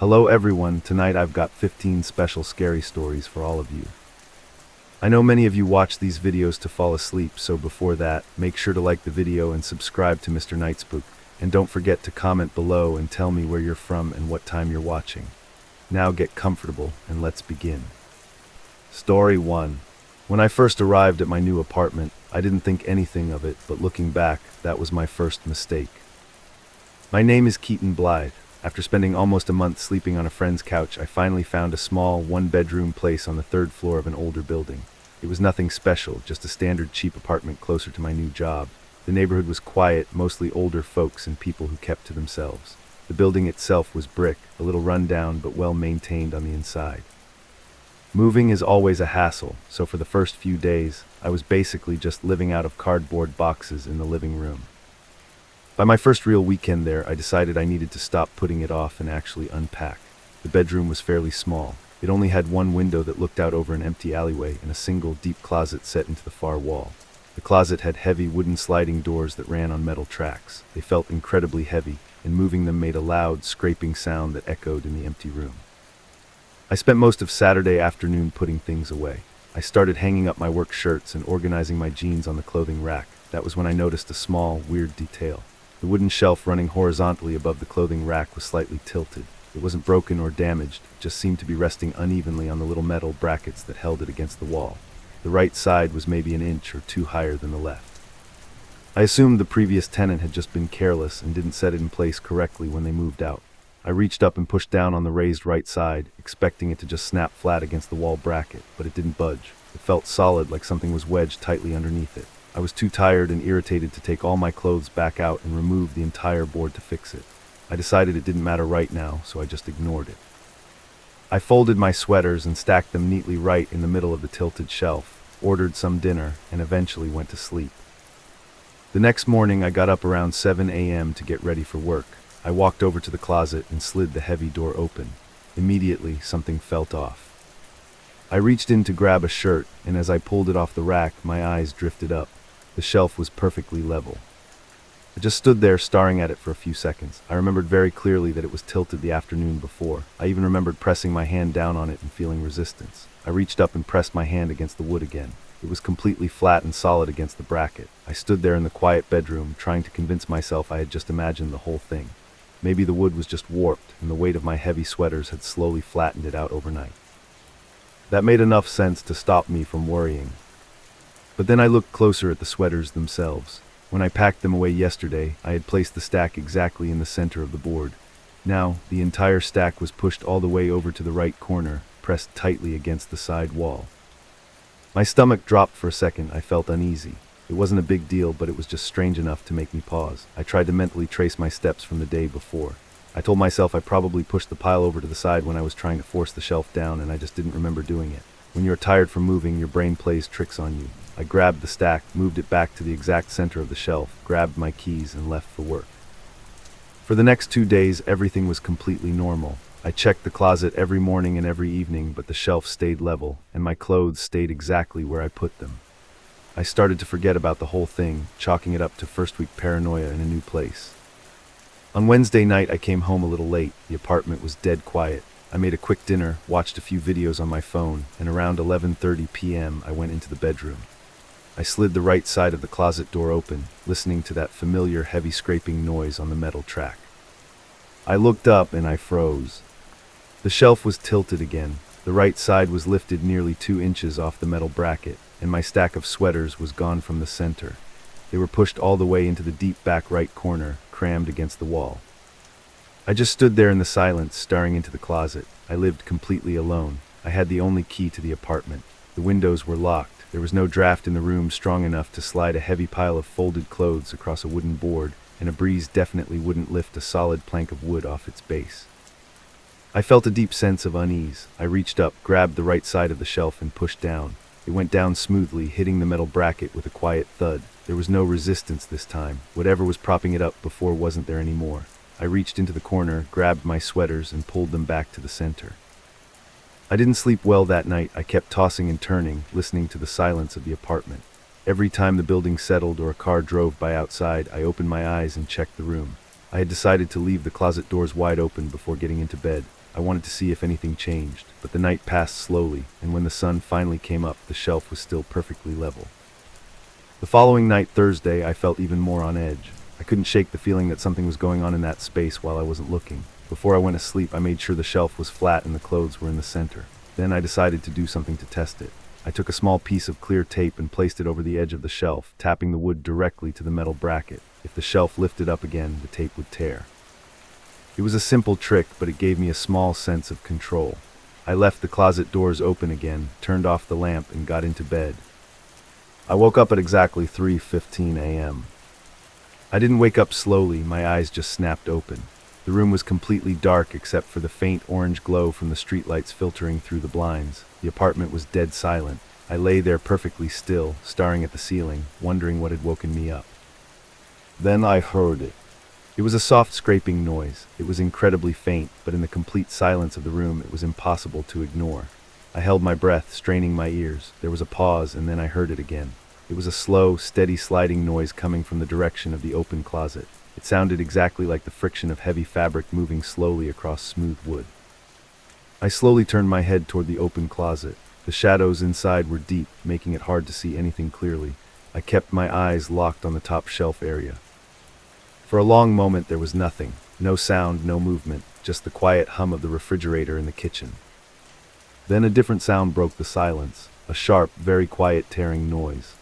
Hello everyone, tonight I've got 15 special scary stories for all of you. I know many of you watch these videos to fall asleep, so before that, make sure to like the video and subscribe to Mr. Nightspook, and don't forget to comment below and tell me where you're from and what time you're watching. Now get comfortable and let's begin. Story 1. When I first arrived at my new apartment, I didn't think anything of it, but looking back, that was my first mistake. My name is Keaton Blythe. After spending almost a month sleeping on a friend's couch, I finally found a small, one-bedroom place on the third floor of an older building. It was nothing special, just a standard cheap apartment closer to my new job. The neighborhood was quiet, mostly older folks and people who kept to themselves. The building itself was brick, a little run-down but well-maintained on the inside. Moving is always a hassle, so for the first few days, I was basically just living out of cardboard boxes in the living room. By my first real weekend there, I decided I needed to stop putting it off and actually unpack. The bedroom was fairly small. It only had one window that looked out over an empty alleyway and a single deep closet set into the far wall. The closet had heavy wooden sliding doors that ran on metal tracks. They felt incredibly heavy, and moving them made a loud, scraping sound that echoed in the empty room. I spent most of Saturday afternoon putting things away. I started hanging up my work shirts and organizing my jeans on the clothing rack. That was when I noticed a small, weird detail. The wooden shelf running horizontally above the clothing rack was slightly tilted. It wasn't broken or damaged, it just seemed to be resting unevenly on the little metal brackets that held it against the wall. The right side was maybe an inch or two higher than the left. I assumed the previous tenant had just been careless and didn't set it in place correctly when they moved out. I reached up and pushed down on the raised right side, expecting it to just snap flat against the wall bracket, but it didn't budge. It felt solid, like something was wedged tightly underneath it. I was too tired and irritated to take all my clothes back out and remove the entire board to fix it. I decided it didn't matter right now, so I just ignored it. I folded my sweaters and stacked them neatly right in the middle of the tilted shelf, ordered some dinner, and eventually went to sleep. The next morning I got up around 7 a.m. to get ready for work. I walked over to the closet and slid the heavy door open. Immediately, something felt off. I reached in to grab a shirt, and as I pulled it off the rack, my eyes drifted up. The shelf was perfectly level. I just stood there staring at it for a few seconds. I remembered very clearly that it was tilted the afternoon before. I even remembered pressing my hand down on it and feeling resistance. I reached up and pressed my hand against the wood again. It was completely flat and solid against the bracket. I stood there in the quiet bedroom, trying to convince myself I had just imagined the whole thing. Maybe the wood was just warped, and the weight of my heavy sweaters had slowly flattened it out overnight. That made enough sense to stop me from worrying. But then I looked closer at the sweaters themselves. When I packed them away yesterday, I had placed the stack exactly in the center of the board. Now, the entire stack was pushed all the way over to the right corner, pressed tightly against the side wall. My stomach dropped for a second. I felt uneasy. It wasn't a big deal, but it was just strange enough to make me pause. I tried to mentally trace my steps from the day before. I told myself I probably pushed the pile over to the side when I was trying to force the shelf down, and I just didn't remember doing it. When you're tired from moving, your brain plays tricks on you. I grabbed the stack, moved it back to the exact center of the shelf, grabbed my keys, and left for work. For the next 2 days, everything was completely normal. I checked the closet every morning and every evening, but the shelf stayed level, and my clothes stayed exactly where I put them. I started to forget about the whole thing, chalking it up to first-week paranoia in a new place. On Wednesday night, I came home a little late. The apartment was dead quiet. I made a quick dinner, watched a few videos on my phone, and around 11:30 p.m. I went into the bedroom. I slid the right side of the closet door open, listening to that familiar heavy scraping noise on the metal track. I looked up and I froze. The shelf was tilted again. The right side was lifted nearly 2 inches off the metal bracket, and my stack of sweaters was gone from the center. They were pushed all the way into the deep back right corner, crammed against the wall. I just stood there in the silence, staring into the closet. I lived completely alone. I had the only key to the apartment. The windows were locked. There was no draft in the room strong enough to slide a heavy pile of folded clothes across a wooden board, and a breeze definitely wouldn't lift a solid plank of wood off its base. I felt a deep sense of unease. I reached up, grabbed the right side of the shelf, and pushed down. It went down smoothly, hitting the metal bracket with a quiet thud. There was no resistance this time. Whatever was propping it up before wasn't there anymore. I reached into the corner, grabbed my sweaters, and pulled them back to the center. I didn't sleep well that night. I kept tossing and turning, listening to the silence of the apartment. Every time the building settled or a car drove by outside, I opened my eyes and checked the room. I had decided to leave the closet doors wide open before getting into bed. I wanted to see if anything changed, but the night passed slowly, and when the sun finally came up, the shelf was still perfectly level. The following night, Thursday, I felt even more on edge. I couldn't shake the feeling that something was going on in that space while I wasn't looking. Before I went to sleep, I made sure the shelf was flat and the clothes were in the center. Then I decided to do something to test it. I took a small piece of clear tape and placed it over the edge of the shelf, tapping the wood directly to the metal bracket. If the shelf lifted up again, the tape would tear. It was a simple trick, but it gave me a small sense of control. I left the closet doors open again, turned off the lamp, and got into bed. I woke up at exactly 3:15 a.m. I didn't wake up slowly, my eyes just snapped open. The room was completely dark except for the faint orange glow from the streetlights filtering through the blinds. The apartment was dead silent. I lay there perfectly still, staring at the ceiling, wondering what had woken me up. Then I heard it. It was a soft scraping noise. It was incredibly faint, but in the complete silence of the room it was impossible to ignore. I held my breath, straining my ears. There was a pause, and then I heard it again. It was a slow, steady sliding noise coming from the direction of the open closet. It sounded exactly like the friction of heavy fabric moving slowly across smooth wood. I slowly turned my head toward the open closet. The shadows inside were deep, making it hard to see anything clearly. I kept my eyes locked on the top shelf area. For a long moment there was nothing. No sound, no movement, just the quiet hum of the refrigerator in the kitchen. Then a different sound broke the silence, a sharp, very quiet tearing noise.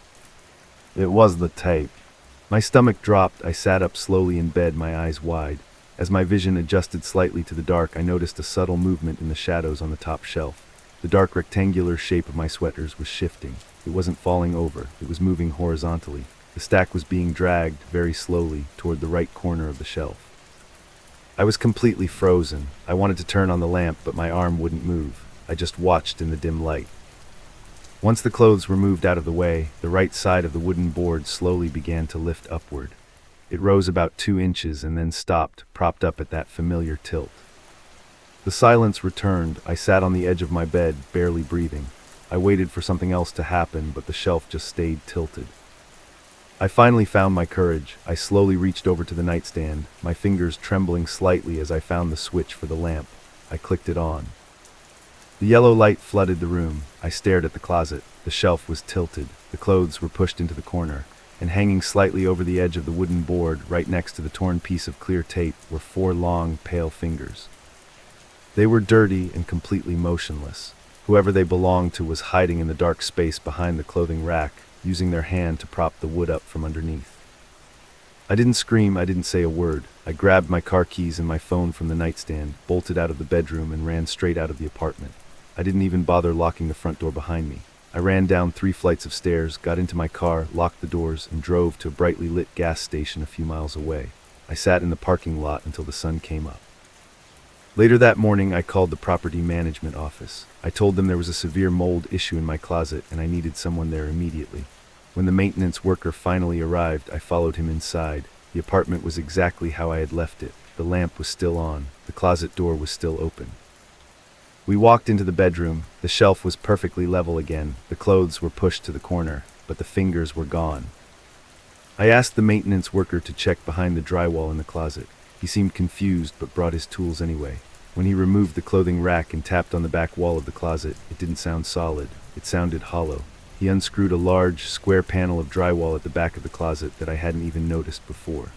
It was the tape. My stomach dropped. I sat up slowly in bed, my eyes wide. As my vision adjusted slightly to the dark, I noticed a subtle movement in the shadows on the top shelf. The dark rectangular shape of my sweaters was shifting. It wasn't falling over, it was moving horizontally. The stack was being dragged, very slowly, toward the right corner of the shelf. I was completely frozen. I wanted to turn on the lamp, but my arm wouldn't move. I just watched in the dim light. Once the clothes were moved out of the way, the right side of the wooden board slowly began to lift upward. It rose about 2 inches and then stopped, propped up at that familiar tilt. The silence returned. I sat on the edge of my bed, barely breathing. I waited for something else to happen, but the shelf just stayed tilted. I finally found my courage. I slowly reached over to the nightstand, my fingers trembling slightly as I found the switch for the lamp. I clicked it on. The yellow light flooded the room. I stared at the closet. The shelf was tilted. The clothes were pushed into the corner, and hanging slightly over the edge of the wooden board, right next to the torn piece of clear tape, were 4 long, pale fingers. They were dirty and completely motionless. Whoever they belonged to was hiding in the dark space behind the clothing rack, using their hand to prop the wood up from underneath. I didn't scream, I didn't say a word. I grabbed my car keys and my phone from the nightstand, bolted out of the bedroom, and ran straight out of the apartment. I didn't even bother locking the front door behind me. I ran down 3 flights of stairs, got into my car, locked the doors, and drove to a brightly lit gas station a few miles away. I sat in the parking lot until the sun came up. Later that morning, I called the property management office. I told them there was a severe mold issue in my closet and I needed someone there immediately. When the maintenance worker finally arrived, I followed him inside. The apartment was exactly how I had left it. The lamp was still on. The closet door was still open. We walked into the bedroom. The shelf was perfectly level again. The clothes were pushed to the corner, but the fingers were gone. I asked the maintenance worker to check behind the drywall in the closet. He seemed confused, but brought his tools anyway. When he removed the clothing rack and tapped on the back wall of the closet, it didn't sound solid. It sounded hollow. He unscrewed a large, square panel of drywall at the back of the closet that I hadn't even noticed before.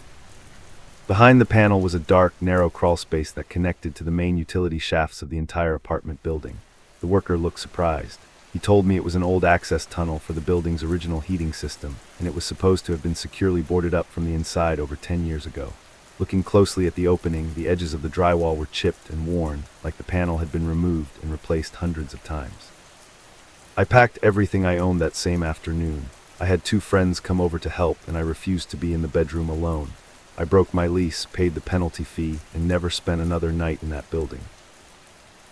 Behind the panel was a dark, narrow crawl space that connected to the main utility shafts of the entire apartment building. The worker looked surprised. He told me it was an old access tunnel for the building's original heating system, and it was supposed to have been securely boarded up from the inside over 10 years ago. Looking closely at the opening, the edges of the drywall were chipped and worn, like the panel had been removed and replaced hundreds of times. I packed everything I owned that same afternoon. I had 2 friends come over to help, and I refused to be in the bedroom alone. I broke my lease, paid the penalty fee, and never spent another night in that building.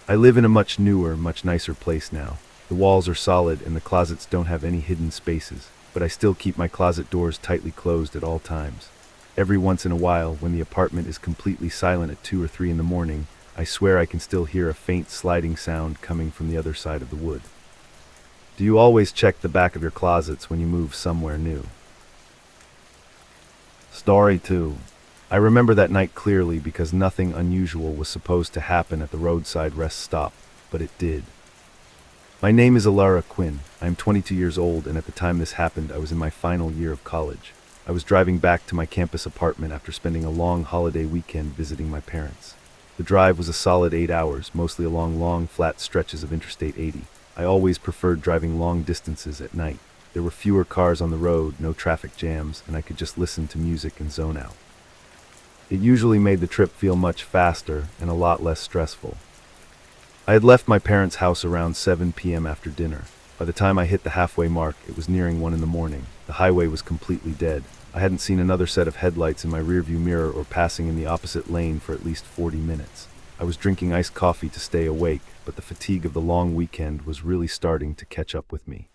I live in a much newer, much nicer place now. The walls are solid and the closets don't have any hidden spaces, but I still keep my closet doors tightly closed at all times. Every once in a while, when the apartment is completely silent at 2 or 3 in the morning, I swear I can still hear a faint sliding sound coming from the other side of the wood. Do you always check the back of your closets when you move somewhere new? Story 2. I remember that night clearly because nothing unusual was supposed to happen at the roadside rest stop, but it did. My name is Alara Quinn. I am 22 years old, and at the time this happened, I was in my final year of college. I was driving back to my campus apartment after spending a long holiday weekend visiting my parents. The drive was a solid 8 hours, mostly along long, flat stretches of Interstate 80. I always preferred driving long distances at night. There were fewer cars on the road, no traffic jams, and I could just listen to music and zone out. It usually made the trip feel much faster and a lot less stressful. I had left my parents' house around 7 p.m. after dinner. By the time I hit the halfway mark, it was nearing 1 in the morning. The highway was completely dead. I hadn't seen another set of headlights in my rearview mirror or passing in the opposite lane for at least 40 minutes. I was drinking iced coffee to stay awake, but the fatigue of the long weekend was really starting to catch up with me.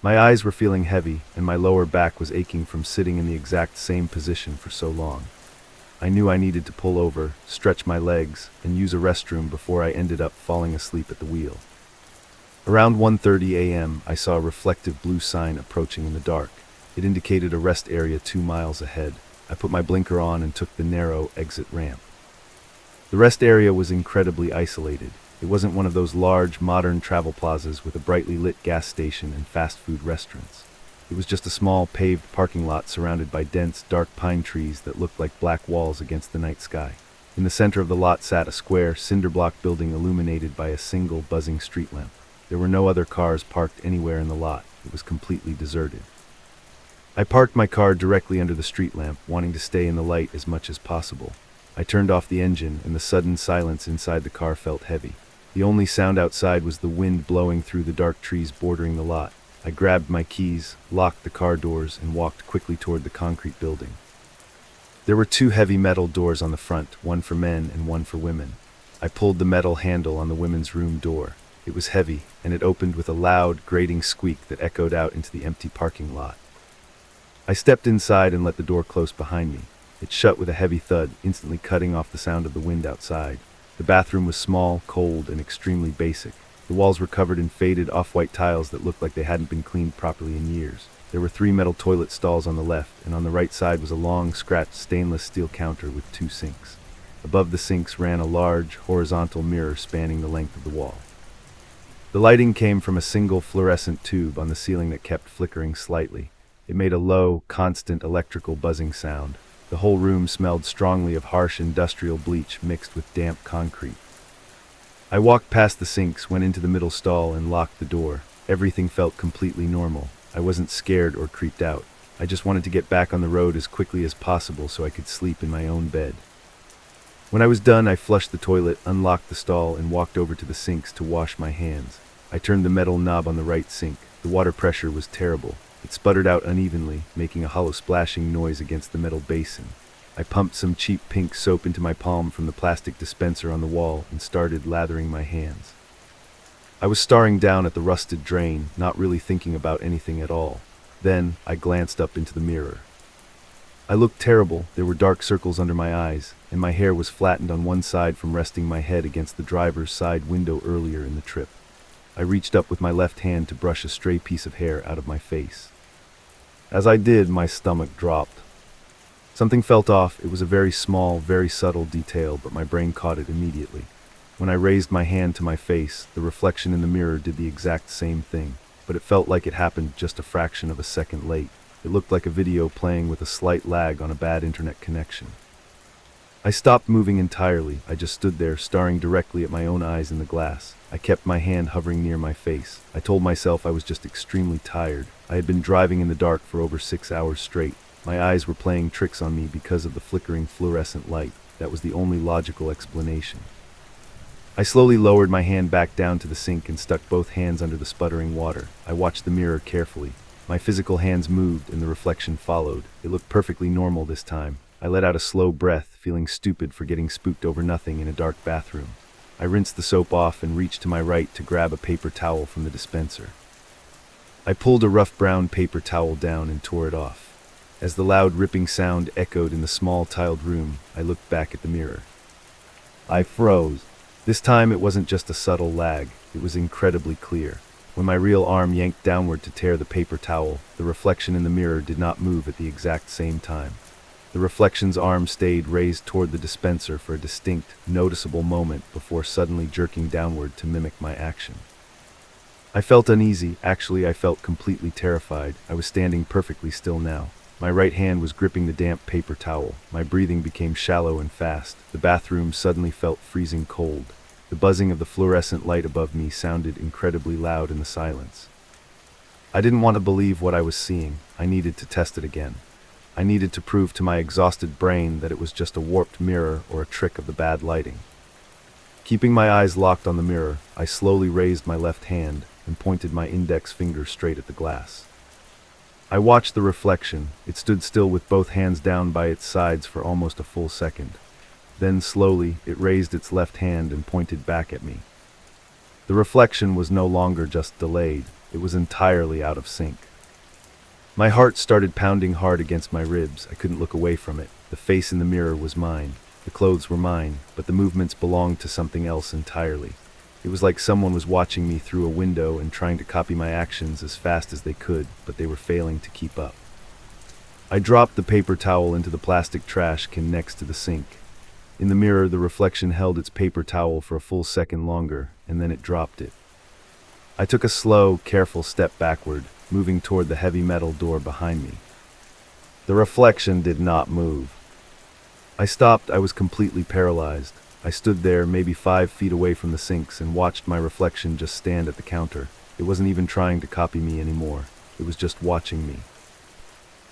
My eyes were feeling heavy, and my lower back was aching from sitting in the exact same position for so long. I knew I needed to pull over, stretch my legs, and use a restroom before I ended up falling asleep at the wheel. Around 1:30 a.m., I saw a reflective blue sign approaching in the dark. It indicated a rest area 2 miles ahead. I put my blinker on and took the narrow exit ramp. The rest area was incredibly isolated. It wasn't one of those large, modern travel plazas with a brightly lit gas station and fast food restaurants. It was just a small, paved parking lot surrounded by dense, dark pine trees that looked like black walls against the night sky. In the center of the lot sat a square, cinder-block building illuminated by a single, buzzing street lamp. There were no other cars parked anywhere in the lot. It was completely deserted. I parked my car directly under the street lamp, wanting to stay in the light as much as possible. I turned off the engine, and the sudden silence inside the car felt heavy. The only sound outside was the wind blowing through the dark trees bordering the lot. I grabbed my keys, locked the car doors, and walked quickly toward the concrete building. There were 2 heavy metal doors on the front, one for men and one for women. I pulled the metal handle on the women's room door. It was heavy, and it opened with a loud, grating squeak that echoed out into the empty parking lot. I stepped inside and let the door close behind me. It shut with a heavy thud, instantly cutting off the sound of the wind outside. The bathroom was small, cold, and extremely basic. The walls were covered in faded, off-white tiles that looked like they hadn't been cleaned properly in years. There were 3 metal toilet stalls on the left, and on the right side was a long, scratched stainless steel counter with 2 sinks. Above the sinks ran a large, horizontal mirror spanning the length of the wall. The lighting came from a single fluorescent tube on the ceiling that kept flickering slightly. It made a low, constant electrical buzzing sound. The whole room smelled strongly of harsh industrial bleach mixed with damp concrete. I walked past the sinks, went into the middle stall, and locked the door. Everything felt completely normal. I wasn't scared or creeped out. I just wanted to get back on the road as quickly as possible so I could sleep in my own bed. When I was done, I flushed the toilet, unlocked the stall, and walked over to the sinks to wash my hands. I turned the metal knob on the right sink. The water pressure was terrible. It sputtered out unevenly, making a hollow splashing noise against the metal basin. I pumped some cheap pink soap into my palm from the plastic dispenser on the wall and started lathering my hands. I was staring down at the rusted drain, not really thinking about anything at all. Then, I glanced up into the mirror. I looked terrible. There were dark circles under my eyes, and my hair was flattened on one side from resting my head against the driver's side window earlier in the trip. I reached up with my left hand to brush a stray piece of hair out of my face. As I did, my stomach dropped. Something felt off. It was a very small, very subtle detail, but my brain caught it immediately. When I raised my hand to my face, the reflection in the mirror did the exact same thing, but it felt like it happened just a fraction of a second late. It looked like a video playing with a slight lag on a bad internet connection. I stopped moving entirely. I just stood there, staring directly at my own eyes in the glass. I kept my hand hovering near my face. I told myself I was just extremely tired. I had been driving in the dark for over 6 hours straight. My eyes were playing tricks on me because of the flickering fluorescent light. That was the only logical explanation. I slowly lowered my hand back down to the sink and stuck both hands under the sputtering water. I watched the mirror carefully. My physical hands moved and the reflection followed. It looked perfectly normal this time. I let out a slow breath, feeling stupid for getting spooked over nothing in a dark bathroom. I rinsed the soap off and reached to my right to grab a paper towel from the dispenser. I pulled a rough brown paper towel down and tore it off. As the loud ripping sound echoed in the small tiled room, I looked back at the mirror. I froze. This time it wasn't just a subtle lag, it was incredibly clear. When my real arm yanked downward to tear the paper towel, the reflection in the mirror did not move at the exact same time. The reflection's arm stayed raised toward the dispenser for a distinct, noticeable moment before suddenly jerking downward to mimic my action. I felt uneasy. Actually, I felt completely terrified. I was standing perfectly still now. My right hand was gripping the damp paper towel. My breathing became shallow and fast. The bathroom suddenly felt freezing cold. The buzzing of the fluorescent light above me sounded incredibly loud in the silence. I didn't want to believe what I was seeing. I needed to test it again. I needed to prove to my exhausted brain that it was just a warped mirror or a trick of the bad lighting. Keeping my eyes locked on the mirror, I slowly raised my left hand and pointed my index finger straight at the glass. I watched the reflection. It stood still with both hands down by its sides for almost a full second. Then slowly, it raised its left hand and pointed back at me. The reflection was no longer just delayed. It was entirely out of sync. My heart started pounding hard against my ribs. I couldn't look away from it. The face in the mirror was mine. The clothes were mine, but the movements belonged to something else entirely. It was like someone was watching me through a window and trying to copy my actions as fast as they could, but they were failing to keep up. I dropped the paper towel into the plastic trash can next to the sink. In the mirror, the reflection held its paper towel for a full second longer, and then it dropped it. I took a slow, careful step backward, moving toward the heavy metal door behind me. The reflection did not move. I stopped. I was completely paralyzed. I stood there, maybe 5 feet away from the sinks, and watched my reflection just stand at the counter. It wasn't even trying to copy me anymore. It was just watching me.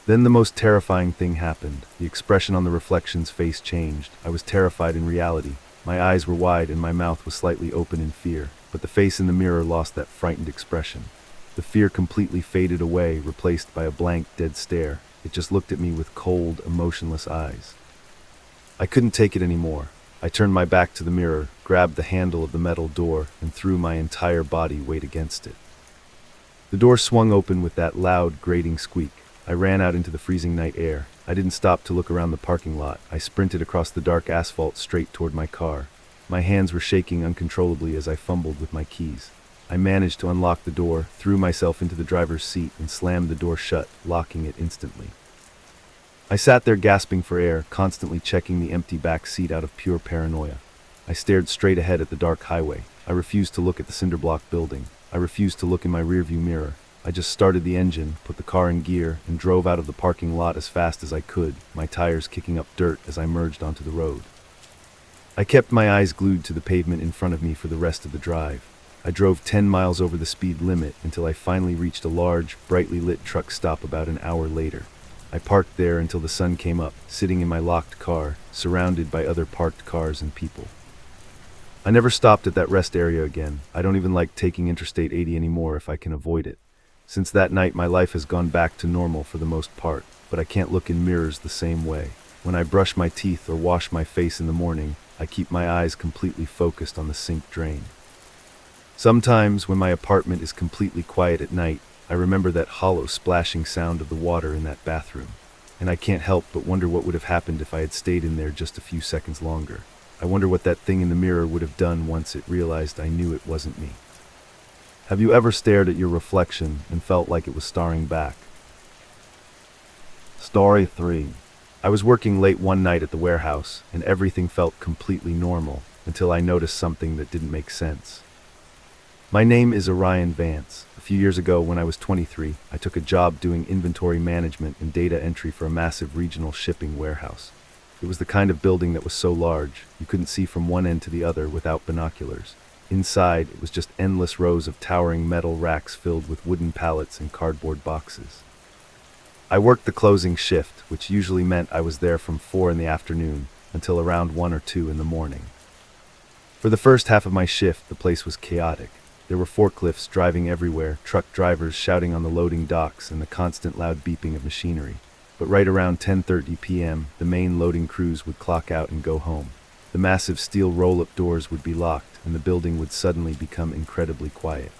Then the most terrifying thing happened. The expression on the reflection's face changed. I was terrified in reality. My eyes were wide and my mouth was slightly open in fear, but the face in the mirror lost that frightened expression. The fear completely faded away, replaced by a blank, dead stare. It just looked at me with cold, emotionless eyes. I couldn't take it anymore. I turned my back to the mirror, grabbed the handle of the metal door, and threw my entire body weight against it. The door swung open with that loud, grating squeak. I ran out into the freezing night air. I didn't stop to look around the parking lot. I sprinted across the dark asphalt straight toward my car. My hands were shaking uncontrollably as I fumbled with my keys. I managed to unlock the door, threw myself into the driver's seat, and slammed the door shut, locking it instantly. I sat there gasping for air, constantly checking the empty back seat out of pure paranoia. I stared straight ahead at the dark highway. I refused to look at the cinderblock building. I refused to look in my rearview mirror. I just started the engine, put the car in gear, and drove out of the parking lot as fast as I could, my tires kicking up dirt as I merged onto the road. I kept my eyes glued to the pavement in front of me for the rest of the drive. I drove 10 miles over the speed limit until I finally reached a large, brightly lit truck stop about an hour later. I parked there until the sun came up, sitting in my locked car, surrounded by other parked cars and people. I never stopped at that rest area again. I don't even like taking Interstate 80 anymore if I can avoid it. Since that night, my life has gone back to normal for the most part, but I can't look in mirrors the same way. When I brush my teeth or wash my face in the morning, I keep my eyes completely focused on the sink drain. Sometimes, when my apartment is completely quiet at night, I remember that hollow splashing sound of the water in that bathroom, and I can't help but wonder what would have happened if I had stayed in there just a few seconds longer. I wonder what that thing in the mirror would have done once it realized I knew it wasn't me. Have you ever stared at your reflection and felt like it was staring back? Story 3. I was working late one night at the warehouse, and everything felt completely normal until I noticed something that didn't make sense. My name is Orion Vance. A few years ago, when I was 23, I took a job doing inventory management and data entry for a massive regional shipping warehouse. It was the kind of building that was so large, you couldn't see from one end to the other without binoculars. Inside, it was just endless rows of towering metal racks filled with wooden pallets and cardboard boxes. I worked the closing shift, which usually meant I was there from 4 in the afternoon until around 1 or 2 in the morning. For the first half of my shift, the place was chaotic. There were forklifts driving everywhere, truck drivers shouting on the loading docks, and the constant loud beeping of machinery. But right around 10:30 p.m., the main loading crews would clock out and go home. The massive steel roll-up doors would be locked, and the building would suddenly become incredibly quiet.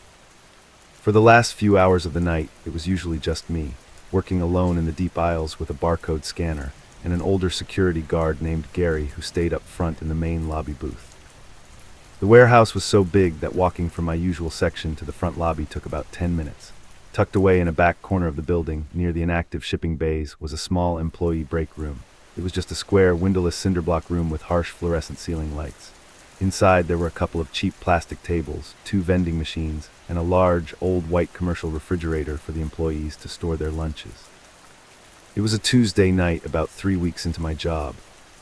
For the last few hours of the night, it was usually just me, working alone in the deep aisles with a barcode scanner, and an older security guard named Gary who stayed up front in the main lobby booth. The warehouse was so big that walking from my usual section to the front lobby took about 10 minutes. Tucked away in a back corner of the building, near the inactive shipping bays, was a small employee break room. It was just a square, windowless cinderblock room with harsh fluorescent ceiling lights. Inside, there were a couple of cheap plastic tables, 2 vending machines, and a large, old white commercial refrigerator for the employees to store their lunches. It was a Tuesday night about 3 weeks into my job.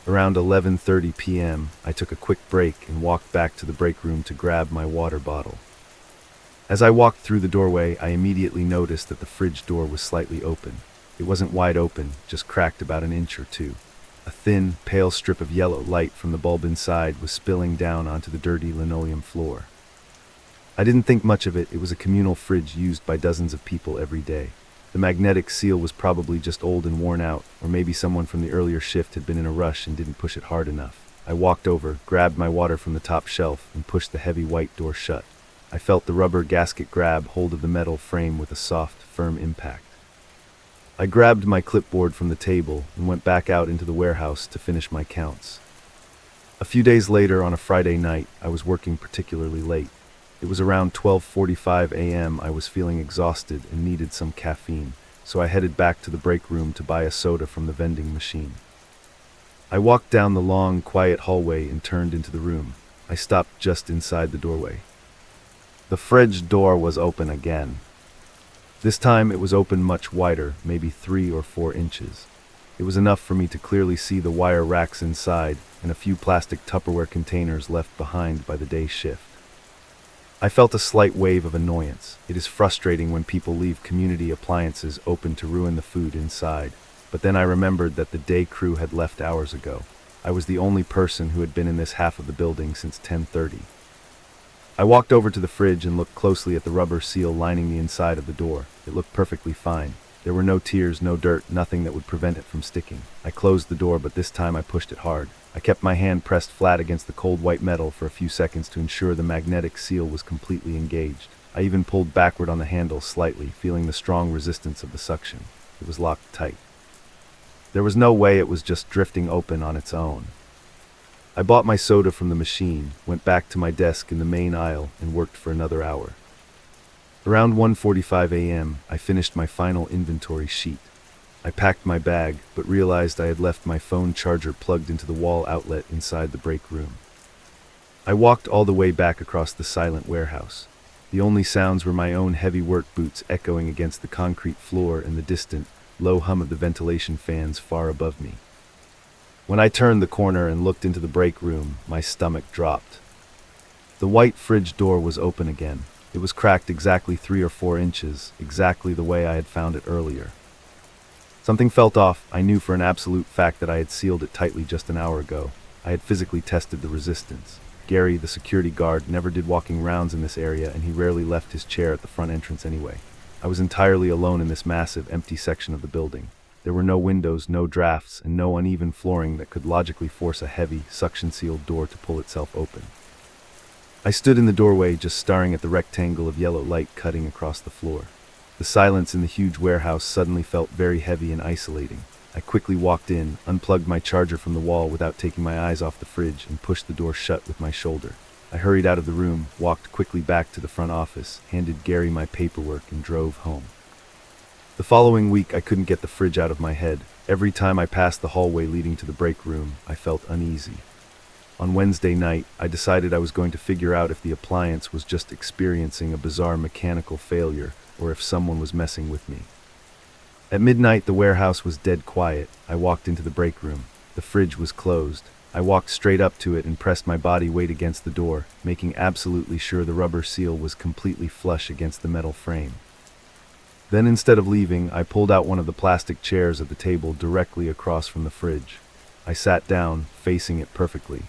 Around 11:30 p.m., I took a quick break and walked back to the break room to grab my water bottle. As I walked through the doorway, I immediately noticed that the fridge door was slightly open. It wasn't wide open, just cracked about an inch or two. A thin, pale strip of yellow light from the bulb inside was spilling down onto the dirty linoleum floor. I didn't think much of it. It was a communal fridge used by dozens of people every day. The magnetic seal was probably just old and worn out, or maybe someone from the earlier shift had been in a rush and didn't push it hard enough. I walked over, grabbed my water from the top shelf, and pushed the heavy white door shut. I felt the rubber gasket grab hold of the metal frame with a soft, firm impact. I grabbed my clipboard from the table and went back out into the warehouse to finish my counts. A few days later, on a Friday night, I was working particularly late. It was around 12:45 a.m. I was feeling exhausted and needed some caffeine, so I headed back to the break room to buy a soda from the vending machine. I walked down the long, quiet hallway and turned into the room. I stopped just inside the doorway. The fridge door was open again. This time it was open much wider, maybe 3 or 4 inches. It was enough for me to clearly see the wire racks inside and a few plastic Tupperware containers left behind by the day shift. I felt a slight wave of annoyance. It is frustrating when people leave community appliances open to ruin the food inside. But then I remembered that the day crew had left hours ago. I was the only person who had been in this half of the building since 10:30. I walked over to the fridge and looked closely at the rubber seal lining the inside of the door. It looked perfectly fine. There were no tears, no dirt, nothing that would prevent it from sticking. I closed the door, but this time I pushed it hard. I kept my hand pressed flat against the cold white metal for a few seconds to ensure the magnetic seal was completely engaged. I even pulled backward on the handle slightly, feeling the strong resistance of the suction. It was locked tight. There was no way it was just drifting open on its own. I bought my soda from the machine, went back to my desk in the main aisle, and worked for another hour. Around 1:45 a.m., I finished my final inventory sheet. I packed my bag, but realized I had left my phone charger plugged into the wall outlet inside the break room. I walked all the way back across the silent warehouse. The only sounds were my own heavy work boots echoing against the concrete floor and the distant, low hum of the ventilation fans far above me. When I turned the corner and looked into the break room, my stomach dropped. The white fridge door was open again. It was cracked exactly 3 or 4 inches, exactly the way I had found it earlier. Something felt off. I knew for an absolute fact that I had sealed it tightly just an hour ago. I had physically tested the resistance. Gary, the security guard, never did walking rounds in this area, and he rarely left his chair at the front entrance anyway. I was entirely alone in this massive, empty section of the building. There were no windows, no drafts, and no uneven flooring that could logically force a heavy, suction-sealed door to pull itself open. I stood in the doorway, just staring at the rectangle of yellow light cutting across the floor. The silence in the huge warehouse suddenly felt very heavy and isolating. I quickly walked in, unplugged my charger from the wall without taking my eyes off the fridge, and pushed the door shut with my shoulder. I hurried out of the room, walked quickly back to the front office, handed Gary my paperwork, and drove home. The following week, I couldn't get the fridge out of my head. Every time I passed the hallway leading to the break room, I felt uneasy. On Wednesday night, I decided I was going to figure out if the appliance was just experiencing a bizarre mechanical failure or if someone was messing with me. At midnight, the warehouse was dead quiet. I walked into the break room. The fridge was closed. I walked straight up to it and pressed my body weight against the door, making absolutely sure the rubber seal was completely flush against the metal frame. Then, instead of leaving, I pulled out one of the plastic chairs at the table directly across from the fridge. I sat down, facing it perfectly.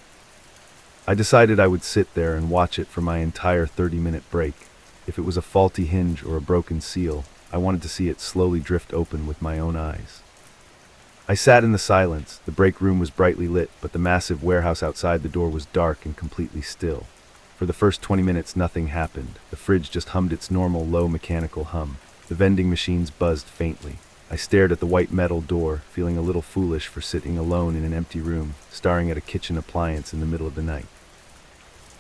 I decided I would sit there and watch it for my entire 30-minute break. If it was a faulty hinge or a broken seal, I wanted to see it slowly drift open with my own eyes. I sat in the silence. The break room was brightly lit, but the massive warehouse outside the door was dark and completely still. For the first 20 minutes, nothing happened. The fridge just hummed its normal, low mechanical hum. The vending machines buzzed faintly. I stared at the white metal door, feeling a little foolish for sitting alone in an empty room, staring at a kitchen appliance in the middle of the night.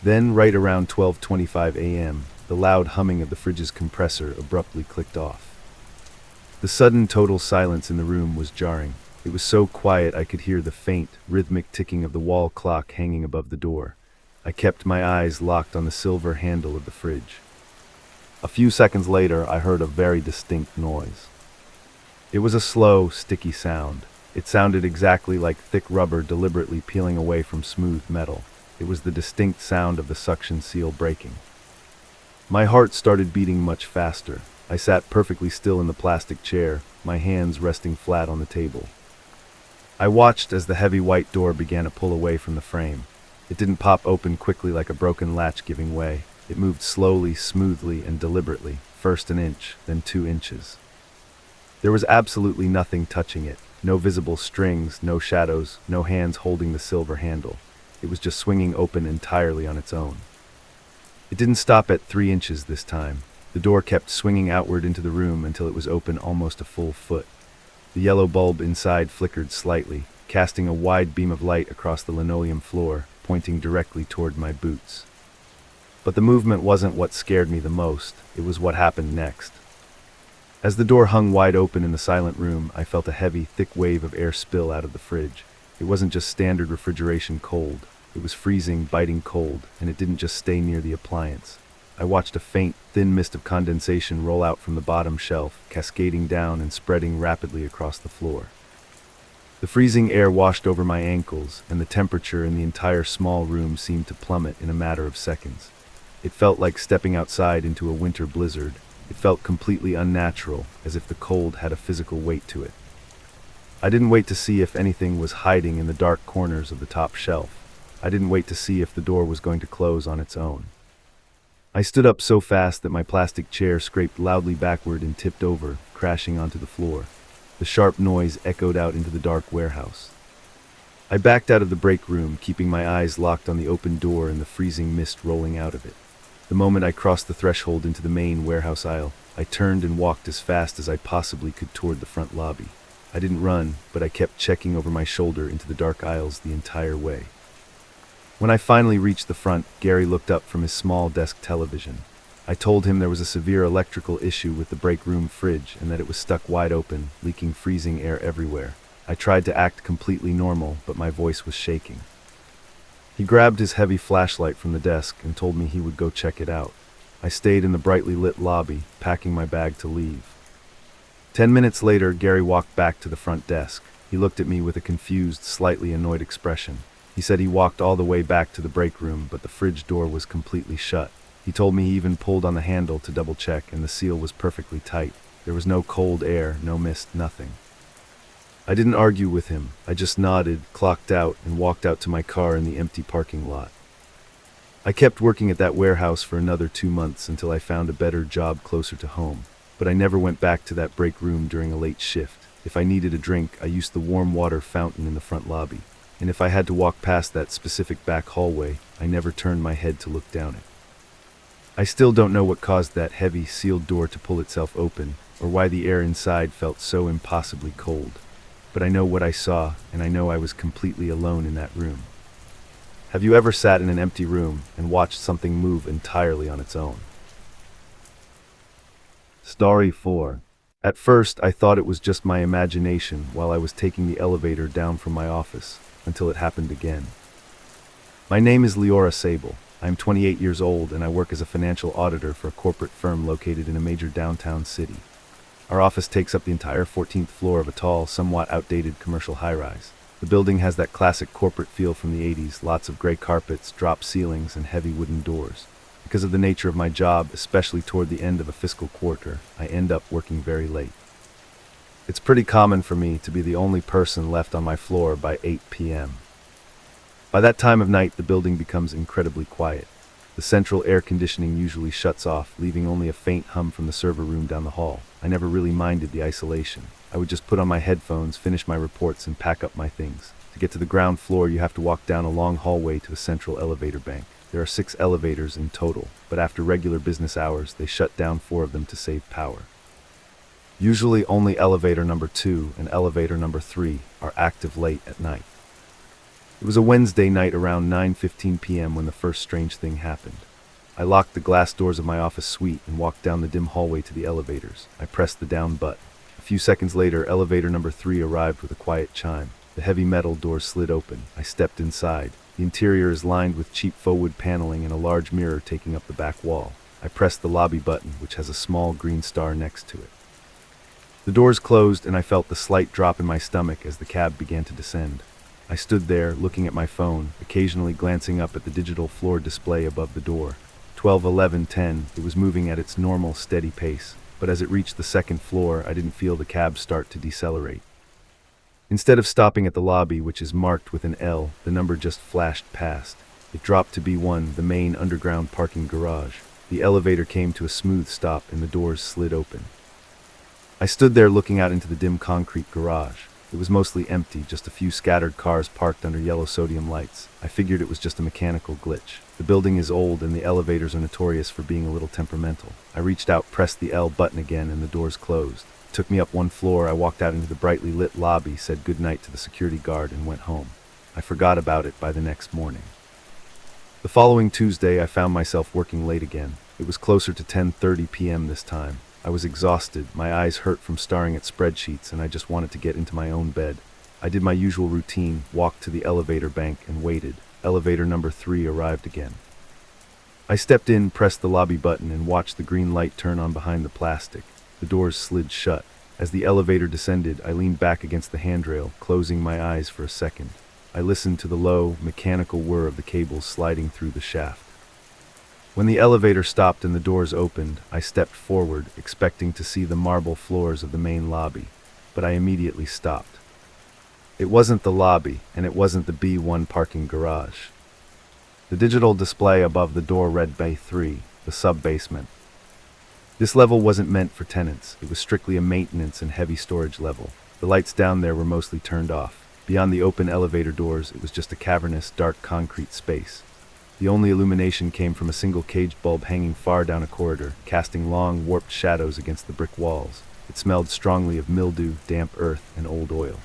Then, right around 12:25 a.m., the loud humming of the fridge's compressor abruptly clicked off. The sudden total silence in the room was jarring. It was so quiet I could hear the faint, rhythmic ticking of the wall clock hanging above the door. I kept my eyes locked on the silver handle of the fridge. A few seconds later, I heard a very distinct noise. It was a slow, sticky sound. It sounded exactly like thick rubber deliberately peeling away from smooth metal. It was the distinct sound of the suction seal breaking. My heart started beating much faster. I sat perfectly still in the plastic chair, my hands resting flat on the table. I watched as the heavy white door began to pull away from the frame. It didn't pop open quickly like a broken latch giving way. It moved slowly, smoothly, and deliberately, first an inch, then 2 inches. There was absolutely nothing touching it. No visible strings, no shadows, no hands holding the silver handle. It was just swinging open entirely on its own. It didn't stop at 3 inches this time. The door kept swinging outward into the room until it was open almost a full foot. The yellow bulb inside flickered slightly, casting a wide beam of light across the linoleum floor, pointing directly toward my boots. But the movement wasn't what scared me the most. It was what happened next. As the door hung wide open in the silent room, I felt a heavy, thick wave of air spill out of the fridge. It wasn't just standard refrigeration cold. It was freezing, biting cold, and it didn't just stay near the appliance. I watched a faint, thin mist of condensation roll out from the bottom shelf, cascading down and spreading rapidly across the floor. The freezing air washed over my ankles, and the temperature in the entire small room seemed to plummet in a matter of seconds. It felt like stepping outside into a winter blizzard. It felt completely unnatural, as if the cold had a physical weight to it. I didn't wait to see if anything was hiding in the dark corners of the top shelf. I didn't wait to see if the door was going to close on its own. I stood up so fast that my plastic chair scraped loudly backward and tipped over, crashing onto the floor. The sharp noise echoed out into the dark warehouse. I backed out of the break room, keeping my eyes locked on the open door and the freezing mist rolling out of it. The moment I crossed the threshold into the main warehouse aisle, I turned and walked as fast as I possibly could toward the front lobby. I didn't run, but I kept checking over my shoulder into the dark aisles the entire way. When I finally reached the front, Gary looked up from his small desk television. I told him there was a severe electrical issue with the break room fridge and that it was stuck wide open, leaking freezing air everywhere. I tried to act completely normal, but my voice was shaking. He grabbed his heavy flashlight from the desk and told me he would go check it out. I stayed in the brightly lit lobby, packing my bag to leave. 10 minutes later, Gary walked back to the front desk. He looked at me with a confused, slightly annoyed expression. He said he walked all the way back to the break room, but the fridge door was completely shut. He told me he even pulled on the handle to double check, and the seal was perfectly tight. There was no cold air, no mist, nothing. I didn't argue with him. I just nodded, clocked out, and walked out to my car in the empty parking lot. I kept working at that warehouse for another 2 months until I found a better job closer to home. But I never went back to that break room during a late shift. If I needed a drink, I used the warm water fountain in the front lobby. And if I had to walk past that specific back hallway, I never turned my head to look down it. I still don't know what caused that heavy, sealed door to pull itself open, or why the air inside felt so impossibly cold. But I know what I saw, and I know I was completely alone in that room. Have you ever sat in an empty room and watched something move entirely on its own? Story 4. At first, I thought it was just my imagination while I was taking the elevator down from my office, until it happened again. My name is Leora Sable. I am 28 years old and I work as a financial auditor for a corporate firm located in a major downtown city. Our office takes up the entire 14th floor of a tall, somewhat outdated commercial high-rise. The building has that classic corporate feel from the 80s, lots of gray carpets, drop ceilings, and heavy wooden doors. Because of the nature of my job, especially toward the end of a fiscal quarter, I end up working very late. It's pretty common for me to be the only person left on my floor by 8 p.m. By that time of night, the building becomes incredibly quiet. The central air conditioning usually shuts off, leaving only a faint hum from the server room down the hall. I never really minded the isolation. I would just put on my headphones, finish my reports, and pack up my things. To get to the ground floor, you have to walk down a long hallway to a central elevator bank. There are 6 elevators in total, but after regular business hours, they shut down 4 of them to save power. Usually only elevator number 2 and elevator number 3 are active late at night. It was a Wednesday night around 9:15 p.m. when the first strange thing happened. I locked the glass doors of my office suite and walked down the dim hallway to the elevators. I pressed the down button. A A few seconds later, elevator number 3 arrived with a quiet chime. The heavy metal door slid open. I stepped inside. The interior is lined with cheap faux wood paneling and a large mirror taking up the back wall. I pressed the lobby button, which has a small green star next to it. The doors closed and I felt the slight drop in my stomach as the cab began to descend. I stood there, looking at my phone, occasionally glancing up at the digital floor display above the door. 12, 11, 10, it was moving at its normal, steady pace, but as it reached the second floor, I didn't feel the cab start to decelerate. Instead of stopping at the lobby, which is marked with an L, the number just flashed past. It dropped to B1, the main underground parking garage. The elevator came to a smooth stop and the doors slid open. I stood there looking out into the dim concrete garage. It was mostly empty, just a few scattered cars parked under yellow sodium lights. I figured it was just a mechanical glitch. The building is old and the elevators are notorious for being a little temperamental. I reached out, pressed the L button again, and the doors closed. It took me up one floor. I walked out into the brightly lit lobby, said goodnight to the security guard, and went home. I forgot about it by the next morning. The following Tuesday, I found myself working late again. It was closer to 10:30 p.m. this time. I was exhausted, my eyes hurt from staring at spreadsheets, and I just wanted to get into my own bed. I did my usual routine, walked to the elevator bank, and waited. Elevator number 3 arrived again. I stepped in, pressed the lobby button, and watched the green light turn on behind the plastic. The doors slid shut. As the elevator descended, I leaned back against the handrail, closing my eyes for a second. I listened to the low, mechanical whir of the cables sliding through the shaft. When the elevator stopped and the doors opened, I stepped forward, expecting to see the marble floors of the main lobby, but I immediately stopped. It wasn't the lobby, and it wasn't the B1 parking garage. The digital display above the door read Bay 3, the sub-basement. This level wasn't meant for tenants. It was strictly a maintenance and heavy storage level. The lights down there were mostly turned off. Beyond the open elevator doors, it was just a cavernous, dark concrete space. The only illumination came from a single caged bulb hanging far down a corridor, casting long, warped shadows against the brick walls. It smelled strongly of mildew, damp earth, and old oil.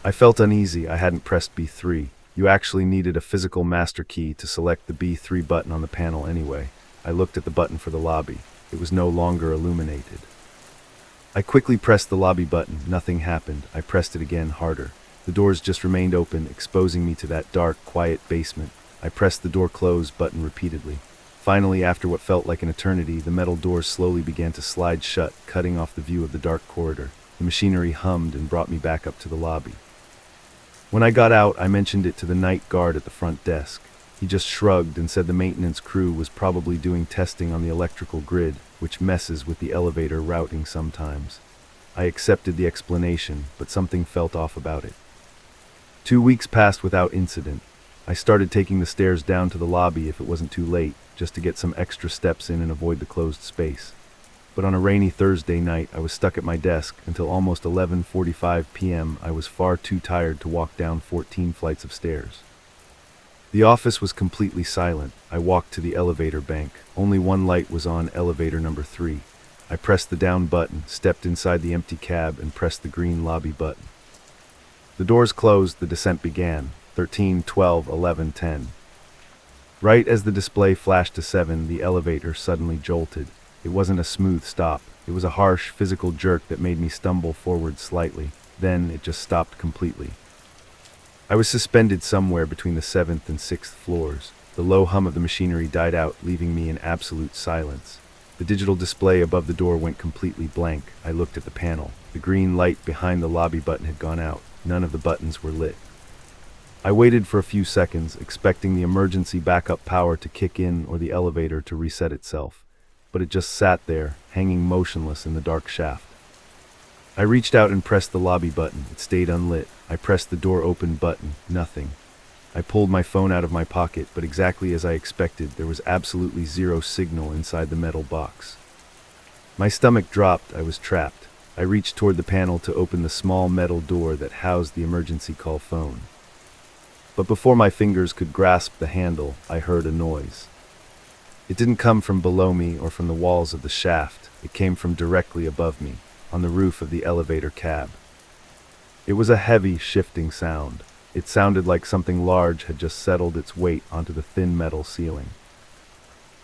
I felt uneasy. I hadn't pressed B3. You actually needed a physical master key to select the B3 button on the panel anyway. I looked at the button for the lobby. It was no longer illuminated. I quickly pressed the lobby button. Nothing happened. I pressed it again, harder. The doors just remained open, exposing me to that dark, quiet basement. I pressed the door close button repeatedly. Finally, after what felt like an eternity, the metal doors slowly began to slide shut, cutting off the view of the dark corridor. The machinery hummed and brought me back up to the lobby. When I got out, I mentioned it to the night guard at the front desk. He just shrugged and said the maintenance crew was probably doing testing on the electrical grid, which messes with the elevator routing sometimes. I accepted the explanation, but something felt off about it. 2 weeks passed without incident. I started taking the stairs down to the lobby if it wasn't too late, just to get some extra steps in and avoid the closed space. But on a rainy Thursday night, I was stuck at my desk until almost 11:45 p.m. I was far too tired to walk down 14 flights of stairs. The office was completely silent. I walked to the elevator bank. Only one light was on, elevator number 3. I pressed the down button, stepped inside the empty cab, and pressed the green lobby button. The doors closed, the descent began. 13, 12, 11, 10. Right as the display flashed to 7, the elevator suddenly jolted. It wasn't a smooth stop. It was a harsh, physical jerk that made me stumble forward slightly. Then it just stopped completely. I was suspended somewhere between the 7th and 6th floors. The low hum of the machinery died out, leaving me in absolute silence. The digital display above the door went completely blank. I looked at the panel. The green light behind the lobby button had gone out. None of the buttons were lit. I waited for a few seconds, expecting the emergency backup power to kick in or the elevator to reset itself, but it just sat there, hanging motionless in the dark shaft. I reached out and pressed the lobby button. It stayed unlit. I pressed the door open button. Nothing. I pulled my phone out of my pocket, but exactly as I expected, there was absolutely zero signal inside the metal box. My stomach dropped. I was trapped. I reached toward the panel to open the small metal door that housed the emergency call phone. But before my fingers could grasp the handle, I heard a noise. It didn't come from below me or from the walls of the shaft. It came from directly above me, on the roof of the elevator cab. It was a heavy, shifting sound. It sounded like something large had just settled its weight onto the thin metal ceiling.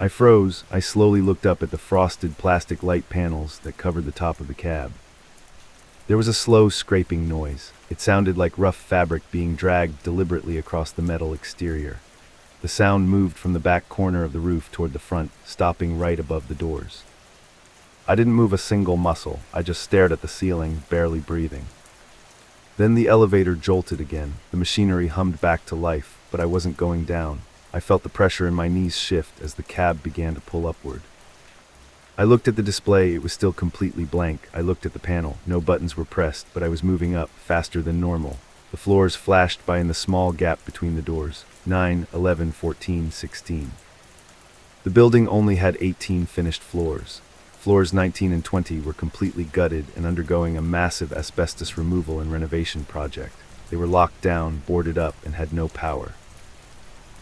I froze. I slowly looked up at the frosted plastic light panels that covered the top of the cab. There was a slow scraping noise. It sounded like rough fabric being dragged deliberately across the metal exterior. The sound moved from the back corner of the roof toward the front, stopping right above the doors. I didn't move a single muscle. I just stared at the ceiling, barely breathing. Then the elevator jolted again. The machinery hummed back to life, but I wasn't going down. I felt the pressure in my knees shift as the cab began to pull upward. I looked at the display. It was still completely blank. I looked at the panel. No buttons were pressed, but I was moving up, faster than normal. The floors flashed by in the small gap between the doors. 9, 11, 14, 16. The building only had 18 finished floors. Floors 19 and 20 were completely gutted and undergoing a massive asbestos removal and renovation project. They were locked down, boarded up, and had no power.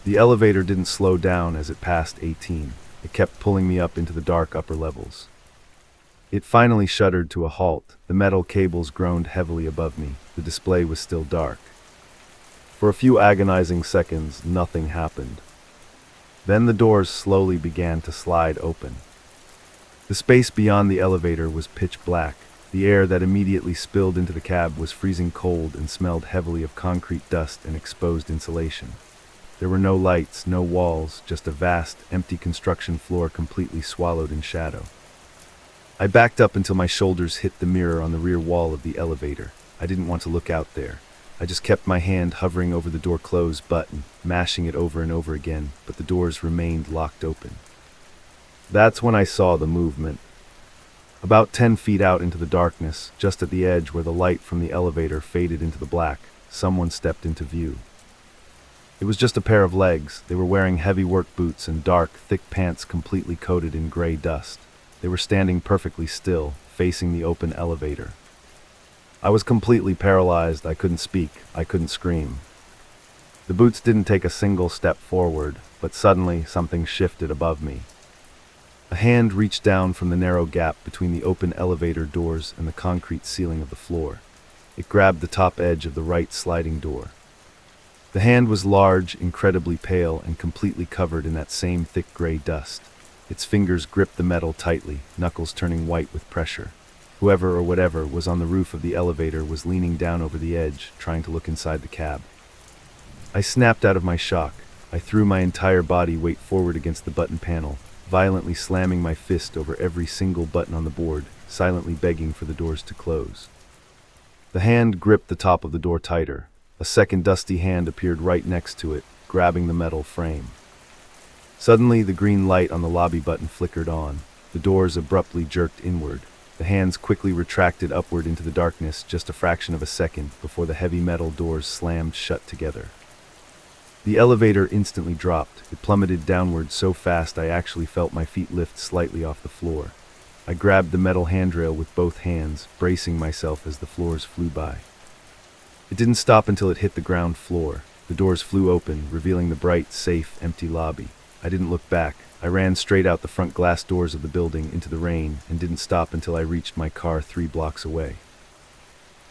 The elevator didn't slow down as it passed 18. It kept pulling me up into the dark upper levels. It finally shuddered to a halt. The metal cables groaned heavily above me. The display was still dark. For a few agonizing seconds, nothing happened. Then the doors slowly began to slide open. The space beyond the elevator was pitch black. The air that immediately spilled into the cab was freezing cold and smelled heavily of concrete dust and exposed insulation. There were no lights, no walls, just a vast, empty construction floor completely swallowed in shadow. I backed up until my shoulders hit the mirror on the rear wall of the elevator. I didn't want to look out there. I just kept my hand hovering over the door close button, mashing it over and over again, but the doors remained locked open. That's when I saw the movement. About 10 feet out into the darkness, just at the edge where the light from the elevator faded into the black, someone stepped into view. It was just a pair of legs. They were wearing heavy work boots and dark, thick pants completely coated in gray dust. They were standing perfectly still, facing the open elevator. I was completely paralyzed. I couldn't speak. I couldn't scream. The boots didn't take a single step forward, but suddenly something shifted above me. A hand reached down from the narrow gap between the open elevator doors and the concrete ceiling of the floor. It grabbed the top edge of the right sliding door. The hand was large, incredibly pale, and completely covered in that same thick gray dust. Its fingers gripped the metal tightly, knuckles turning white with pressure. Whoever or whatever was on the roof of the elevator was leaning down over the edge, trying to look inside the cab. I snapped out of my shock. I threw my entire body weight forward against the button panel, violently slamming my fist over every single button on the board, silently begging for the doors to close. The hand gripped the top of the door tighter. A second dusty hand appeared right next to it, grabbing the metal frame. Suddenly, the green light on the lobby button flickered on. The doors abruptly jerked inward. The hands quickly retracted upward into the darkness just a fraction of a second before the heavy metal doors slammed shut together. The elevator instantly dropped. It plummeted downward so fast I actually felt my feet lift slightly off the floor. I grabbed the metal handrail with both hands, bracing myself as the floors flew by. It didn't stop until it hit the ground floor. The doors flew open, revealing the bright, safe, empty lobby. I didn't look back. I ran straight out the front glass doors of the building into the rain and didn't stop until I reached my car 3 blocks away.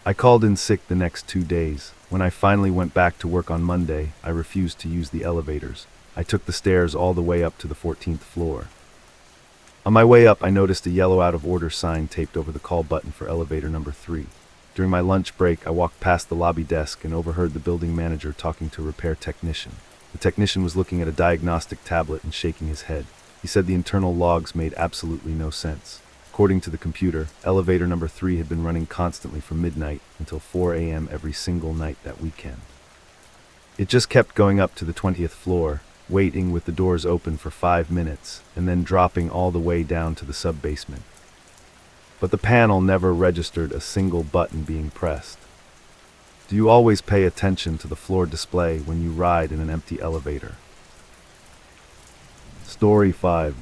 I called in sick the next 2 days. When I finally went back to work on Monday, I refused to use the elevators. I took the stairs all the way up to the 14th floor. On my way up, I noticed a yellow out of order sign taped over the call button for elevator number 3. During my lunch break, I walked past the lobby desk and overheard the building manager talking to a repair technician. The technician was looking at a diagnostic tablet and shaking his head. He said the internal logs made absolutely no sense. According to the computer, elevator number 3 had been running constantly from midnight until 4 a.m. every single night that weekend. It just kept going up to the 20th floor, waiting with the doors open for 5 minutes, and then dropping all the way down to the sub-basement. But the panel never registered a single button being pressed. Do you always pay attention to the floor display when you ride in an empty elevator? Story 5.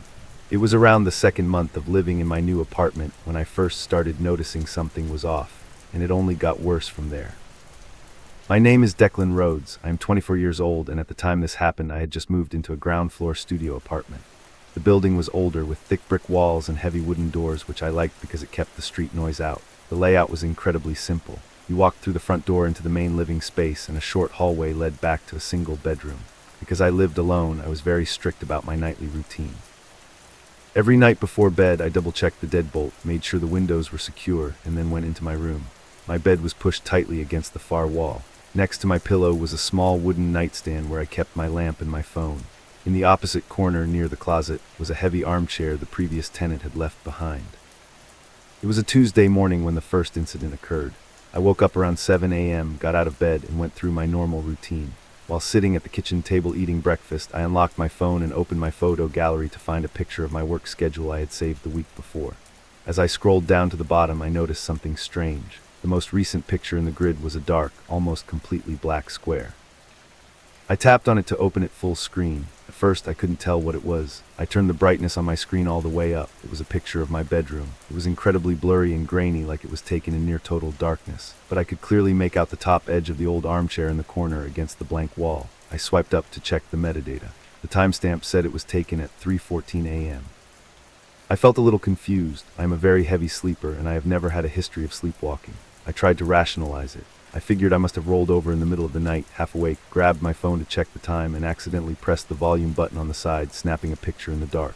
It was around the 2nd month of living in my new apartment when I first started noticing something was off, and it only got worse from there. My name is Declan Rhodes. I am 24 years old, and at the time this happened, I had just moved into a ground floor studio apartment. The building was older, with thick brick walls and heavy wooden doors, which I liked because it kept the street noise out. The layout was incredibly simple. You walked through the front door into the main living space, and a short hallway led back to a single bedroom. Because I lived alone, I was very strict about my nightly routine. Every night before bed, I double-checked the deadbolt, made sure the windows were secure, and then went into my room. My bed was pushed tightly against the far wall. Next to my pillow was a small wooden nightstand where I kept my lamp and my phone. In the opposite corner, near the closet, was a heavy armchair the previous tenant had left behind. It was a Tuesday morning when the first incident occurred. I woke up around 7 a.m., got out of bed, and went through my normal routine. While sitting at the kitchen table eating breakfast, I unlocked my phone and opened my photo gallery to find a picture of my work schedule I had saved the week before. As I scrolled down to the bottom, I noticed something strange. The most recent picture in the grid was a dark, almost completely black square. I tapped on it to open it full screen. At first, I couldn't tell what it was. I turned the brightness on my screen all the way up. It was a picture of my bedroom. It was incredibly blurry and grainy, like it was taken in near total darkness, but I could clearly make out the top edge of the old armchair in the corner against the blank wall. I swiped up to check the metadata. The timestamp said it was taken at 3:14 a.m. I felt a little confused. I am a very heavy sleeper, and I have never had a history of sleepwalking. I tried to rationalize it. I figured I must have rolled over in the middle of the night, half awake, grabbed my phone to check the time, and accidentally pressed the volume button on the side, snapping a picture in the dark.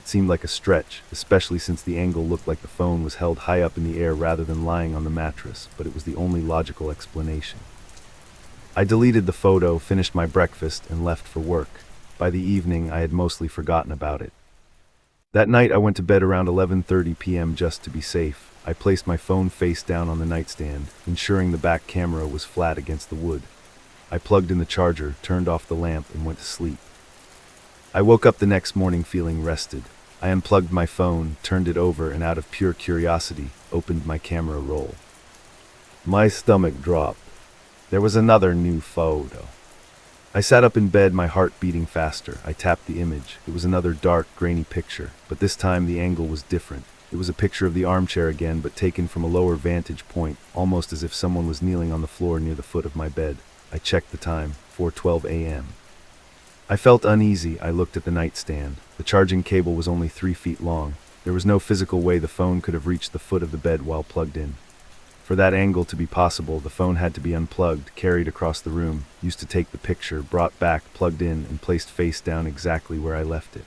It seemed like a stretch, especially since the angle looked like the phone was held high up in the air rather than lying on the mattress, but it was the only logical explanation. I deleted the photo, finished my breakfast, and left for work. By the evening, I had mostly forgotten about it. That night, I went to bed around 11:30 p.m. just to be safe. I placed my phone face down on the nightstand, ensuring the back camera was flat against the wood. I plugged in the charger, turned off the lamp, and went to sleep. I woke up the next morning feeling rested. I unplugged my phone, turned it over, and out of pure curiosity, opened my camera roll. My stomach dropped. There was another new photo. I sat up in bed, my heart beating faster. I tapped the image. It was another dark, grainy picture, but this time the angle was different. It was a picture of the armchair again, but taken from a lower vantage point, almost as if someone was kneeling on the floor near the foot of my bed. I checked the time, 4:12 a.m. I felt uneasy. I looked at the nightstand. The charging cable was only 3 feet long. There was no physical way the phone could have reached the foot of the bed while plugged in. For that angle to be possible, the phone had to be unplugged, carried across the room, used to take the picture, brought back, plugged in, and placed face down exactly where I left it.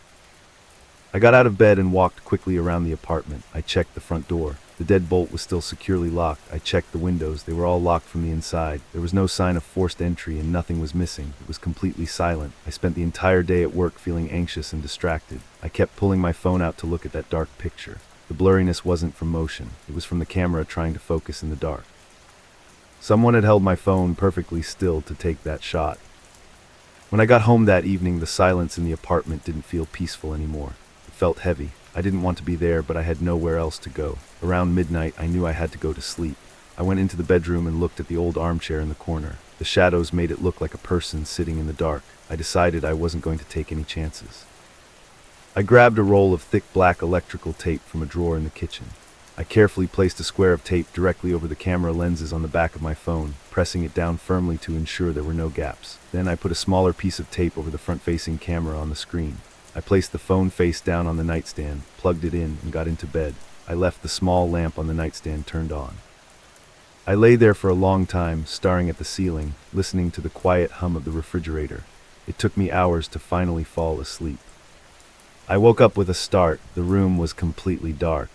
I got out of bed and walked quickly around the apartment. I checked the front door. The deadbolt was still securely locked. I checked the windows. They were all locked from the inside. There was no sign of forced entry and nothing was missing. It was completely silent. I spent the entire day at work feeling anxious and distracted. I kept pulling my phone out to look at that dark picture. The blurriness wasn't from motion. It was from the camera trying to focus in the dark. Someone had held my phone perfectly still to take that shot. When I got home that evening, the silence in the apartment didn't feel peaceful anymore. It felt heavy. I didn't want to be there, but I had nowhere else to go. Around midnight, I knew I had to go to sleep. I went into the bedroom and looked at the old armchair in the corner. The shadows made it look like a person sitting in the dark. I decided I wasn't going to take any chances. I grabbed a roll of thick black electrical tape from a drawer in the kitchen. I carefully placed a square of tape directly over the camera lenses on the back of my phone, pressing it down firmly to ensure there were no gaps. Then I put a smaller piece of tape over the front-facing camera on the screen. I placed the phone face down on the nightstand, plugged it in, and got into bed. I left the small lamp on the nightstand turned on. I lay there for a long time, staring at the ceiling, listening to the quiet hum of the refrigerator. It took me hours to finally fall asleep. I woke up with a start. The room was completely dark.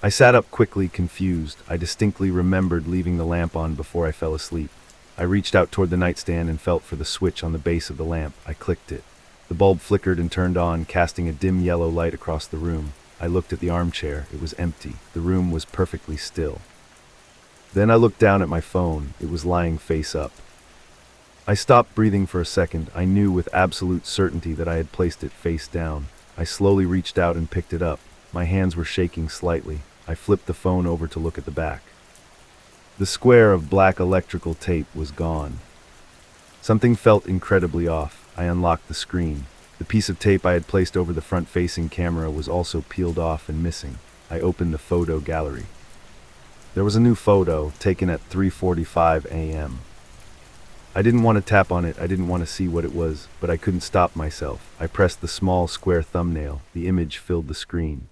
I sat up quickly, confused. I distinctly remembered leaving the lamp on before I fell asleep. I reached out toward the nightstand and felt for the switch on the base of the lamp. I clicked it. The bulb flickered and turned on, casting a dim yellow light across the room. I looked at the armchair. It was empty. The room was perfectly still. Then I looked down at my phone. It was lying face up. I stopped breathing for a second. I knew with absolute certainty that I had placed it face down. I slowly reached out and picked it up. My hands were shaking slightly. I flipped the phone over to look at the back. The square of black electrical tape was gone. Something felt incredibly off. I unlocked the screen. The piece of tape I had placed over the front-facing camera was also peeled off and missing. I opened the photo gallery. There was a new photo, taken at 3:45 a.m. I didn't want to tap on it. I didn't want to see what it was, but I couldn't stop myself. I pressed the small square thumbnail. The image filled the screen.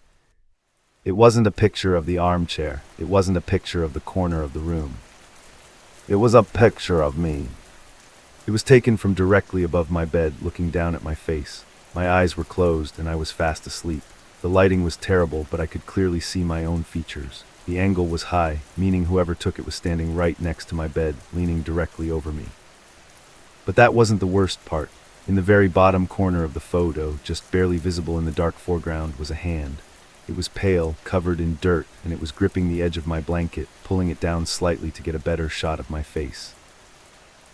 It wasn't a picture of the armchair. It wasn't a picture of the corner of the room. It was a picture of me. It was taken from directly above my bed, looking down at my face. My eyes were closed, and I was fast asleep. The lighting was terrible, but I could clearly see my own features. The angle was high, meaning whoever took it was standing right next to my bed, leaning directly over me. But that wasn't the worst part. In the very bottom corner of the photo, just barely visible in the dark foreground, was a hand. It was pale, covered in dirt, and it was gripping the edge of my blanket, pulling it down slightly to get a better shot of my face.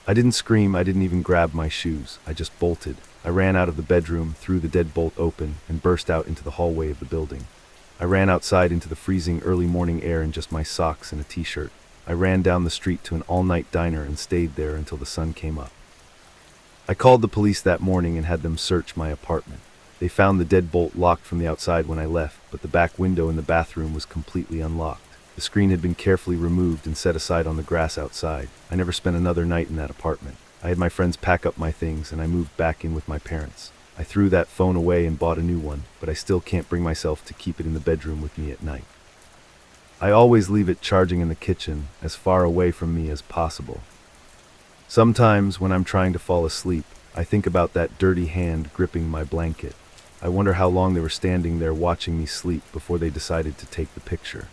I didn't scream, I didn't even grab my shoes. I just bolted. I ran out of the bedroom, threw the deadbolt open, and burst out into the hallway of the building. I ran outside into the freezing early morning air in just my socks and a t-shirt. I ran down the street to an all-night diner and stayed there until the sun came up. I called the police that morning and had them search my apartment. They found the deadbolt locked from the outside when I left, but the back window in the bathroom was completely unlocked. The screen had been carefully removed and set aside on the grass outside. I never spent another night in that apartment. I had my friends pack up my things and I moved back in with my parents. I threw that phone away and bought a new one, but I still can't bring myself to keep it in the bedroom with me at night. I always leave it charging in the kitchen, as far away from me as possible. Sometimes, when I'm trying to fall asleep, I think about that dirty hand gripping my blanket. I wonder how long they were standing there watching me sleep before they decided to take the picture.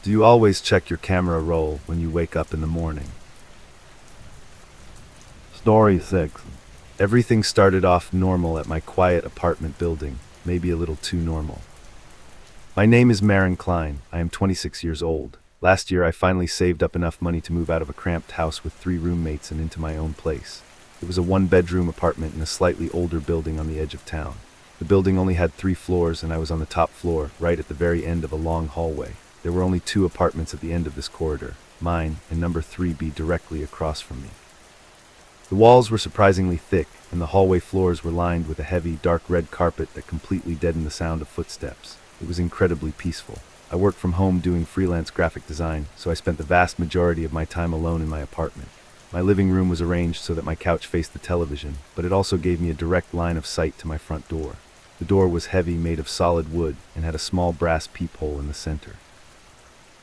Do you always check your camera roll when you wake up in the morning? Story 6. Everything started off normal at my quiet apartment building, maybe a little too normal. My name is Maren Klein. I am 26 years old. Last year, I finally saved up enough money to move out of a cramped house with 3 roommates and into my own place. It was a 1-bedroom apartment in a slightly older building on the edge of town. The building only had 3 floors, and I was on the top floor, right at the very end of a long hallway. There were only 2 apartments at the end of this corridor, mine and number 3B directly across from me. The walls were surprisingly thick, and the hallway floors were lined with a heavy, dark red carpet that completely deadened the sound of footsteps. It was incredibly peaceful. I worked from home doing freelance graphic design, so I spent the vast majority of my time alone in my apartment. My living room was arranged so that my couch faced the television, but it also gave me a direct line of sight to my front door. The door was heavy, made of solid wood, and had a small brass peephole in the center.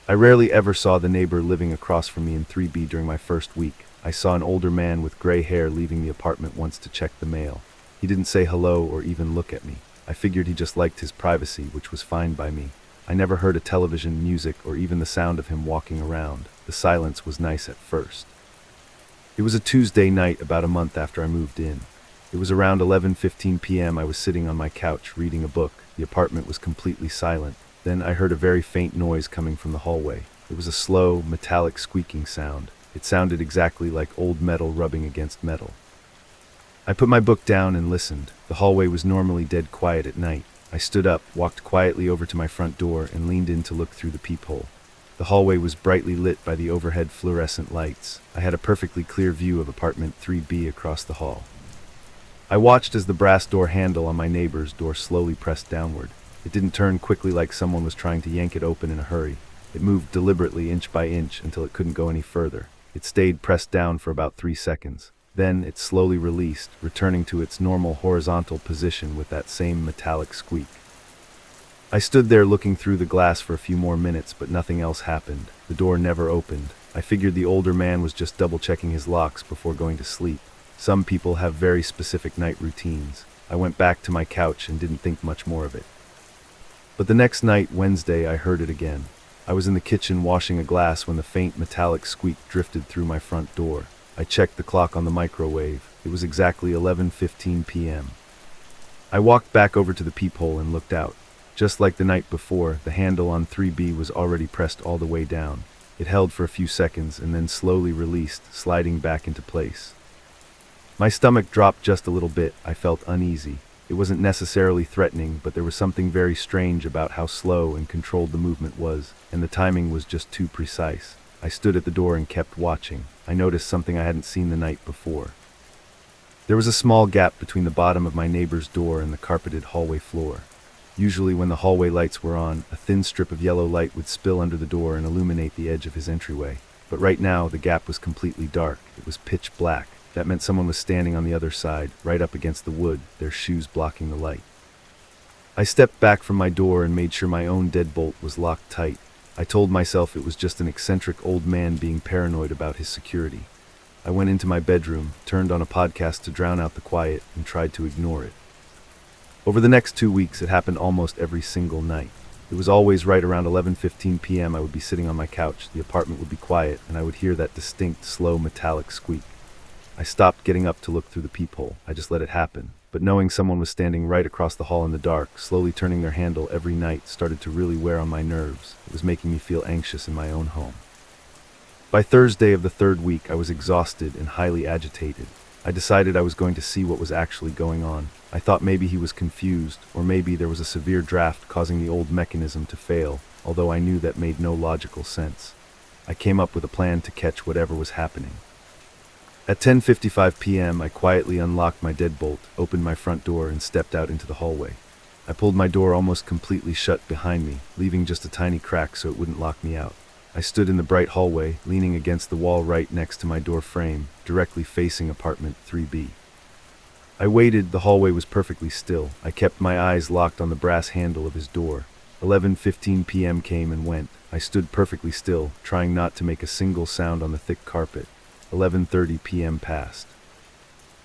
I rarely ever saw the neighbor living across from me in 3B during my first week. I saw an older man with gray hair leaving the apartment once to check the mail. He didn't say hello or even look at me. I figured he just liked his privacy, which was fine by me. I never heard a television, music, or even the sound of him walking around. The silence was nice at first. It was a Tuesday night about a month after I moved in. It was around 11:15 p.m. I was sitting on my couch reading a book. The apartment was completely silent. Then I heard a very faint noise coming from the hallway. It was a slow, metallic squeaking sound. It sounded exactly like old metal rubbing against metal. I put my book down and listened. The hallway was normally dead quiet at night. I stood up, walked quietly over to my front door, and leaned in to look through the peephole. The hallway was brightly lit by the overhead fluorescent lights. I had a perfectly clear view of apartment 3B across the hall. I watched as the brass door handle on my neighbor's door slowly pressed downward. It didn't turn quickly like someone was trying to yank it open in a hurry. It moved deliberately inch by inch until it couldn't go any further. It stayed pressed down for about 3 seconds. Then it slowly released, returning to its normal horizontal position with that same metallic squeak. I stood there looking through the glass for a few more minutes, but nothing else happened. The door never opened. I figured the older man was just double-checking his locks before going to sleep. Some people have very specific night routines. I went back to my couch and didn't think much more of it. But the next night, Wednesday, I heard it again. I was in the kitchen washing a glass when the faint metallic squeak drifted through my front door. I checked the clock on the microwave. It was exactly 11:15 p.m. I walked back over to the peephole and looked out. Just like the night before, the handle on 3B was already pressed all the way down. It held for a few seconds and then slowly released, sliding back into place. My stomach dropped just a little bit. I felt uneasy. It wasn't necessarily threatening, but there was something very strange about how slow and controlled the movement was, and the timing was just too precise. I stood at the door and kept watching. I noticed something I hadn't seen the night before. There was a small gap between the bottom of my neighbor's door and the carpeted hallway floor. Usually when the hallway lights were on, a thin strip of yellow light would spill under the door and illuminate the edge of his entryway. But right now, the gap was completely dark. It was pitch black. That meant someone was standing on the other side, right up against the wood, their shoes blocking the light. I stepped back from my door and made sure my own deadbolt was locked tight. I told myself it was just an eccentric old man being paranoid about his security. I went into my bedroom, turned on a podcast to drown out the quiet, and tried to ignore it. Over the next 2 weeks, it happened almost every single night. It was always right around 11:15 p.m. I would be sitting on my couch, the apartment would be quiet, and I would hear that distinct, slow, metallic squeak. I stopped getting up to look through the peephole. I just let it happen. But knowing someone was standing right across the hall in the dark, slowly turning their handle every night, started to really wear on my nerves. It was making me feel anxious in my own home. By Thursday of the third week, I was exhausted and highly agitated. I decided I was going to see what was actually going on. I thought maybe he was confused, or maybe there was a severe draft causing the old mechanism to fail, although I knew that made no logical sense. I came up with a plan to catch whatever was happening. At 10:55 p.m., I quietly unlocked my deadbolt, opened my front door, and stepped out into the hallway. I pulled my door almost completely shut behind me, leaving just a tiny crack so it wouldn't lock me out. I stood in the bright hallway, leaning against the wall right next to my door frame, directly facing apartment 3B. I waited. The hallway was perfectly still. I kept my eyes locked on the brass handle of his door. 11:15 p.m. came and went. I stood perfectly still, trying not to make a single sound on the thick carpet. 11:30 p.m. passed.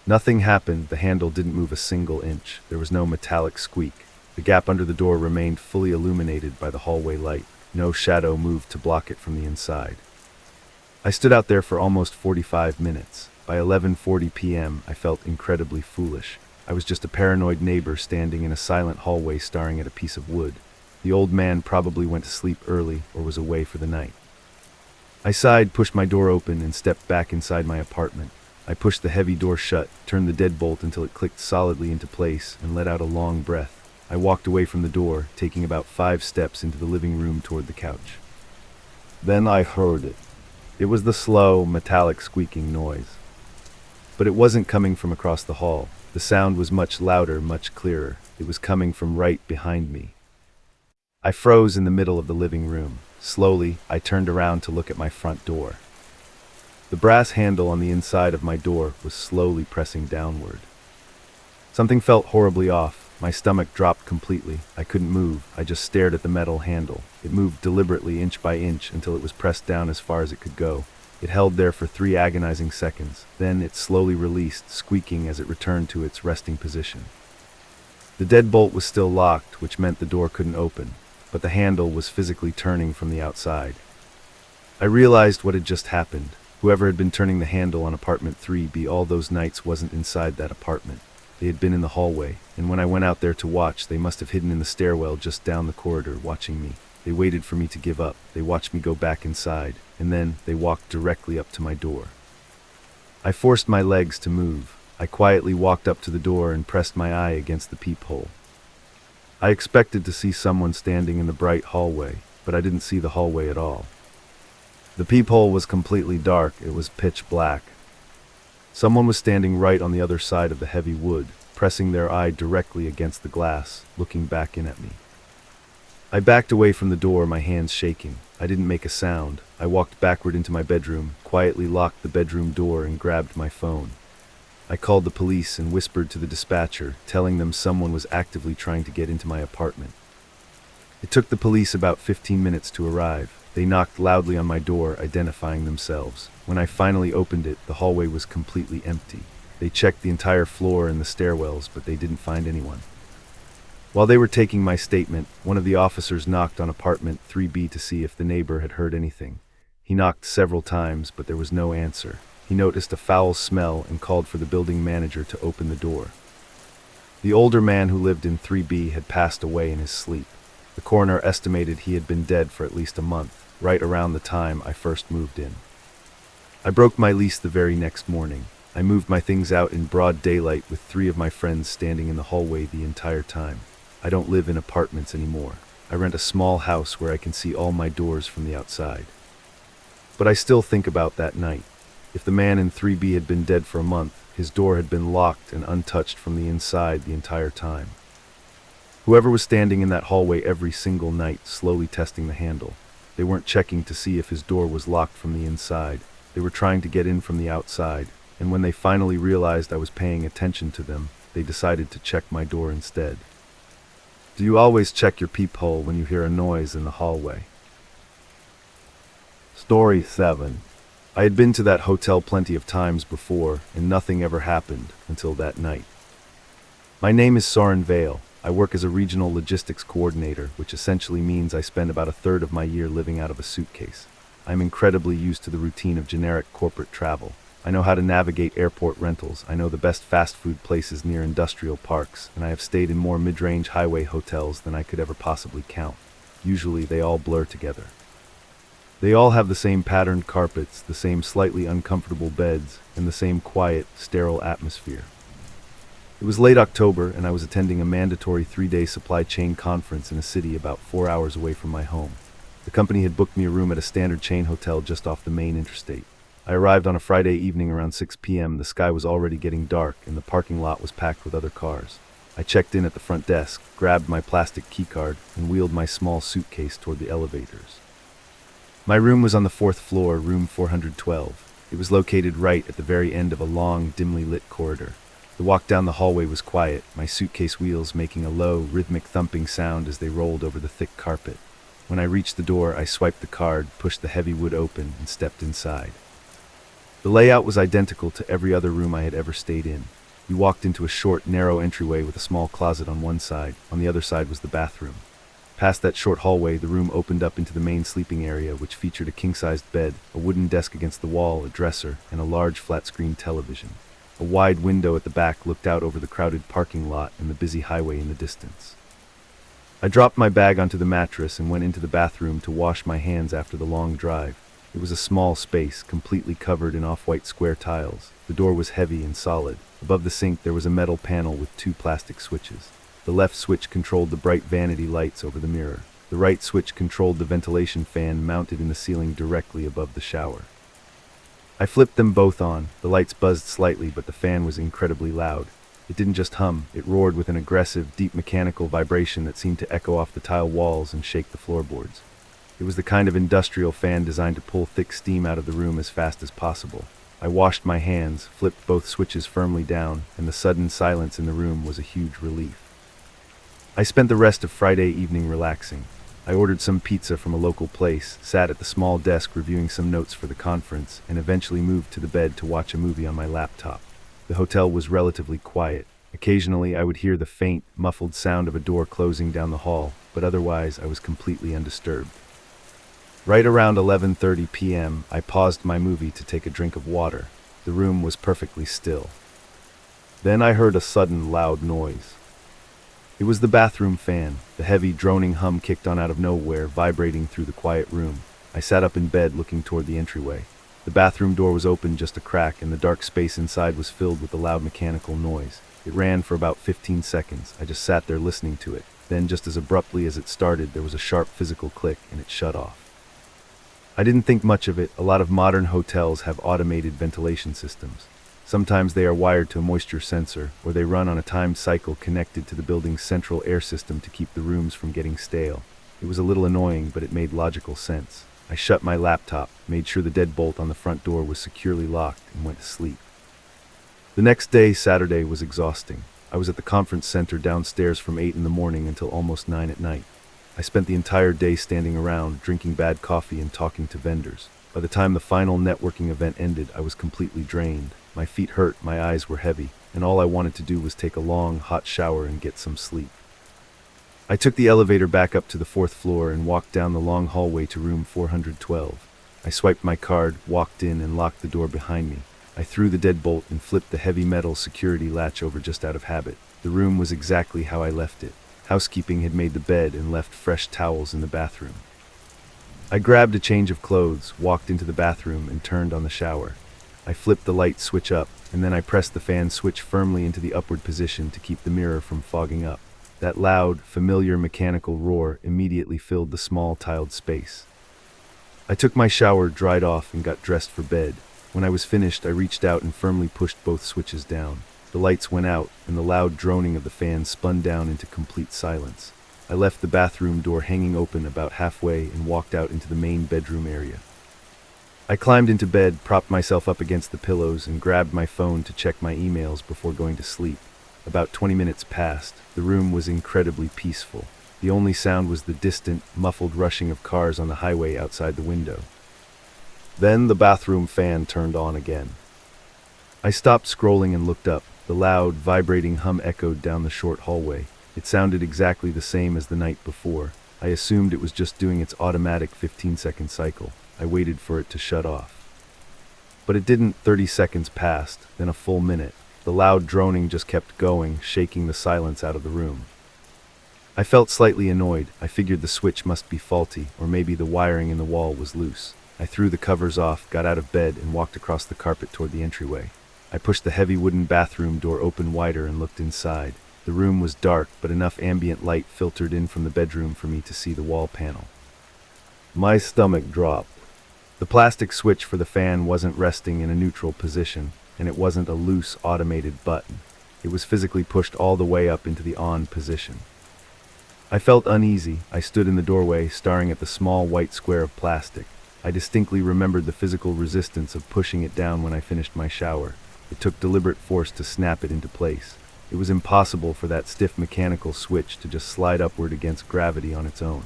Nothing happened. The handle didn't move a single inch. There was no metallic squeak. The gap under the door remained fully illuminated by the hallway light. No shadow moved to block it from the inside. I stood out there for almost 45 minutes. By 11:40 p.m., I felt incredibly foolish. I was just a paranoid neighbor standing in a silent hallway staring at a piece of wood. The old man probably went to sleep early or was away for the night. I sighed, pushed my door open, and stepped back inside my apartment. I pushed the heavy door shut, turned the deadbolt until it clicked solidly into place, and let out a long breath. I walked away from the door, taking about 5 steps into the living room toward the couch. Then I heard it. It was the slow, metallic squeaking noise. But it wasn't coming from across the hall. The sound was much louder, much clearer. It was coming from right behind me. I froze in the middle of the living room. Slowly, I turned around to look at my front door. The brass handle on the inside of my door was slowly pressing downward. Something felt horribly off. My stomach dropped completely. I couldn't move. I just stared at the metal handle. It moved deliberately inch by inch until it was pressed down as far as it could go. It held there for 3 agonizing seconds. Then it slowly released, squeaking as it returned to its resting position. The deadbolt was still locked, which meant the door couldn't open, but the handle was physically turning from the outside. I realized what had just happened. Whoever had been turning the handle on apartment 3B all those nights wasn't inside that apartment. They had been in the hallway, and when I went out there to watch, they must have hidden in the stairwell just down the corridor, watching me. They waited for me to give up. They watched me go back inside, and then they walked directly up to my door. I forced my legs to move. I quietly walked up to the door and pressed my eye against the peephole. I expected to see someone standing in the bright hallway, but I didn't see the hallway at all. The peephole was completely dark. It was pitch black. Someone was standing right on the other side of the heavy wood, pressing their eye directly against the glass, looking back in at me. I backed away from the door, my hands shaking. I didn't make a sound. I walked backward into my bedroom, quietly locked the bedroom door, and grabbed my phone. I called the police and whispered to the dispatcher, telling them someone was actively trying to get into my apartment. It took the police about 15 minutes to arrive. They knocked loudly on my door, identifying themselves. When I finally opened it, the hallway was completely empty. They checked the entire floor and the stairwells, but they didn't find anyone. While they were taking my statement, one of the officers knocked on apartment 3B to see if the neighbor had heard anything. He knocked several times, but there was no answer. He noticed a foul smell and called for the building manager to open the door. The older man who lived in 3B had passed away in his sleep. The coroner estimated he had been dead for at least a month, right around the time I first moved in. I broke my lease the very next morning. I moved my things out in broad daylight with 3 of my friends standing in the hallway the entire time. I don't live in apartments anymore. I rent a small house where I can see all my doors from the outside. But I still think about that night. If the man in 3B had been dead for a month, his door had been locked and untouched from the inside the entire time. Whoever was standing in that hallway every single night, slowly testing the handle. They weren't checking to see if his door was locked from the inside. They were trying to get in from the outside, and when they finally realized I was paying attention to them, they decided to check my door instead. Do you always check your peephole when you hear a noise in the hallway? Story 7. I had been to that hotel plenty of times before, and nothing ever happened until that night. My name is Soren Vale. I work as a regional logistics coordinator, which essentially means I spend about a third of my year living out of a suitcase. I'm incredibly used to the routine of generic corporate travel. I know how to navigate airport rentals, I know the best fast food places near industrial parks, and I have stayed in more mid-range highway hotels than I could ever possibly count. Usually they all blur together. They all have the same patterned carpets, the same slightly uncomfortable beds, and the same quiet, sterile atmosphere. It was late October, and I was attending a mandatory 3-day supply chain conference in a city about 4 hours away from my home. The company had booked me a room at a standard chain hotel just off the main interstate. I arrived on a Friday evening around 6 p.m. The sky was already getting dark, and the parking lot was packed with other cars. I checked in at the front desk, grabbed my plastic keycard, and wheeled my small suitcase toward the elevators. My room was on the 4th floor, room 412. It was located right at the very end of a long, dimly lit corridor. The walk down the hallway was quiet, my suitcase wheels making a low, rhythmic thumping sound as they rolled over the thick carpet. When I reached the door, I swiped the card, pushed the heavy wood open, and stepped inside. The layout was identical to every other room I had ever stayed in. You walked into a short, narrow entryway with a small closet on one side. On the other side was the bathroom. Past that short hallway, the room opened up into the main sleeping area, which featured a king-sized bed, a wooden desk against the wall, a dresser, and a large flat-screen television. A wide window at the back looked out over the crowded parking lot and the busy highway in the distance. I dropped my bag onto the mattress and went into the bathroom to wash my hands after the long drive. It was a small space, completely covered in off-white square tiles. The door was heavy and solid. Above the sink there was a metal panel with 2 plastic switches. The left switch controlled the bright vanity lights over the mirror. The right switch controlled the ventilation fan mounted in the ceiling directly above the shower. I flipped them both on. The lights buzzed slightly, but the fan was incredibly loud. It didn't just hum, it roared with an aggressive, deep mechanical vibration that seemed to echo off the tile walls and shake the floorboards. It was the kind of industrial fan designed to pull thick steam out of the room as fast as possible. I washed my hands, flipped both switches firmly down, and the sudden silence in the room was a huge relief. I spent the rest of Friday evening relaxing. I ordered some pizza from a local place, sat at the small desk reviewing some notes for the conference, and eventually moved to the bed to watch a movie on my laptop. The hotel was relatively quiet. Occasionally I would hear the faint, muffled sound of a door closing down the hall, but otherwise I was completely undisturbed. Right around 11:30 p.m., I paused my movie to take a drink of water. The room was perfectly still. Then I heard a sudden loud noise. It was the bathroom fan. The heavy, droning hum kicked on out of nowhere, vibrating through the quiet room. I sat up in bed, looking toward the entryway. The bathroom door was open just a crack, and the dark space inside was filled with the loud mechanical noise. It ran for about 15 seconds. I just sat there listening to it. Then, just as abruptly as it started, there was a sharp physical click, and it shut off. I didn't think much of it. A lot of modern hotels have automated ventilation systems. Sometimes they are wired to a moisture sensor, or they run on a timed cycle connected to the building's central air system to keep the rooms from getting stale. It was a little annoying, but it made logical sense. I shut my laptop, made sure the deadbolt on the front door was securely locked, and went to sleep. The next day, Saturday, was exhausting. I was at the conference center downstairs from 8 in the morning until almost 9 at night. I spent the entire day standing around, drinking bad coffee and talking to vendors. By the time the final networking event ended, I was completely drained. My feet hurt, my eyes were heavy, and all I wanted to do was take a long, hot shower and get some sleep. I took the elevator back up to the 4th floor and walked down the long hallway to room 412. I swiped my card, walked in, and locked the door behind me. I threw the deadbolt and flipped the heavy metal security latch over just out of habit. The room was exactly how I left it. Housekeeping had made the bed and left fresh towels in the bathroom. I grabbed a change of clothes, walked into the bathroom, and turned on the shower. I flipped the light switch up, and then I pressed the fan switch firmly into the upward position to keep the mirror from fogging up. That loud, familiar mechanical roar immediately filled the small tiled space. I took my shower, dried off, and got dressed for bed. When I was finished, I reached out and firmly pushed both switches down. The lights went out, and the loud droning of the fan spun down into complete silence. I left the bathroom door hanging open about halfway and walked out into the main bedroom area. I climbed into bed, propped myself up against the pillows, and grabbed my phone to check my emails before going to sleep. About 20 minutes passed. The room was incredibly peaceful. The only sound was the distant, muffled rushing of cars on the highway outside the window. Then the bathroom fan turned on again. I stopped scrolling and looked up. The loud, vibrating hum echoed down the short hallway. It sounded exactly the same as the night before. I assumed it was just doing its automatic 15-second cycle. I waited for it to shut off. But it didn't. 30 seconds passed, then a full minute. The loud droning just kept going, shaking the silence out of the room. I felt slightly annoyed. I figured the switch must be faulty, or maybe the wiring in the wall was loose. I threw the covers off, got out of bed, and walked across the carpet toward the entryway. I pushed the heavy wooden bathroom door open wider and looked inside. The room was dark, but enough ambient light filtered in from the bedroom for me to see the wall panel. My stomach dropped. The plastic switch for the fan wasn't resting in a neutral position, and it wasn't a loose, automated button. It was physically pushed all the way up into the on position. I felt uneasy. I stood in the doorway, staring at the small white square of plastic. I distinctly remembered the physical resistance of pushing it down when I finished my shower. It took deliberate force to snap it into place. It was impossible for that stiff mechanical switch to just slide upward against gravity on its own.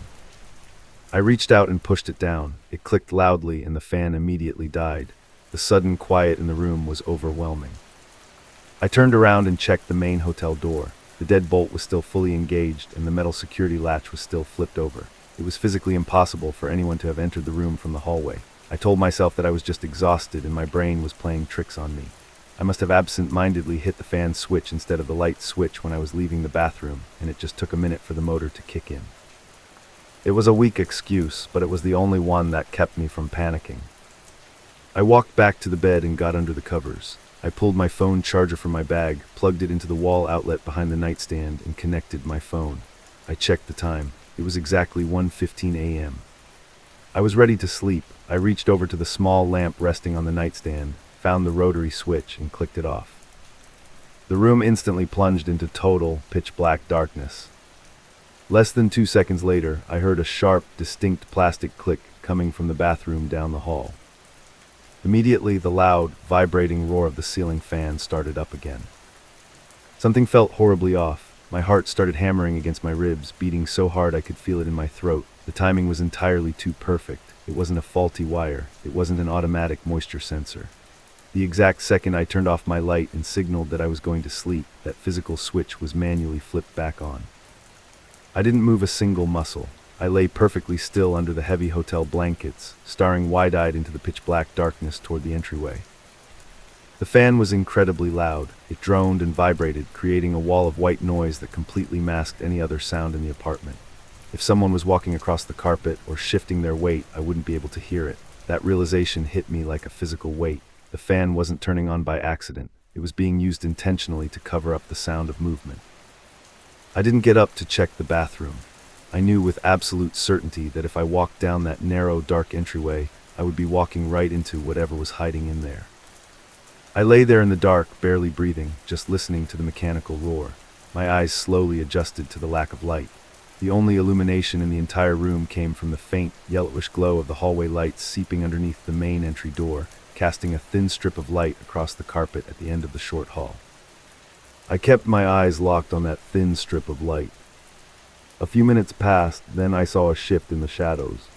I reached out and pushed it down. It clicked loudly and the fan immediately died. The sudden quiet in the room was overwhelming. I turned around and checked the main hotel door. The deadbolt was still fully engaged and the metal security latch was still flipped over. It was physically impossible for anyone to have entered the room from the hallway. I told myself that I was just exhausted and my brain was playing tricks on me. I must have absent-mindedly hit the fan switch instead of the light switch when I was leaving the bathroom, and it just took a minute for the motor to kick in. It was a weak excuse, but it was the only one that kept me from panicking. I walked back to the bed and got under the covers. I pulled my phone charger from my bag, plugged it into the wall outlet behind the nightstand, and connected my phone. I checked the time. It was exactly 1:15 a.m. I was ready to sleep. I reached over to the small lamp resting on the nightstand, found the rotary switch, and clicked it off. The room instantly plunged into total, pitch-black darkness. Less than 2 seconds later, I heard a sharp, distinct plastic click coming from the bathroom down the hall. Immediately, the loud, vibrating roar of the ceiling fan started up again. Something felt horribly off. My heart started hammering against my ribs, beating so hard I could feel it in my throat. The timing was entirely too perfect. It wasn't a faulty wire. It wasn't an automatic moisture sensor. The exact second I turned off my light and signaled that I was going to sleep, that physical switch was manually flipped back on. I didn't move a single muscle. I lay perfectly still under the heavy hotel blankets, staring wide-eyed into the pitch-black darkness toward the entryway. The fan was incredibly loud. It droned and vibrated, creating a wall of white noise that completely masked any other sound in the apartment. If someone was walking across the carpet or shifting their weight, I wouldn't be able to hear it. That realization hit me like a physical weight. The fan wasn't turning on by accident. It was being used intentionally to cover up the sound of movement. I didn't get up to check the bathroom. I knew with absolute certainty that if I walked down that narrow, dark entryway, I would be walking right into whatever was hiding in there. I lay there in the dark, barely breathing, just listening to the mechanical roar. My eyes slowly adjusted to the lack of light. The only illumination in the entire room came from the faint, yellowish glow of the hallway lights seeping underneath the main entry door, casting a thin strip of light across the carpet at the end of the short hall. I kept my eyes locked on that thin strip of light. A few minutes passed, then I saw a shift in the shadows.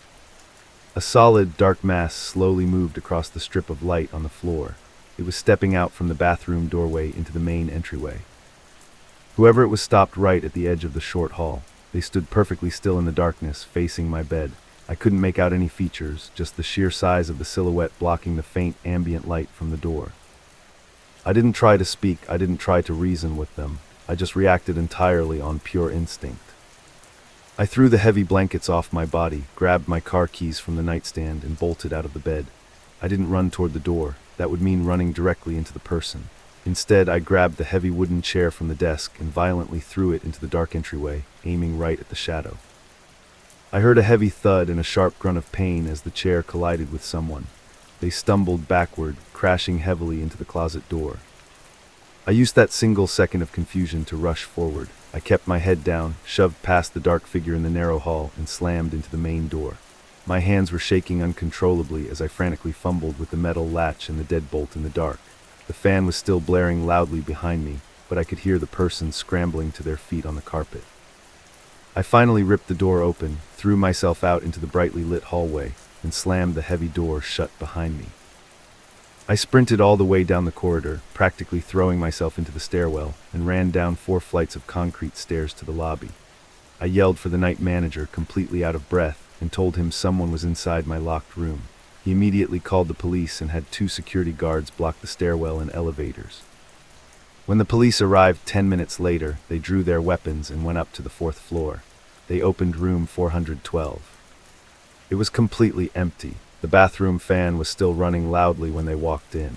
A solid, dark mass slowly moved across the strip of light on the floor. It was stepping out from the bathroom doorway into the main entryway. Whoever it was stopped right at the edge of the short hall. They stood perfectly still in the darkness, facing my bed. I couldn't make out any features, just the sheer size of the silhouette blocking the faint ambient light from the door. I didn't try to speak, I didn't try to reason with them. I just reacted entirely on pure instinct. I threw the heavy blankets off my body, grabbed my car keys from the nightstand, and bolted out of the bed. I didn't run toward the door. That would mean running directly into the person. Instead, I grabbed the heavy wooden chair from the desk and violently threw it into the dark entryway, aiming right at the shadow. I heard a heavy thud and a sharp grunt of pain as the chair collided with someone. They stumbled backward, crashing heavily into the closet door. I used that single second of confusion to rush forward. I kept my head down, shoved past the dark figure in the narrow hall, and slammed into the main door. My hands were shaking uncontrollably as I frantically fumbled with the metal latch and the deadbolt in the dark. The fan was still blaring loudly behind me, but I could hear the person scrambling to their feet on the carpet. I finally ripped the door open, threw myself out into the brightly lit hallway, and slammed the heavy door shut behind me. I sprinted all the way down the corridor, practically throwing myself into the stairwell, and ran down 4 flights of concrete stairs to the lobby. I yelled for the night manager, completely out of breath, and told him someone was inside my locked room. He immediately called the police and had 2 security guards block the stairwell and elevators. When the police arrived 10 minutes later, they drew their weapons and went up to the 4th floor. They opened room 412. It was completely empty. The bathroom fan was still running loudly when they walked in.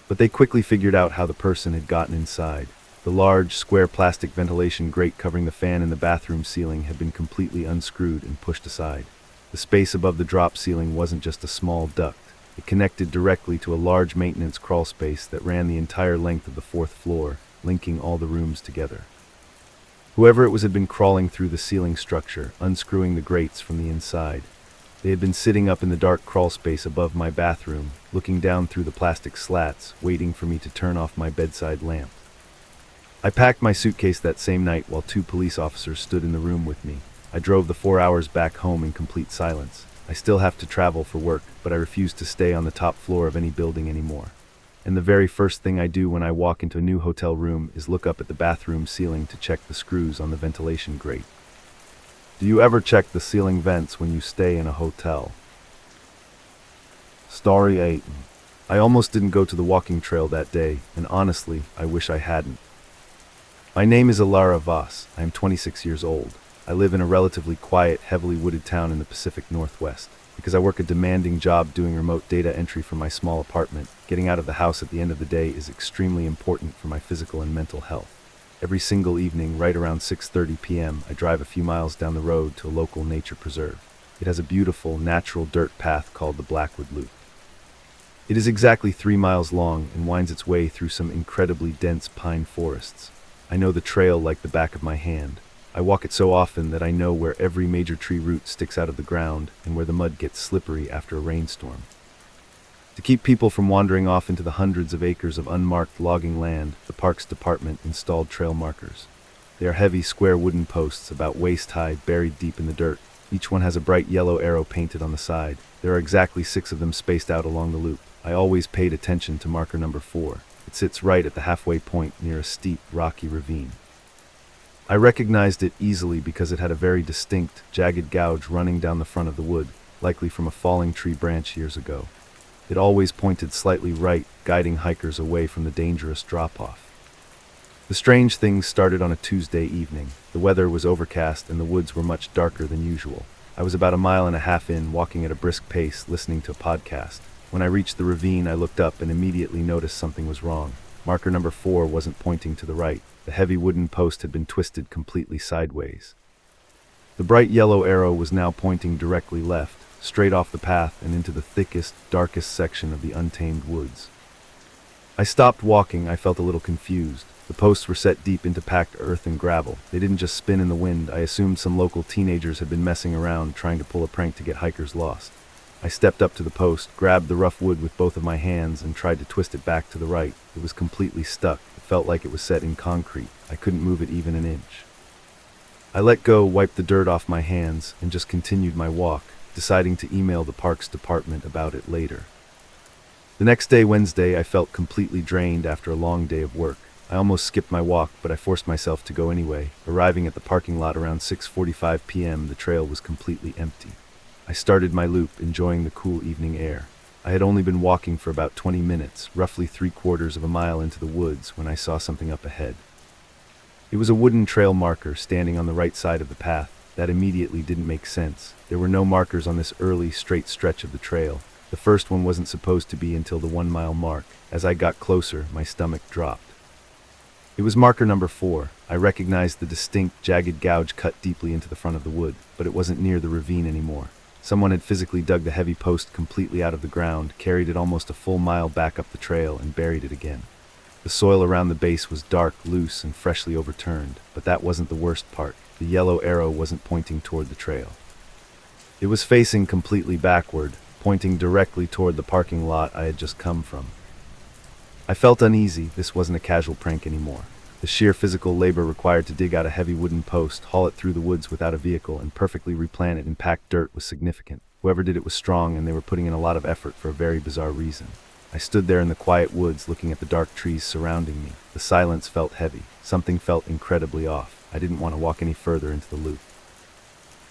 But they quickly figured out how the person had gotten inside. The large, square plastic ventilation grate covering the fan in the bathroom ceiling had been completely unscrewed and pushed aside. The space above the drop ceiling wasn't just a small duct. It connected directly to a large maintenance crawl space that ran the entire length of the 4th floor, linking all the rooms together. Whoever it was had been crawling through the ceiling structure, unscrewing the grates from the inside. They had been sitting up in the dark crawl space above my bathroom, looking down through the plastic slats, waiting for me to turn off my bedside lamp. I packed my suitcase that same night while 2 police officers stood in the room with me. I drove the 4 hours back home in complete silence. I still have to travel for work, but I refuse to stay on the top floor of any building anymore. And the very first thing I do when I walk into a new hotel room is look up at the bathroom ceiling to check the screws on the ventilation grate. Do you ever check the ceiling vents when you stay in a hotel? Story 8. I almost didn't go to the walking trail that day, and honestly, I wish I hadn't. My name is Alara Voss. I am 26 years old. I live in a relatively quiet, heavily wooded town in the Pacific Northwest. Because I work a demanding job doing remote data entry from my small apartment, getting out of the house at the end of the day is extremely important for my physical and mental health. Every single evening, right around 6:30 p.m., I drive a few miles down the road to a local nature preserve. It has a beautiful, natural dirt path called the Blackwood Loop. It is exactly 3 miles long and winds its way through some incredibly dense pine forests. I know the trail like the back of my hand. I walk it so often that I know where every major tree root sticks out of the ground and where the mud gets slippery after a rainstorm. To keep people from wandering off into the hundreds of acres of unmarked logging land, the Parks Department installed trail markers. They are heavy, square wooden posts about waist-high, buried deep in the dirt. Each one has a bright yellow arrow painted on the side. There are exactly 6 of them spaced out along the loop. I always paid attention to marker number 4. It sits right at the halfway point near a steep, rocky ravine. I recognized it easily because it had a very distinct, jagged gouge running down the front of the wood, likely from a falling tree branch years ago. It always pointed slightly right, guiding hikers away from the dangerous drop-off. The strange thing started on a Tuesday evening. The weather was overcast and the woods were much darker than usual. I was about 1.5 miles in, walking at a brisk pace, listening to a podcast. When I reached the ravine, I looked up and immediately noticed something was wrong. Marker number 4 wasn't pointing to the right. The heavy wooden post had been twisted completely sideways. The bright yellow arrow was now pointing directly left, straight off the path and into the thickest, darkest section of the untamed woods. I stopped walking. I felt a little confused. The posts were set deep into packed earth and gravel. They didn't just spin in the wind. I assumed some local teenagers had been messing around, trying to pull a prank to get hikers lost. I stepped up to the post, grabbed the rough wood with both of my hands, and tried to twist it back to the right. It was completely stuck. It felt like it was set in concrete. I couldn't move it even an inch. I let go, wiped the dirt off my hands, and just continued my walk, deciding to email the Parks Department about it later. The next day, Wednesday, I felt completely drained after a long day of work. I almost skipped my walk, but I forced myself to go anyway. Arriving at the parking lot around 6:45 p.m., the trail was completely empty. I started my loop, enjoying the cool evening air. I had only been walking for about 20 minutes, roughly 3/4 of a mile into the woods, when I saw something up ahead. It was a wooden trail marker standing on the right side of the path. That immediately didn't make sense. There were no markers on this early, straight stretch of the trail. The first one wasn't supposed to be until the 1 mile mark. As I got closer, my stomach dropped. It was marker number 4. I recognized the distinct, jagged gouge cut deeply into the front of the wood, but it wasn't near the ravine anymore. Someone had physically dug the heavy post completely out of the ground, carried it almost a full mile back up the trail, and buried it again. The soil around the base was dark, loose, and freshly overturned, but that wasn't the worst part. The yellow arrow wasn't pointing toward the trail. It was facing completely backward, pointing directly toward the parking lot I had just come from. I felt uneasy. This wasn't a casual prank anymore. The sheer physical labor required to dig out a heavy wooden post, haul it through the woods without a vehicle, and perfectly replant it in packed dirt was significant. Whoever did it was strong, and they were putting in a lot of effort for a very bizarre reason. I I stood there in the quiet woods looking at the dark trees surrounding me. The silence felt heavy. Something felt incredibly off. I didn't want to walk any further into the loop.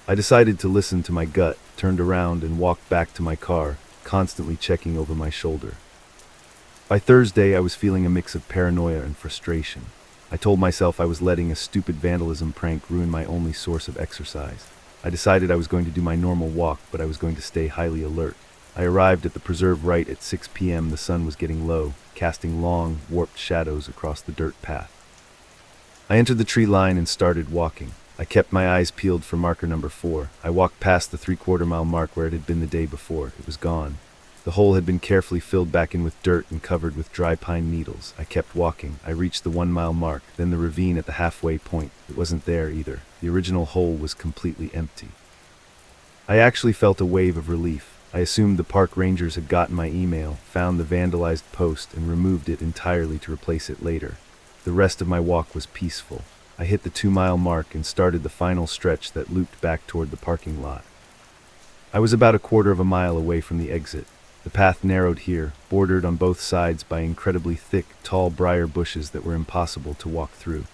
I decided to listen to my gut, turned around and walked back to my car, constantly checking over my shoulder. By Thursday, I was feeling a mix of paranoia and frustration. I told myself I was letting a stupid vandalism prank ruin my only source of exercise. I decided I was going to do my normal walk, but I was going to stay highly alert. I arrived at the preserve right at 6 p.m. The sun was getting low, casting long, warped shadows across the dirt path. I entered the tree line and started walking. I kept my eyes peeled for marker number 4. I walked past the 3/4 mile mark where it had been the day before. It was gone. The hole had been carefully filled back in with dirt and covered with dry pine needles. I kept walking. I reached the 1 mile mark, then the ravine at the halfway point. It wasn't there either. The original hole was completely empty. I actually felt a wave of relief. I assumed the park rangers had gotten my email, found the vandalized post, and removed it entirely to replace it later. The rest of my walk was peaceful. I hit the 2 mile mark and started the final stretch that looped back toward the parking lot. I was about 1/4 mile away from the exit. The path narrowed here, bordered on both sides by incredibly thick, tall briar bushes that were impossible to walk through.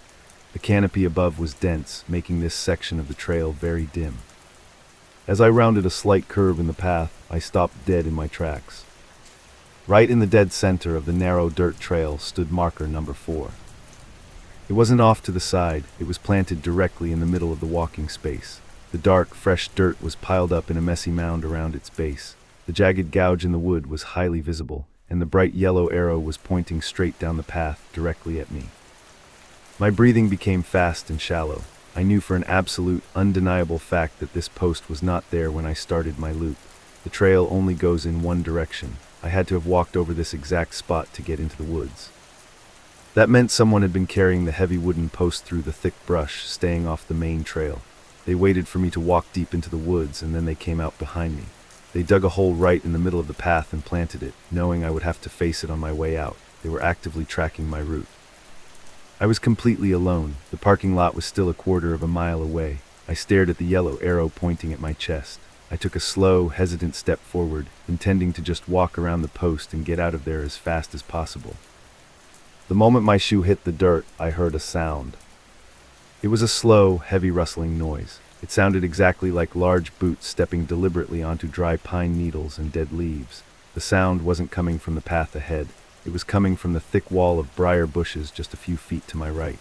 The canopy above was dense, making this section of the trail very dim. As I rounded a slight curve in the path, I stopped dead in my tracks. Right in the dead center of the narrow dirt trail stood marker number 4. It wasn't off to the side, it was planted directly in the middle of the walking space. The dark, fresh dirt was piled up in a messy mound around its base. The jagged gouge in the wood was highly visible, and the bright yellow arrow was pointing straight down the path directly at me. My breathing became fast and shallow. I knew for an absolute, undeniable fact that this post was not there when I started my loop. The trail only goes in one direction. I had to have walked over this exact spot to get into the woods. That meant someone had been carrying the heavy wooden post through the thick brush, staying off the main trail. They waited for me to walk deep into the woods, and then they came out behind me. They dug a hole right in the middle of the path and planted it, knowing I would have to face it on my way out. They were actively tracking my route. I was completely alone. The parking lot was still 1/4 mile away. I stared at the yellow arrow pointing at my chest. I took a slow, hesitant step forward, intending to just walk around the post and get out of there as fast as possible. The moment my shoe hit the dirt, I heard a sound. It was a slow, heavy rustling noise. It sounded exactly like large boots stepping deliberately onto dry pine needles and dead leaves. The sound wasn't coming from the path ahead. It was coming from the thick wall of briar bushes just a few feet to my right.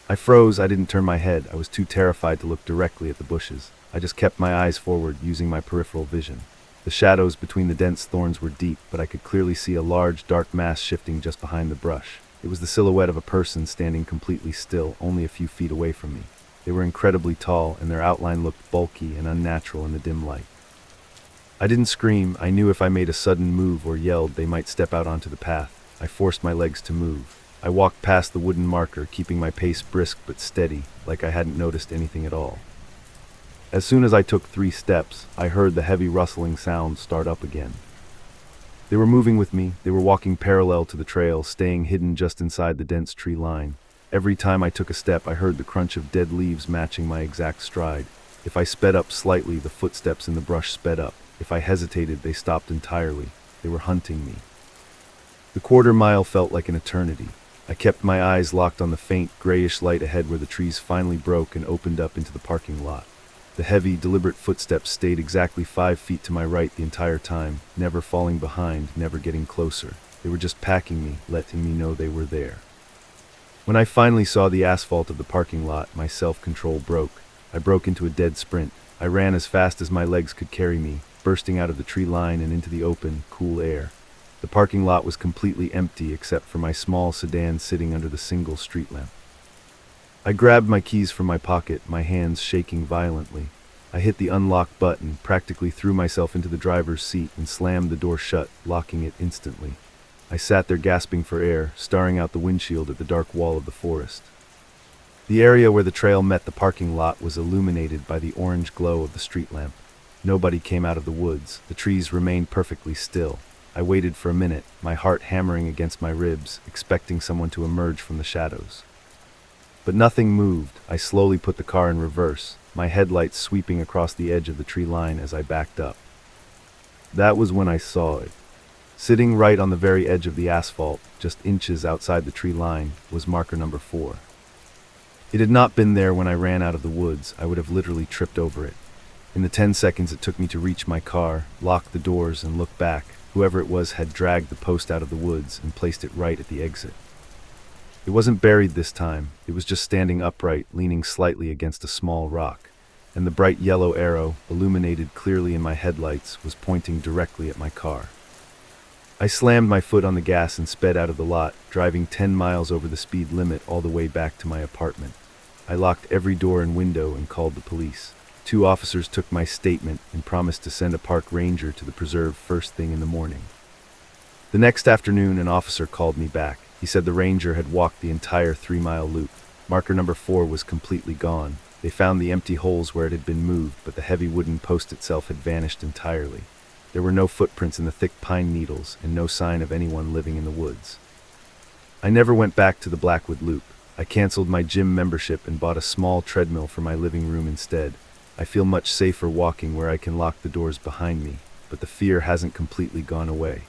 I froze. I didn't turn my head. I was too terrified to look directly at the bushes. I just kept my eyes forward, using my peripheral vision. The shadows between the dense thorns were deep, but I could clearly see a large, dark mass shifting just behind the brush. It was the silhouette of a person standing completely still, only a few feet away from me. They were incredibly tall, and their outline looked bulky and unnatural in the dim light. I didn't scream. I knew if I made a sudden move or yelled, they might step out onto the path. I forced my legs to move. I walked past the wooden marker, keeping my pace brisk but steady, like I hadn't noticed anything at all. As soon as I took 3 steps, I heard the heavy rustling sound start up again. They were moving with me. They were walking parallel to the trail, staying hidden just inside the dense tree line. Every time I took a step, I heard the crunch of dead leaves matching my exact stride. If I sped up slightly, the footsteps in the brush sped up. If I hesitated, they stopped entirely. They were hunting me. The 1/4 mile felt like an eternity. I kept my eyes locked on the faint, grayish light ahead where the trees finally broke and opened up into the parking lot. The heavy, deliberate footsteps stayed exactly 5 feet to my right the entire time, never falling behind, never getting closer. They were just packing me, letting me know they were there. When I finally saw the asphalt of the parking lot, my self-control broke. I broke into a dead sprint. I ran as fast as my legs could carry me, bursting out of the tree line and into the open, cool air. The parking lot was completely empty except for my small sedan sitting under the single street lamp. I grabbed my keys from my pocket, my hands shaking violently. I hit the unlock button, practically threw myself into the driver's seat, and slammed the door shut, locking it instantly. I sat there gasping for air, staring out the windshield at the dark wall of the forest. The area where the trail met the parking lot was illuminated by the orange glow of the street lamp. Nobody came out of the woods. The trees remained perfectly still. I waited for a minute, my heart hammering against my ribs, expecting someone to emerge from the shadows. But nothing moved. I slowly put the car in reverse, my headlights sweeping across the edge of the tree line as I backed up. That was when I saw it. Sitting right on the very edge of the asphalt, just inches outside the tree line, was marker number 4. It had not been there when I ran out of the woods. I would have literally tripped over it. In the 10 seconds it took me to reach my car, lock the doors, and look back, whoever it was had dragged the post out of the woods and placed it right at the exit. It wasn't buried this time. It was just standing upright, leaning slightly against a small rock, and the bright yellow arrow, illuminated clearly in my headlights, was pointing directly at my car. I slammed my foot on the gas and sped out of the lot, driving 10 miles over the speed limit all the way back to my apartment. I locked every door and window and called the police. 2 officers took my statement and promised to send a park ranger to the preserve first thing in the morning. The next afternoon, an officer called me back. He said the ranger had walked the entire 3-mile loop. Marker number 4 was completely gone. They found the empty holes where it had been moved, but the heavy wooden post itself had vanished entirely. There were no footprints in the thick pine needles and no sign of anyone living in the woods. I never went back to the Blackwood Loop. I canceled my gym membership and bought a small treadmill for my living room instead. I feel much safer walking where I can lock the doors behind me, but the fear hasn't completely gone away.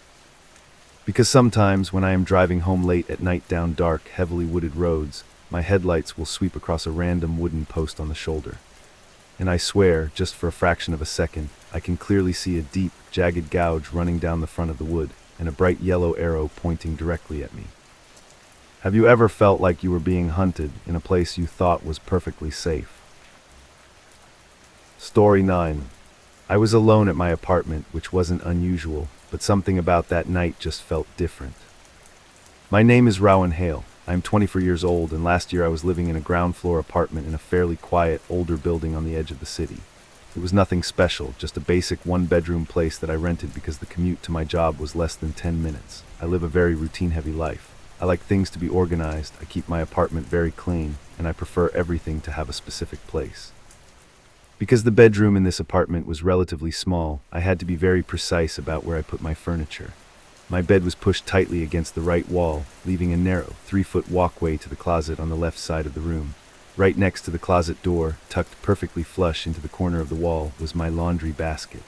Because sometimes when I am driving home late at night down dark, heavily wooded roads, my headlights will sweep across a random wooden post on the shoulder. And I swear, just for a fraction of a second, I can clearly see a deep, jagged gouge running down the front of the wood, and a bright yellow arrow pointing directly at me. Have you ever felt like you were being hunted in a place you thought was perfectly safe? Story 9. I was alone at my apartment, which wasn't unusual, but something about that night just felt different. My name is Rowan Hale. I am 24 years old, and last year I was living in a ground-floor apartment in a fairly quiet, older building on the edge of the city. It was nothing special, just a basic one-bedroom place that I rented because the commute to my job was less than 10 minutes. I live a very routine-heavy life. I like things to be organized, I keep my apartment very clean, and I prefer everything to have a specific place. Because the bedroom in this apartment was relatively small, I had to be very precise about where I put my furniture. My bed was pushed tightly against the right wall, leaving a narrow, 3-foot walkway to the closet on the left side of the room. Right next to the closet door, tucked perfectly flush into the corner of the wall, was my laundry basket.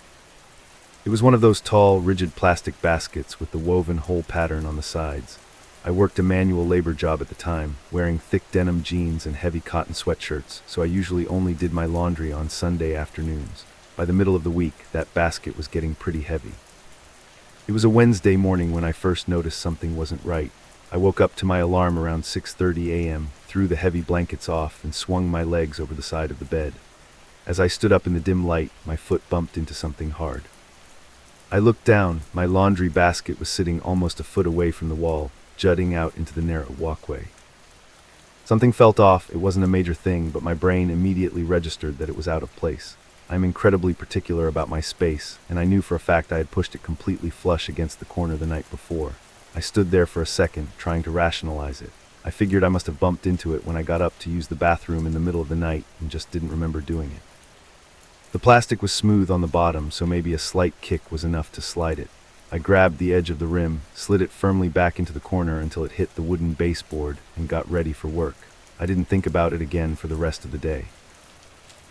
It was one of those tall, rigid plastic baskets with the woven hole pattern on the sides. I worked a manual labor job at the time, wearing thick denim jeans and heavy cotton sweatshirts, so I usually only did my laundry on Sunday afternoons. By the middle of the week, that basket was getting pretty heavy. It was a Wednesday morning when I first noticed something wasn't right. I woke up to my alarm around 6:30 a.m., threw the heavy blankets off, and swung my legs over the side of the bed. As I stood up in the dim light, my foot bumped into something hard. I looked down. My laundry basket was sitting almost a foot away from the wall, jutting out into the narrow walkway. Something felt off. It wasn't a major thing, but my brain immediately registered that it was out of place. I'm incredibly particular about my space, and I knew for a fact I had pushed it completely flush against the corner the night before. I stood there for a second, trying to rationalize it. I figured I must have bumped into it when I got up to use the bathroom in the middle of the night and just didn't remember doing it. The plastic was smooth on the bottom, so maybe a slight kick was enough to slide it. I grabbed the edge of the rim, slid it firmly back into the corner until it hit the wooden baseboard, and got ready for work. I didn't think about it again for the rest of the day.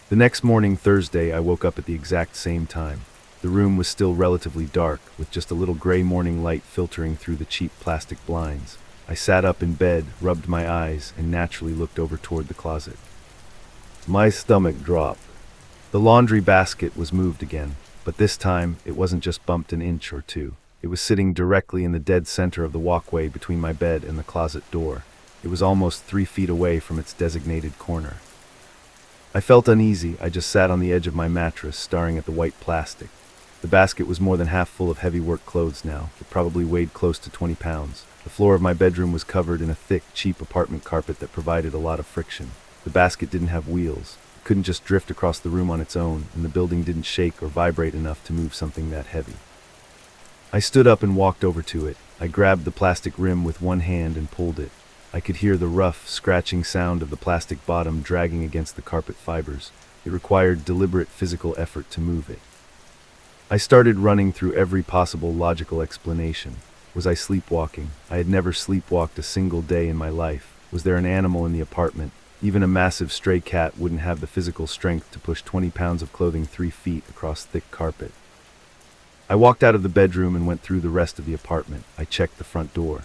The next morning, Thursday, I woke up at the exact same time. The room was still relatively dark, with just a little gray morning light filtering through the cheap plastic blinds. I sat up in bed, rubbed my eyes, and naturally looked over toward the closet. My stomach dropped. The laundry basket was moved again, but this time it wasn't just bumped an inch or two. It was sitting directly in the dead center of the walkway between my bed and the closet door. It was almost 3 feet away from its designated corner. I felt uneasy. I just sat on the edge of my mattress, staring at the white plastic. The basket was more than half full of heavy work clothes now. It probably weighed close to 20 pounds. The floor of my bedroom was covered in a thick, cheap apartment carpet that provided a lot of friction. The basket didn't have wheels. It couldn't just drift across the room on its own, and the building didn't shake or vibrate enough to move something that heavy. I stood up and walked over to it. I grabbed the plastic rim with one hand and pulled it. I could hear the rough, scratching sound of the plastic bottom dragging against the carpet fibers. It required deliberate physical effort to move it. I started running through every possible logical explanation. Was I sleepwalking? I had never sleepwalked a single day in my life. Was there an animal in the apartment? Even a massive stray cat wouldn't have the physical strength to push 20 pounds of clothing 3 feet across thick carpet. I walked out of the bedroom and went through the rest of the apartment. I checked the front door.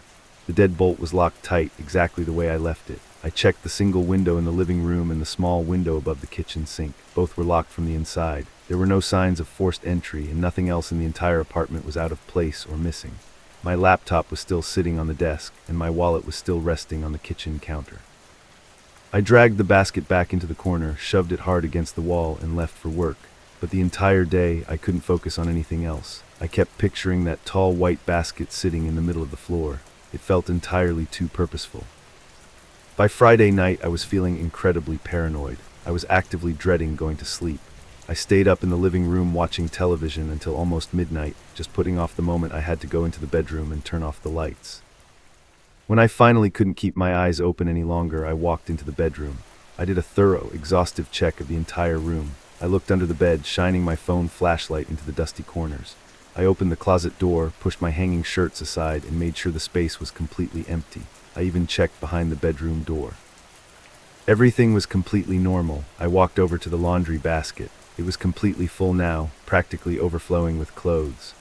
The deadbolt was locked tight, exactly the way I left it. I checked the single window in the living room and the small window above the kitchen sink. Both were locked from the inside. There were no signs of forced entry, and nothing else in the entire apartment was out of place or missing. My laptop was still sitting on the desk, and my wallet was still resting on the kitchen counter. I dragged the basket back into the corner, shoved it hard against the wall, and left for work. But the entire day, I couldn't focus on anything else. I kept picturing that tall white basket sitting in the middle of the floor. It felt entirely too purposeful. By Friday night, I was feeling incredibly paranoid. I was actively dreading going to sleep. I stayed up in the living room watching television until almost midnight, just putting off the moment I had to go into the bedroom and turn off the lights. When I finally couldn't keep my eyes open any longer, I walked into the bedroom. I did a thorough, exhaustive check of the entire room. I looked under the bed, shining my phone flashlight into the dusty corners. I opened the closet door, pushed my hanging shirts aside, and made sure the space was completely empty. I even checked behind the bedroom door. Everything was completely normal. I walked over to the laundry basket. It was completely full now, practically overflowing with clothes.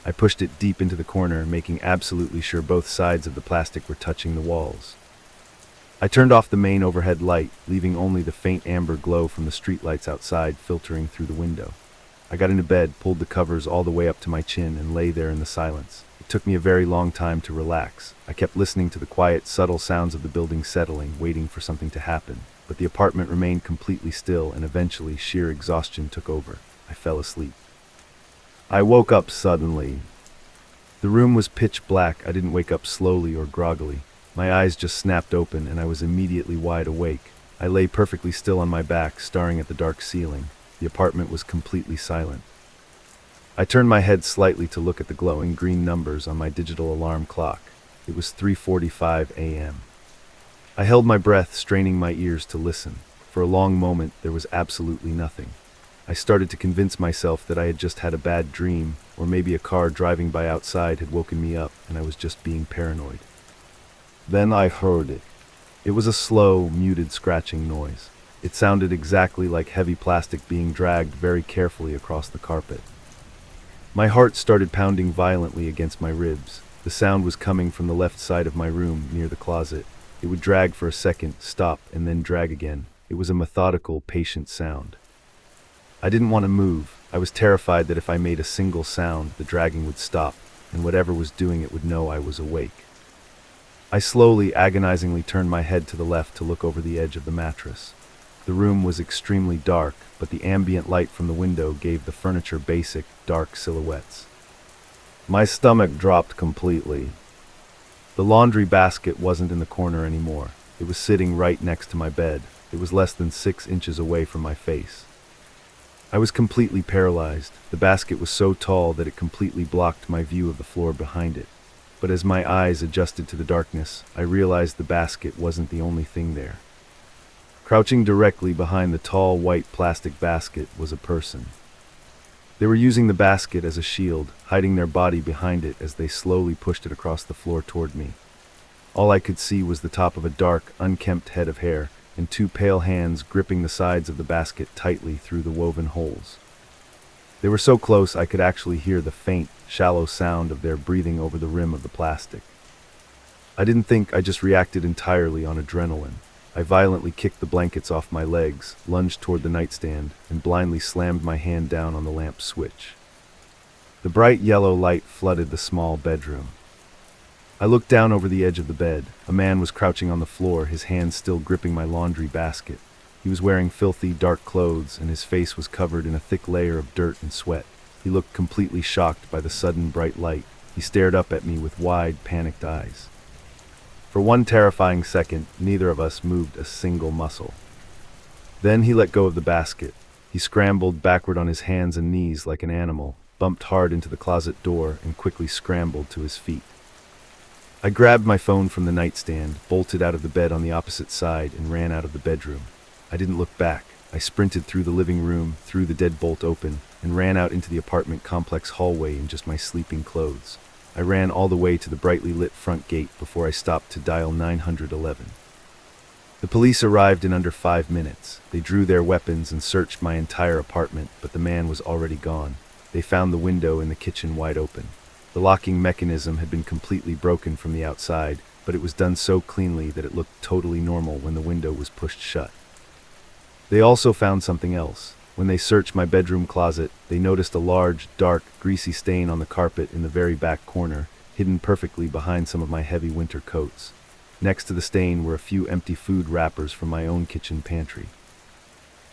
I pushed it deep into the corner, making absolutely sure both sides of the plastic were touching the walls. I turned off the main overhead light, leaving only the faint amber glow from the streetlights outside filtering through the window. I got into bed, pulled the covers all the way up to my chin, and lay there in the silence. It took me a very long time to relax. I kept listening to the quiet, subtle sounds of the building settling, waiting for something to happen. But the apartment remained completely still, and eventually sheer exhaustion took over. I fell asleep. I woke up suddenly. The room was pitch black. I didn't wake up slowly or groggily. My eyes just snapped open, and I was immediately wide awake. I lay perfectly still on my back, staring at the dark ceiling. The apartment was completely silent. I turned my head slightly to look at the glowing green numbers on my digital alarm clock. It was 3:45 a.m. I held my breath, straining my ears to listen. For a long moment, there was absolutely nothing. I started to convince myself that I had just had a bad dream, or maybe a car driving by outside had woken me up and I was just being paranoid. Then I heard it. It was a slow, muted scratching noise. It sounded exactly like heavy plastic being dragged very carefully across the carpet. My heart started pounding violently against my ribs. The sound was coming from the left side of my room, near the closet. It would drag for a second, stop, and then drag again. It was a methodical, patient sound. I didn't want to move. I was terrified that if I made a single sound, the dragging would stop, and whatever was doing it would know I was awake. I slowly, agonizingly turned my head to the left to look over the edge of the mattress. The room was extremely dark, but the ambient light from the window gave the furniture basic, dark silhouettes. My stomach dropped completely. The laundry basket wasn't in the corner anymore. It was sitting right next to my bed. It was less than 6 inches away from my face. I was completely paralyzed. The basket was so tall that it completely blocked my view of the floor behind it. But as my eyes adjusted to the darkness, I realized the basket wasn't the only thing there. Crouching directly behind the tall white plastic basket was a person. They were using the basket as a shield, hiding their body behind it as they slowly pushed it across the floor toward me. All I could see was the top of a dark, unkempt head of hair, and 2 pale hands gripping the sides of the basket tightly through the woven holes. They were so close I could actually hear the faint, shallow sound of their breathing over the rim of the plastic. I didn't think, I just reacted entirely on adrenaline. I violently kicked the blankets off my legs, lunged toward the nightstand, and blindly slammed my hand down on the lamp switch. The bright yellow light flooded the small bedroom. I looked down over the edge of the bed. A man was crouching on the floor, his hands still gripping my laundry basket. He was wearing filthy, dark clothes, and his face was covered in a thick layer of dirt and sweat. He looked completely shocked by the sudden bright light. He stared up at me with wide, panicked eyes. For one terrifying second, neither of us moved a single muscle. Then he let go of the basket. He scrambled backward on his hands and knees like an animal, bumped hard into the closet door, and quickly scrambled to his feet. I grabbed my phone from the nightstand, bolted out of the bed on the opposite side, and ran out of the bedroom. I didn't look back. I sprinted through the living room, threw the deadbolt open, and ran out into the apartment complex hallway in just my sleeping clothes. I ran all the way to the brightly lit front gate before I stopped to dial 911. The police arrived in under 5 minutes. They drew their weapons and searched my entire apartment, but the man was already gone. they found the window in the kitchen wide open. The locking mechanism had been completely broken from the outside, but it was done so cleanly that it looked totally normal when the window was pushed shut. They also found something else. When they searched my bedroom closet, they noticed a large, dark, greasy stain on the carpet in the very back corner, hidden perfectly behind some of my heavy winter coats. Next to the stain were a few empty food wrappers from my own kitchen pantry.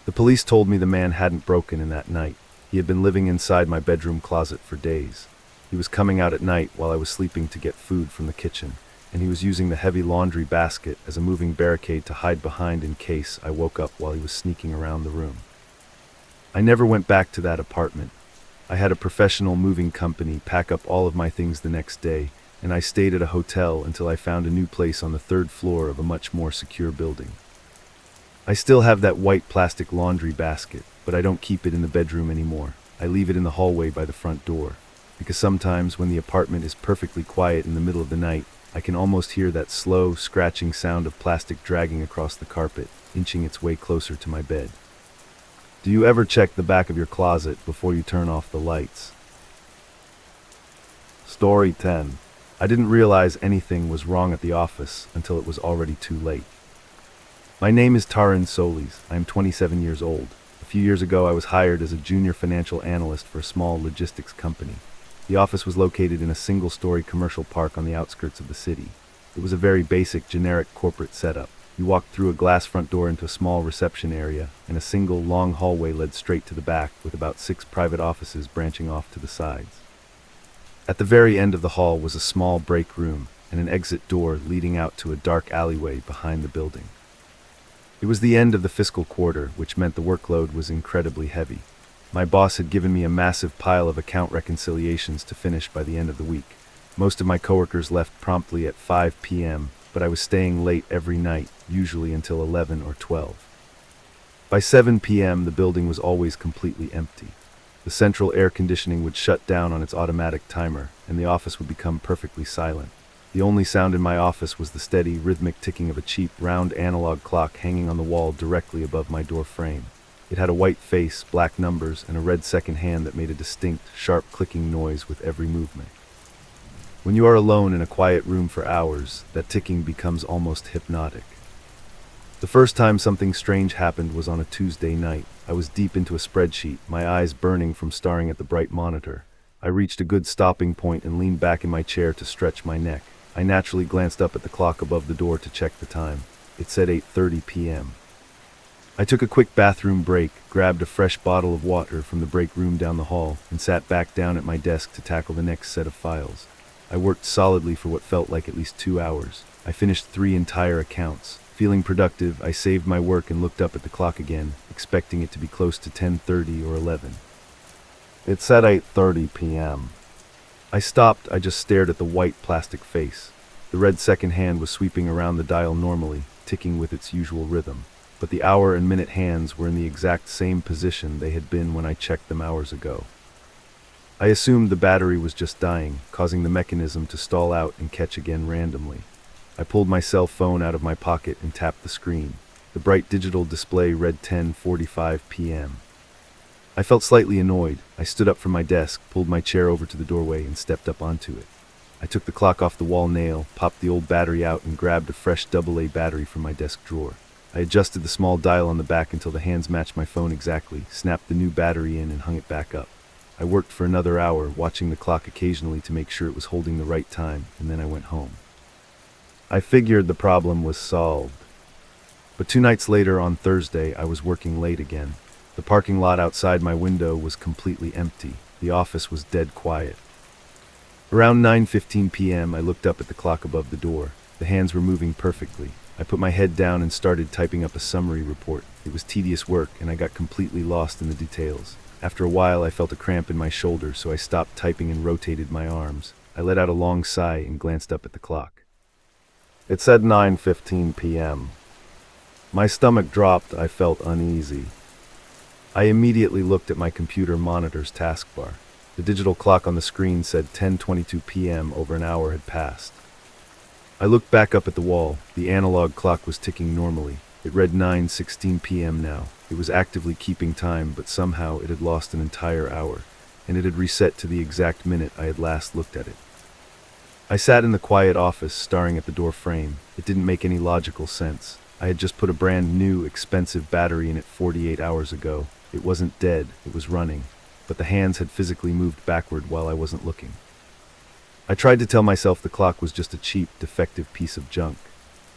The police told me the man hadn't broken in that night. He had been living inside my bedroom closet for days. He was coming out at night while I was sleeping to get food from the kitchen, and he was using the heavy laundry basket as a moving barricade to hide behind in case I woke up while he was sneaking around the room. I never went back to that apartment. I had a professional moving company pack up all of my things the next day, and I stayed at a hotel until I found a new place on the third floor of a much more secure building. I still have that white plastic laundry basket, but I don't keep it in the bedroom anymore. I leave it in the hallway by the front door, because sometimes when the apartment is perfectly quiet in the middle of the night, I can almost hear that slow, scratching sound of plastic dragging across the carpet, inching its way closer to my bed. Do you ever check the back of your closet before you turn off the lights? Story 10. I didn't realize anything was wrong at the office until it was already too late. My name is Taran Solis. I am 27 years old. A few years ago, I was hired as a junior financial analyst for a small logistics company. The office was located in a single-story commercial park on the outskirts of the city. It was a very basic, generic corporate setup. You walked through a glass front door into a small reception area, and a single, long hallway led straight to the back, with about 6 private offices branching off to the sides. At the very end of the hall was a small break room, and an exit door leading out to a dark alleyway behind the building. It was the end of the fiscal quarter, which meant the workload was incredibly heavy. My boss had given me a massive pile of account reconciliations to finish by the end of the week. Most of my coworkers left promptly at 5 p.m., but I was staying late every night, usually until 11 or 12. By 7 p.m., the building was always completely empty. The central air conditioning would shut down on its automatic timer, and the office would become perfectly silent. The only sound in my office was the steady, rhythmic ticking of a cheap, round analog clock hanging on the wall directly above my door frame. It had a white face, black numbers, and a red second hand that made a distinct, sharp clicking noise with every movement. When you are alone in a quiet room for hours, that ticking becomes almost hypnotic. The first time something strange happened was on a Tuesday night. I was deep into a spreadsheet, my eyes burning from staring at the bright monitor. I reached a good stopping point and leaned back in my chair to stretch my neck. I naturally glanced up at the clock above the door to check the time. It said 8:30 p.m. I took a quick bathroom break, grabbed a fresh bottle of water from the break room down the hall, and sat back down at my desk to tackle the next set of files. I worked solidly for what felt like at least 2 hours. I finished 3 entire accounts. Feeling productive, I saved my work and looked up at the clock again, expecting it to be close to 10:30 or 11. It said 8:30 p.m. I stopped. I just stared at the white plastic face. The red second hand was sweeping around the dial normally, ticking with its usual rhythm. But the hour and minute hands were in the exact same position they had been when I checked them hours ago. I assumed the battery was just dying, causing the mechanism to stall out and catch again randomly. I pulled my cell phone out of my pocket and tapped the screen. The bright digital display read 10:45 p.m. I felt slightly annoyed. I stood up from my desk, pulled my chair over to the doorway, and stepped up onto it. I took the clock off the wall nail, popped the old battery out, and grabbed a fresh AA battery from my desk drawer. I adjusted the small dial on the back until the hands matched my phone exactly, snapped the new battery in, and hung it back up. I worked for another hour, watching the clock occasionally to make sure it was holding the right time, and then I went home. I figured the problem was solved. But 2 nights later, on Thursday, I was working late again. The parking lot outside my window was completely empty. The office was dead quiet. Around 9:15 p.m., I looked up at the clock above the door. The hands were moving perfectly. I put my head down and started typing up a summary report. It was tedious work, and I got completely lost in the details. After a while, I felt a cramp in my shoulder, so I stopped typing and rotated my arms. I let out a long sigh and glanced up at the clock. It said 9:15 p.m. My stomach dropped. I felt uneasy. I immediately looked at my computer monitor's taskbar. The digital clock on the screen said 10:22 p.m. Over an hour had passed. I looked back up at the wall. The analog clock was ticking normally. It read 9:16 p.m. now. It was actively keeping time, but somehow it had lost an entire hour. and it had reset to the exact minute I had last looked at it. I sat in the quiet office, staring at the door frame. It didn't make any logical sense. I had just put a brand new, expensive battery in it 48 hours ago. It wasn't dead, it was running, but the hands had physically moved backward while I wasn't looking. I tried to tell myself the clock was just a cheap, defective piece of junk.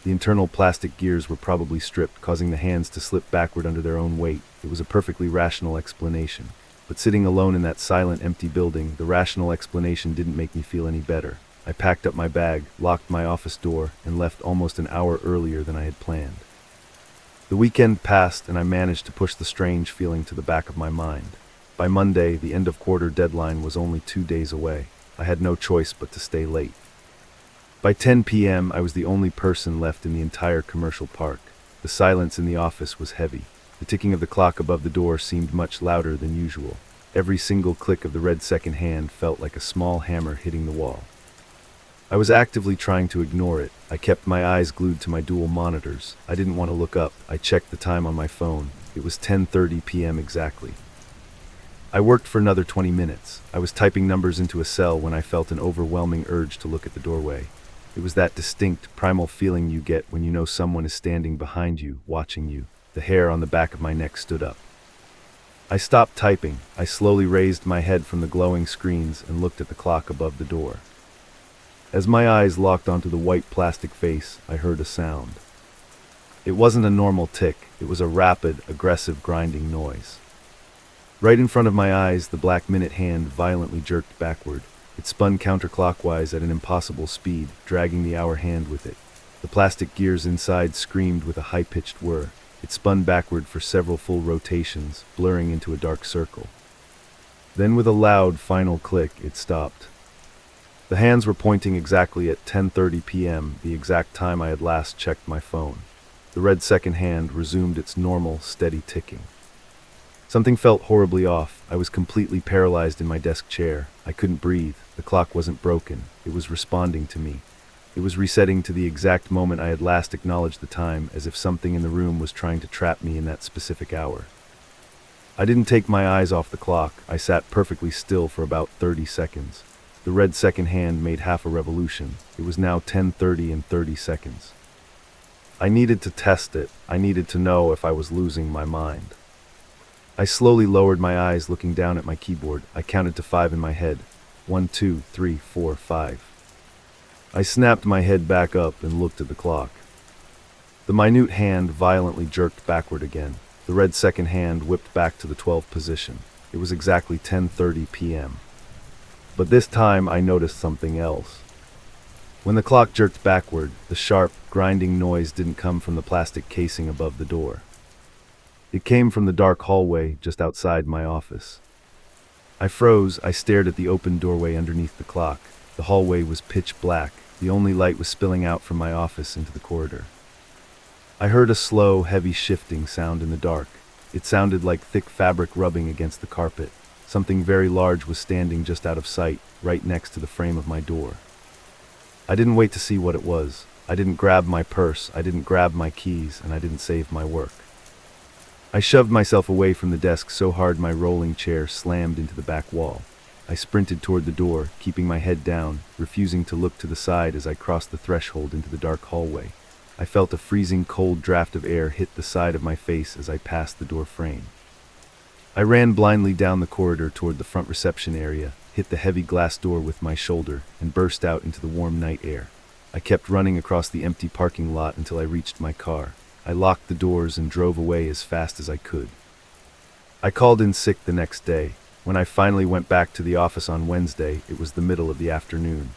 The internal plastic gears were probably stripped, causing the hands to slip backward under their own weight. It was a perfectly rational explanation. But sitting alone in that silent, empty building, the rational explanation didn't make me feel any better. I packed up my bag, locked my office door, and left almost an hour earlier than I had planned. The weekend passed, and I managed to push the strange feeling to the back of my mind. By Monday, the end-of-quarter deadline was only 2 days away. I had no choice but to stay late. By 10 p.m., I was the only person left in the entire commercial park. The silence in the office was heavy. The ticking of the clock above the door seemed much louder than usual. Every single click of the red second hand felt like a small hammer hitting the wall. I was actively trying to ignore it. I kept my eyes glued to my dual monitors. I didn't want to look up. I checked the time on my phone. It was 10:30 p.m. exactly. I worked for another 20 minutes. I was typing numbers into a cell when I felt an overwhelming urge to look at the doorway. It was that distinct, primal feeling you get when you know someone is standing behind you, watching you. The hair on the back of my neck stood up. I stopped typing. I slowly raised my head from the glowing screens and looked at the clock above the door. As my eyes locked onto the white plastic face, I heard a sound. It wasn't a normal tick. It was a rapid, aggressive, grinding noise. Right in front of my eyes, the black minute hand violently jerked backward. It spun counterclockwise at an impossible speed, dragging the hour hand with it. The plastic gears inside screamed with a high-pitched whir. It spun backward for several full rotations, blurring into a dark circle. Then with a loud, final click, it stopped. The hands were pointing exactly at 10:30 p.m., the exact time I had last checked my phone. The red second hand resumed its normal, steady ticking. Something felt horribly off. I was completely paralyzed in my desk chair. I couldn't breathe. The clock wasn't broken. It was responding to me. It was resetting to the exact moment I had last acknowledged the time, as if something in the room was trying to trap me in that specific hour. I didn't take my eyes off the clock. I sat perfectly still for about 30 seconds. The red second hand made half a revolution. It was now 10:30 and 30 seconds. I needed to test it. I needed to know if I was losing my mind. I slowly lowered my eyes, looking down at my keyboard. I counted to 5 in my head. 1, 2, 3, 4, 5. I snapped my head back up and looked at the clock. The minute hand violently jerked backward again. The red second hand whipped back to the 12 position. It was exactly 10:30 p.m. But this time I noticed something else. When the clock jerked backward, the sharp, grinding noise didn't come from the plastic casing above the door. It came from the dark hallway just outside my office. I froze. I stared at the open doorway underneath the clock. The hallway was pitch black. The only light was spilling out from my office into the corridor. I heard a slow, heavy shifting sound in the dark. It sounded like thick fabric rubbing against the carpet. Something very large was standing just out of sight, right next to the frame of my door. I didn't wait to see what it was. I didn't grab my purse, I didn't grab my keys, and I didn't save my work. I shoved myself away from the desk so hard my rolling chair slammed into the back wall. I sprinted toward the door, keeping my head down, refusing to look to the side as I crossed the threshold into the dark hallway. I felt a freezing cold draft of air hit the side of my face as I passed the door frame. I ran blindly down the corridor toward the front reception area, hit the heavy glass door with my shoulder, and burst out into the warm night air. I kept running across the empty parking lot until I reached my car. I locked the doors and drove away as fast as I could. I called in sick the next day. When I finally went back to the office on Wednesday, it was the middle of the afternoon.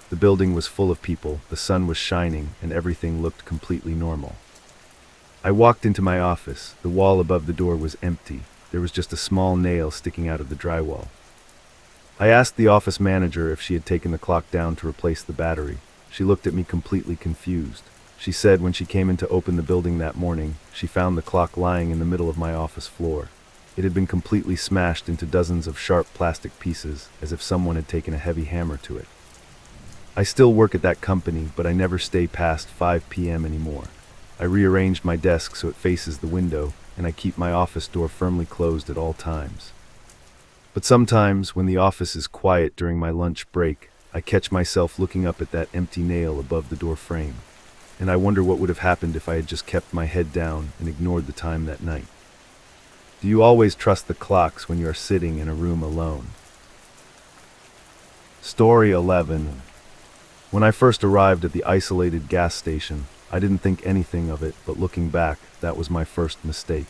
The building was full of people, the sun was shining, and everything looked completely normal. I walked into my office. The wall above the door was empty. There was just a small nail sticking out of the drywall. I asked the office manager if she had taken the clock down to replace the battery. She looked at me completely confused. She said when she came in to open the building that morning, she found the clock lying in the middle of my office floor. It had been completely smashed into dozens of sharp plastic pieces, as if someone had taken a heavy hammer to it. I still work at that company, but I never stay past 5 p.m. anymore. I rearranged my desk so it faces the window, and I keep my office door firmly closed at all times. But sometimes, when the office is quiet during my lunch break, I catch myself looking up at that empty nail above the door frame, and I wonder what would have happened if I had just kept my head down and ignored the time that night. Do you always trust the clocks when you are sitting in a room alone? Story 11. When I first arrived at the isolated gas station, I didn't think anything of it, but looking back, that was my first mistake.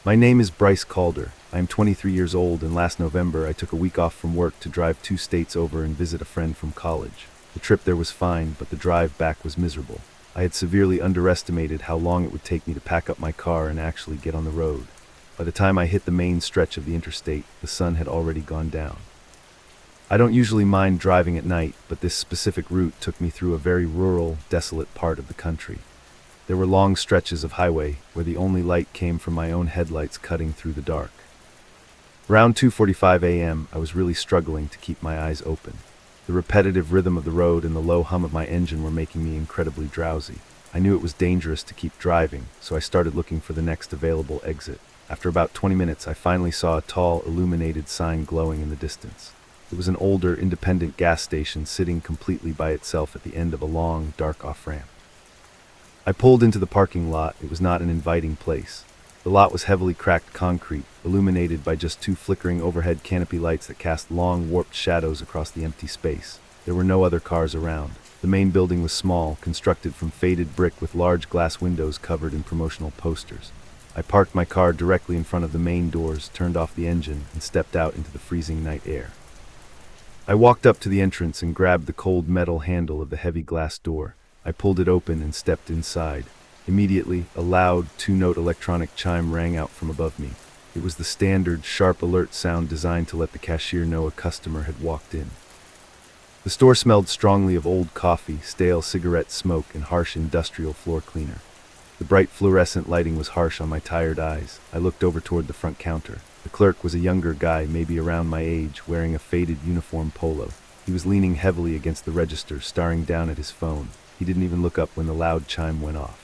My name is Bryce Calder. I am 23 years old, and last November I took a week off from work to drive 2 states over and visit a friend from college. The trip there was fine, but the drive back was miserable. I had severely underestimated how long it would take me to pack up my car and actually get on the road. By the time I hit the main stretch of the interstate, the sun had already gone down. I don't usually mind driving at night, but this specific route took me through a very rural, desolate part of the country. There were long stretches of highway where the only light came from my own headlights cutting through the dark. Around 2:45 a.m., I was really struggling to keep my eyes open. The repetitive rhythm of the road and the low hum of my engine were making me incredibly drowsy. I knew it was dangerous to keep driving, so I started looking for the next available exit. After about 20 minutes, I finally saw a tall, illuminated sign glowing in the distance. It was an older, independent gas station sitting completely by itself at the end of a long, dark off-ramp. I pulled into the parking lot. It was not an inviting place. The lot was heavily cracked concrete, illuminated by just 2 flickering overhead canopy lights that cast long, warped shadows across the empty space. There were no other cars around. The main building was small, constructed from faded brick with large glass windows covered in promotional posters. I parked my car directly in front of the main doors, turned off the engine, and stepped out into the freezing night air. I walked up to the entrance and grabbed the cold metal handle of the heavy glass door. I pulled it open and stepped inside. Immediately, a loud, 2-note electronic chime rang out from above me. It was the standard, sharp alert sound designed to let the cashier know a customer had walked in. The store smelled strongly of old coffee, stale cigarette smoke, and harsh industrial floor cleaner. The bright fluorescent lighting was harsh on my tired eyes. I looked over toward the front counter. The clerk was a younger guy, maybe around my age, wearing a faded uniform polo. He was leaning heavily against the register, staring down at his phone. He didn't even look up when the loud chime went off.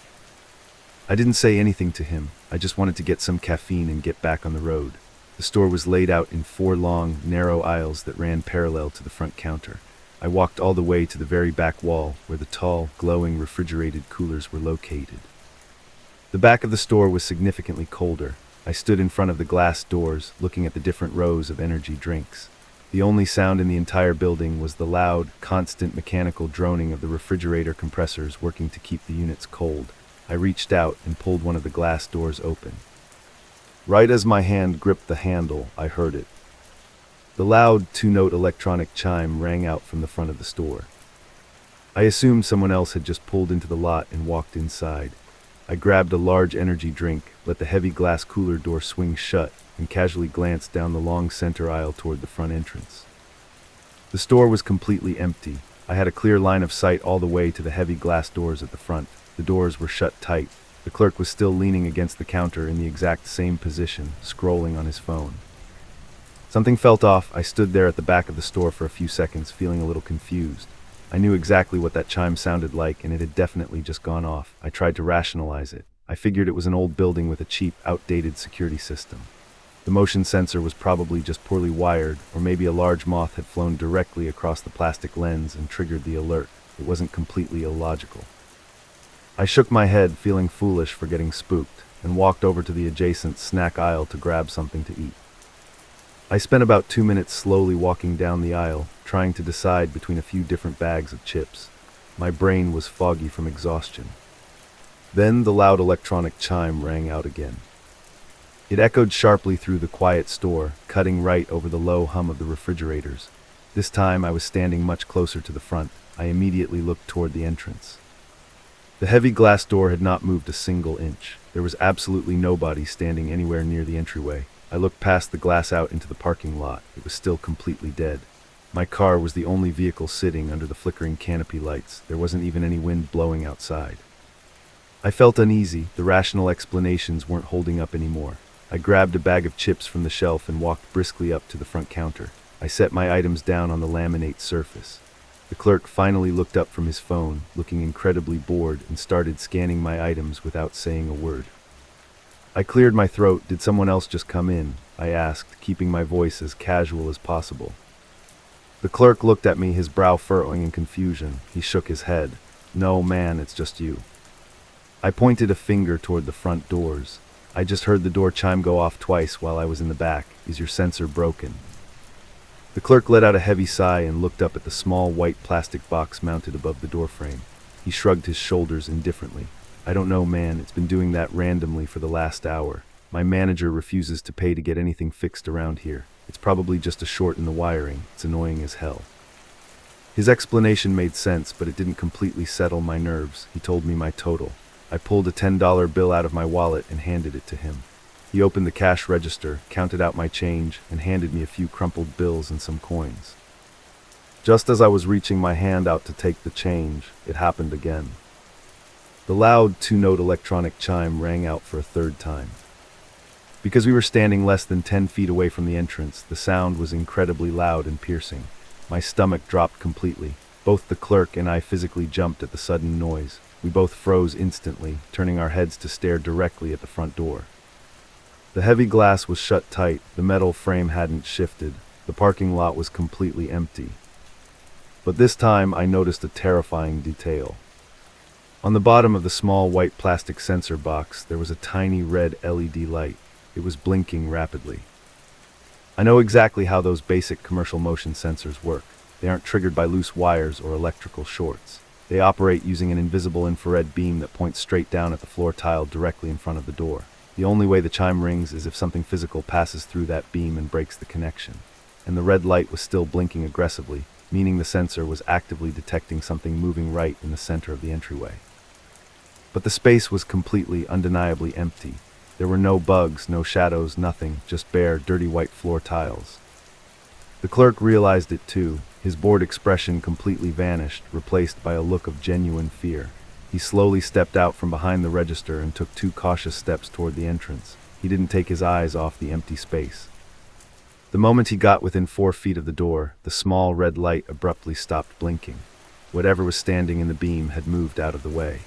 I didn't say anything to him. I just wanted to get some caffeine and get back on the road. The store was laid out in 4 long, narrow aisles that ran parallel to the front counter. I walked all the way to the very back wall, where the tall, glowing refrigerated coolers were located. The back of the store was significantly colder. I stood in front of the glass doors, looking at the different rows of energy drinks. The only sound in the entire building was the loud, constant mechanical droning of the refrigerator compressors working to keep the units cold. I reached out and pulled one of the glass doors open. Right as my hand gripped the handle, I heard it. The loud, 2-note electronic chime rang out from the front of the store. I assumed someone else had just pulled into the lot and walked inside. I grabbed a large energy drink, let the heavy glass cooler door swing shut, and casually glanced down the long center aisle toward the front entrance. The store was completely empty. I had a clear line of sight all the way to the heavy glass doors at the front. The doors were shut tight. The clerk was still leaning against the counter in the exact same position, scrolling on his phone. Something felt off. I stood there at the back of the store for a few seconds, feeling a little confused. I knew exactly what that chime sounded like, and it had definitely just gone off. I tried to rationalize it. I figured it was an old building with a cheap, outdated security system. The motion sensor was probably just poorly wired, or maybe a large moth had flown directly across the plastic lens and triggered the alert. It wasn't completely illogical. I shook my head, feeling foolish for getting spooked, and walked over to the adjacent snack aisle to grab something to eat. I spent about 2 minutes slowly walking down the aisle, trying to decide between a few different bags of chips. My brain was foggy from exhaustion. Then the loud electronic chime rang out again. It echoed sharply through the quiet store, cutting right over the low hum of the refrigerators. This time I was standing much closer to the front. I immediately looked toward the entrance. The heavy glass door had not moved a single inch. There was absolutely nobody standing anywhere near the entryway. I looked past the glass out into the parking lot. It was still completely dead. My car was the only vehicle sitting under the flickering canopy lights. There wasn't even any wind blowing outside. I felt uneasy. The rational explanations weren't holding up anymore. I grabbed a bag of chips from the shelf and walked briskly up to the front counter. I set my items down on the laminate surface. The clerk finally looked up from his phone, looking incredibly bored, and started scanning my items without saying a word. I cleared my throat. Did someone else just come in? I asked, keeping my voice as casual as possible. The clerk looked at me, his brow furrowing in confusion. He shook his head. "No, man, it's just you." I pointed a finger toward the front doors. "I just heard the door chime go off twice while I was in the back. Is your sensor broken?" The clerk let out a heavy sigh and looked up at the small white plastic box mounted above the doorframe. He shrugged his shoulders indifferently. "I don't know, man. It's been doing that randomly for the last hour. My manager refuses to pay to get anything fixed around here. It's probably just a short in the wiring. It's annoying as hell." His explanation made sense, but it didn't completely settle my nerves. He told me my total. I pulled a $10 bill out of my wallet and handed it to him. He opened the cash register, counted out my change, and handed me a few crumpled bills and some coins. Just as I was reaching my hand out to take the change, it happened again. The loud two-note electronic chime rang out for a third time. Because we were standing less than 10 feet away from the entrance, the sound was incredibly loud and piercing. My stomach dropped completely. Both the clerk and I physically jumped at the sudden noise. We both froze instantly, turning our heads to stare directly at the front door. The heavy glass was shut tight, the metal frame hadn't shifted, the parking lot was completely empty. But this time I noticed a terrifying detail. On the bottom of the small white plastic sensor box, there was a tiny red LED light. It was blinking rapidly. I know exactly how those basic commercial motion sensors work. They aren't triggered by loose wires or electrical shorts. They operate using an invisible infrared beam that points straight down at the floor tile directly in front of the door. The only way the chime rings is if something physical passes through that beam and breaks the connection. And the red light was still blinking aggressively, meaning the sensor was actively detecting something moving right in the center of the entryway. But the space was completely, undeniably empty. There were no bugs, no shadows, nothing, just bare, dirty white floor tiles. The clerk realized it too. His bored expression completely vanished, replaced by a look of genuine fear. He slowly stepped out from behind the register and took 2 cautious steps toward the entrance. He didn't take his eyes off the empty space. The moment he got within 4 feet of the door, the small red light abruptly stopped blinking. Whatever was standing in the beam had moved out of the way.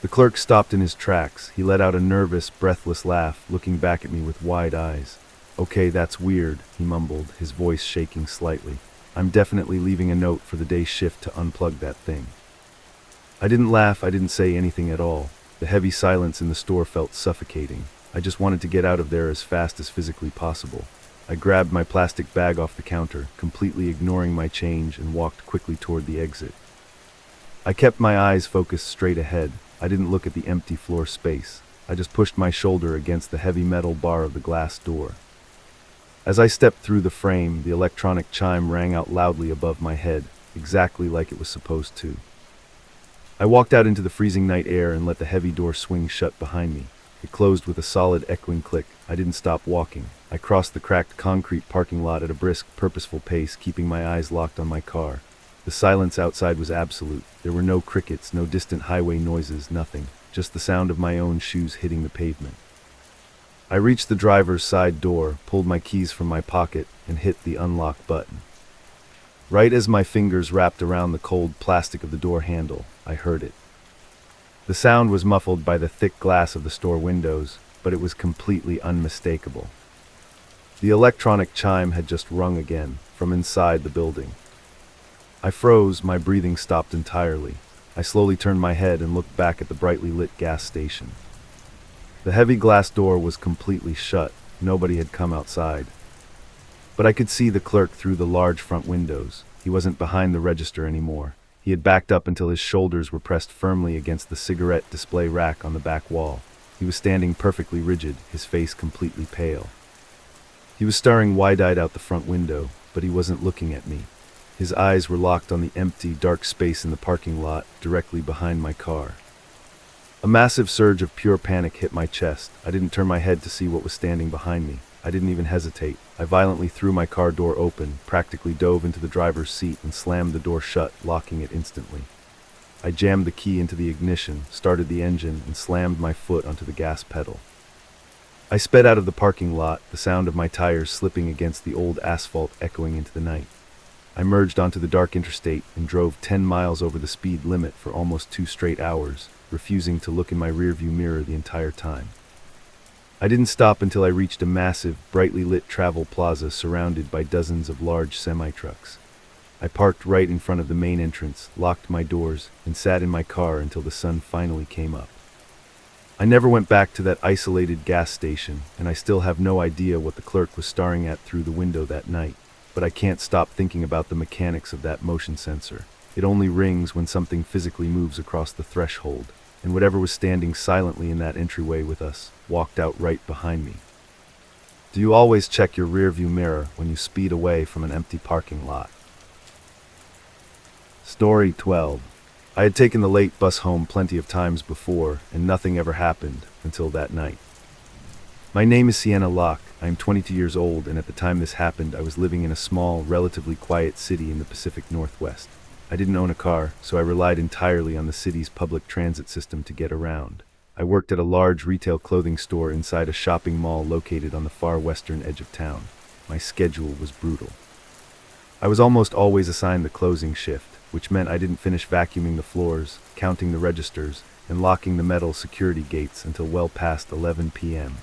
The clerk stopped in his tracks. He let out a nervous, breathless laugh, looking back at me with wide eyes. "Okay, that's weird," he mumbled, his voice shaking slightly. "I'm definitely leaving a note for the day shift to unplug that thing." I didn't laugh, I didn't say anything at all. The heavy silence in the store felt suffocating. I just wanted to get out of there as fast as physically possible. I grabbed my plastic bag off the counter, completely ignoring my change, and walked quickly toward the exit. I kept my eyes focused straight ahead. I didn't look at the empty floor space. I just pushed my shoulder against the heavy metal bar of the glass door. As I stepped through the frame, the electronic chime rang out loudly above my head, exactly like it was supposed to. I walked out into the freezing night air and let the heavy door swing shut behind me. It closed with a solid echoing click. I didn't stop walking. I crossed the cracked concrete parking lot at a brisk, purposeful pace, keeping my eyes locked on my car. The silence outside was absolute. There were no crickets, no distant highway noises, nothing. Just the sound of my own shoes hitting the pavement. I reached the driver's side door, pulled my keys from my pocket, and hit the unlock button. Right as my fingers wrapped around the cold plastic of the door handle, I heard it. The sound was muffled by the thick glass of the store windows, but it was completely unmistakable. The electronic chime had just rung again, from inside the building. I froze, my breathing stopped entirely. I slowly turned my head and looked back at the brightly lit gas station. The heavy glass door was completely shut. Nobody had come outside. But I could see the clerk through the large front windows. He wasn't behind the register anymore. He had backed up until his shoulders were pressed firmly against the cigarette display rack on the back wall. He was standing perfectly rigid, his face completely pale. He was staring wide-eyed out the front window, but he wasn't looking at me. His eyes were locked on the empty, dark space in the parking lot, directly behind my car. A massive surge of pure panic hit my chest. I didn't turn my head to see what was standing behind me. I didn't even hesitate. I violently threw my car door open, practically dove into the driver's seat, and slammed the door shut, locking it instantly. I jammed the key into the ignition, started the engine, and slammed my foot onto the gas pedal. I sped out of the parking lot, the sound of my tires slipping against the old asphalt echoing into the night. I merged onto the dark interstate and drove 10 miles over the speed limit for almost 2 straight hours, refusing to look in my rearview mirror the entire time. I didn't stop until I reached a massive, brightly lit travel plaza surrounded by dozens of large semi-trucks. I parked right in front of the main entrance, locked my doors, and sat in my car until the sun finally came up. I never went back to that isolated gas station, and I still have no idea what the clerk was staring at through the window that night, but I can't stop thinking about the mechanics of that motion sensor. It only rings when something physically moves across the threshold, and whatever was standing silently in that entryway with us walked out right behind me. Do you always check your rearview mirror when you speed away from an empty parking lot? Story 12. I had taken the late bus home plenty of times before, and nothing ever happened until that night. My name is Sienna Locke. I am 22 years old, and at the time this happened, I was living in a small, relatively quiet city in the Pacific Northwest. I didn't own a car, so I relied entirely on the city's public transit system to get around. I worked at a large retail clothing store inside a shopping mall located on the far western edge of town. My schedule was brutal. I was almost always assigned the closing shift, which meant I didn't finish vacuuming the floors, counting the registers, and locking the metal security gates until well past 11 p.m.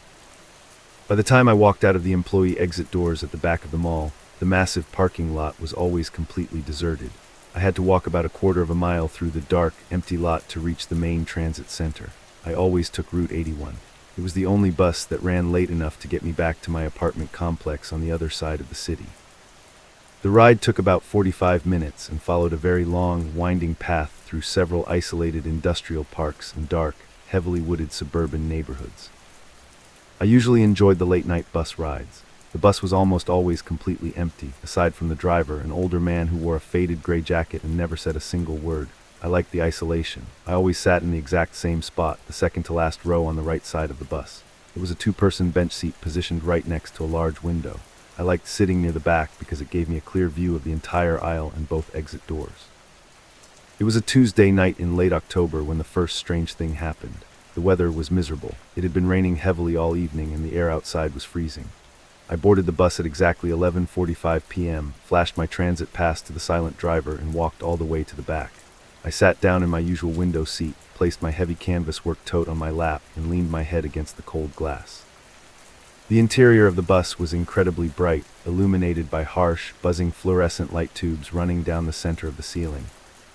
By the time I walked out of the employee exit doors at the back of the mall, the massive parking lot was always completely deserted. I had to walk about a quarter of a mile through the dark, empty lot to reach the main transit center. I always took Route 81. It was the only bus that ran late enough to get me back to my apartment complex on the other side of the city. The ride took about 45 minutes and followed a very long, winding path through several isolated industrial parks and dark, heavily wooded suburban neighborhoods. I usually enjoyed the late-night bus rides. The bus was almost always completely empty, aside from the driver, an older man who wore a faded gray jacket and never said a single word. I liked the isolation. I always sat in the exact same spot, the second-to-last row on the right side of the bus. It was a two-person bench seat positioned right next to a large window. I liked sitting near the back because it gave me a clear view of the entire aisle and both exit doors. It was a Tuesday night in late October when the first strange thing happened. The weather was miserable. It had been raining heavily all evening and the air outside was freezing. I boarded the bus at exactly 11:45 p.m., flashed my transit pass to the silent driver, and walked all the way to the back. I sat down in my usual window seat, placed my heavy canvas work tote on my lap, and leaned my head against the cold glass. The interior of the bus was incredibly bright, illuminated by harsh, buzzing fluorescent light tubes running down the center of the ceiling.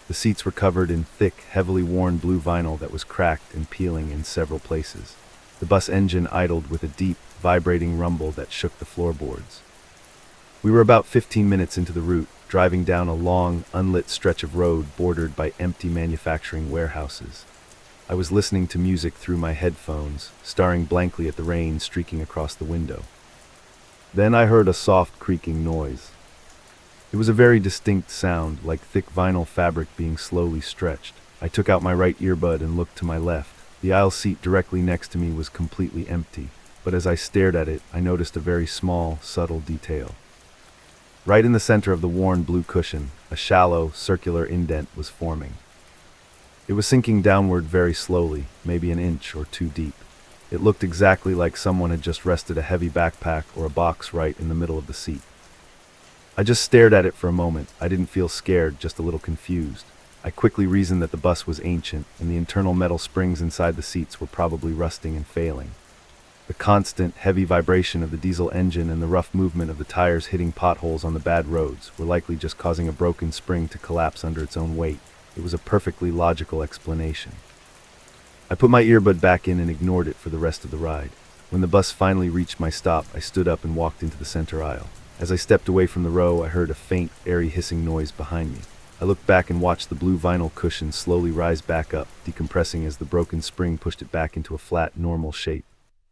The seats were covered in thick, heavily worn blue vinyl that was cracked and peeling in several places. The bus engine idled with a deep, vibrating rumble that shook the floorboards. We were about 15 minutes into the route, driving down a long, unlit stretch of road bordered by empty manufacturing warehouses. I was listening to music through my headphones, staring blankly at the rain streaking across the window. Then I heard a soft creaking noise. It was a very distinct sound, like thick vinyl fabric being slowly stretched. I took out my right earbud and looked to my left. The aisle seat directly next to me was completely empty, but as I stared at it, I noticed a very small, subtle detail. Right in the center of the worn blue cushion, a shallow, circular indent was forming. It was sinking downward very slowly, maybe an inch or two deep. It looked exactly like someone had just rested a heavy backpack or a box right in the middle of the seat. I just stared at it for a moment. I didn't feel scared, just a little confused. I quickly reasoned that the bus was ancient, and the internal metal springs inside the seats were probably rusting and failing. The constant, heavy vibration of the diesel engine and the rough movement of the tires hitting potholes on the bad roads were likely just causing a broken spring to collapse under its own weight. It was a perfectly logical explanation. I put my earbud back in and ignored it for the rest of the ride. When the bus finally reached my stop, I stood up and walked into the center aisle. As I stepped away from the row, I heard a faint, airy hissing noise behind me. I looked back and watched the blue vinyl cushion slowly rise back up, decompressing as the broken spring pushed it back into a flat, normal shape.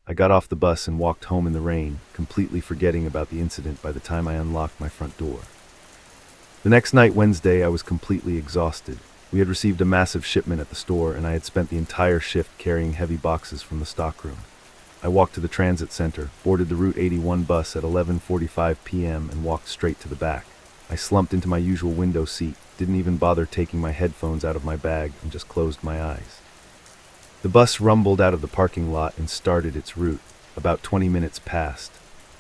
I got off the bus and walked home in the rain, completely forgetting about the incident by the time I unlocked my front door. The next night, Wednesday, I was completely exhausted. We had received a massive shipment at the store, and I had spent the entire shift carrying heavy boxes from the stockroom. I walked to the transit center, boarded the Route 81 bus at 11:45 p.m., and walked straight to the back. I slumped into my usual window seat, didn't even bother taking my headphones out of my bag, and just closed my eyes. The bus rumbled out of the parking lot and started its route. About 20 minutes passed.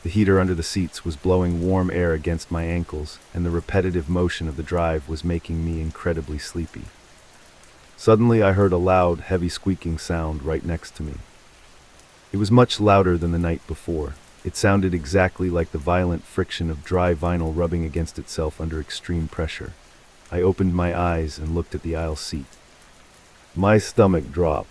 The heater under the seats was blowing warm air against my ankles, and the repetitive motion of the drive was making me incredibly sleepy. Suddenly, I heard a loud, heavy squeaking sound right next to me. It was much louder than the night before. It sounded exactly like the violent friction of dry vinyl rubbing against itself under extreme pressure. I opened my eyes and looked at the aisle seat. My stomach dropped.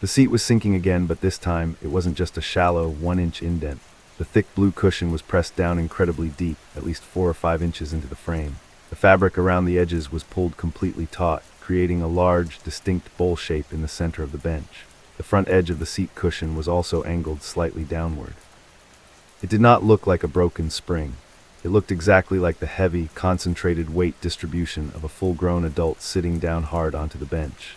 The seat was sinking again, but this time it wasn't just a shallow 1-inch indent. The thick blue cushion was pressed down incredibly deep, at least 4 or 5 inches into the frame. The fabric around the edges was pulled completely taut, creating a large, distinct bowl shape in the center of the bench. The front edge of the seat cushion was also angled slightly downward. It did not look like a broken spring. It looked exactly like the heavy, concentrated weight distribution of a full-grown adult sitting down hard onto the bench.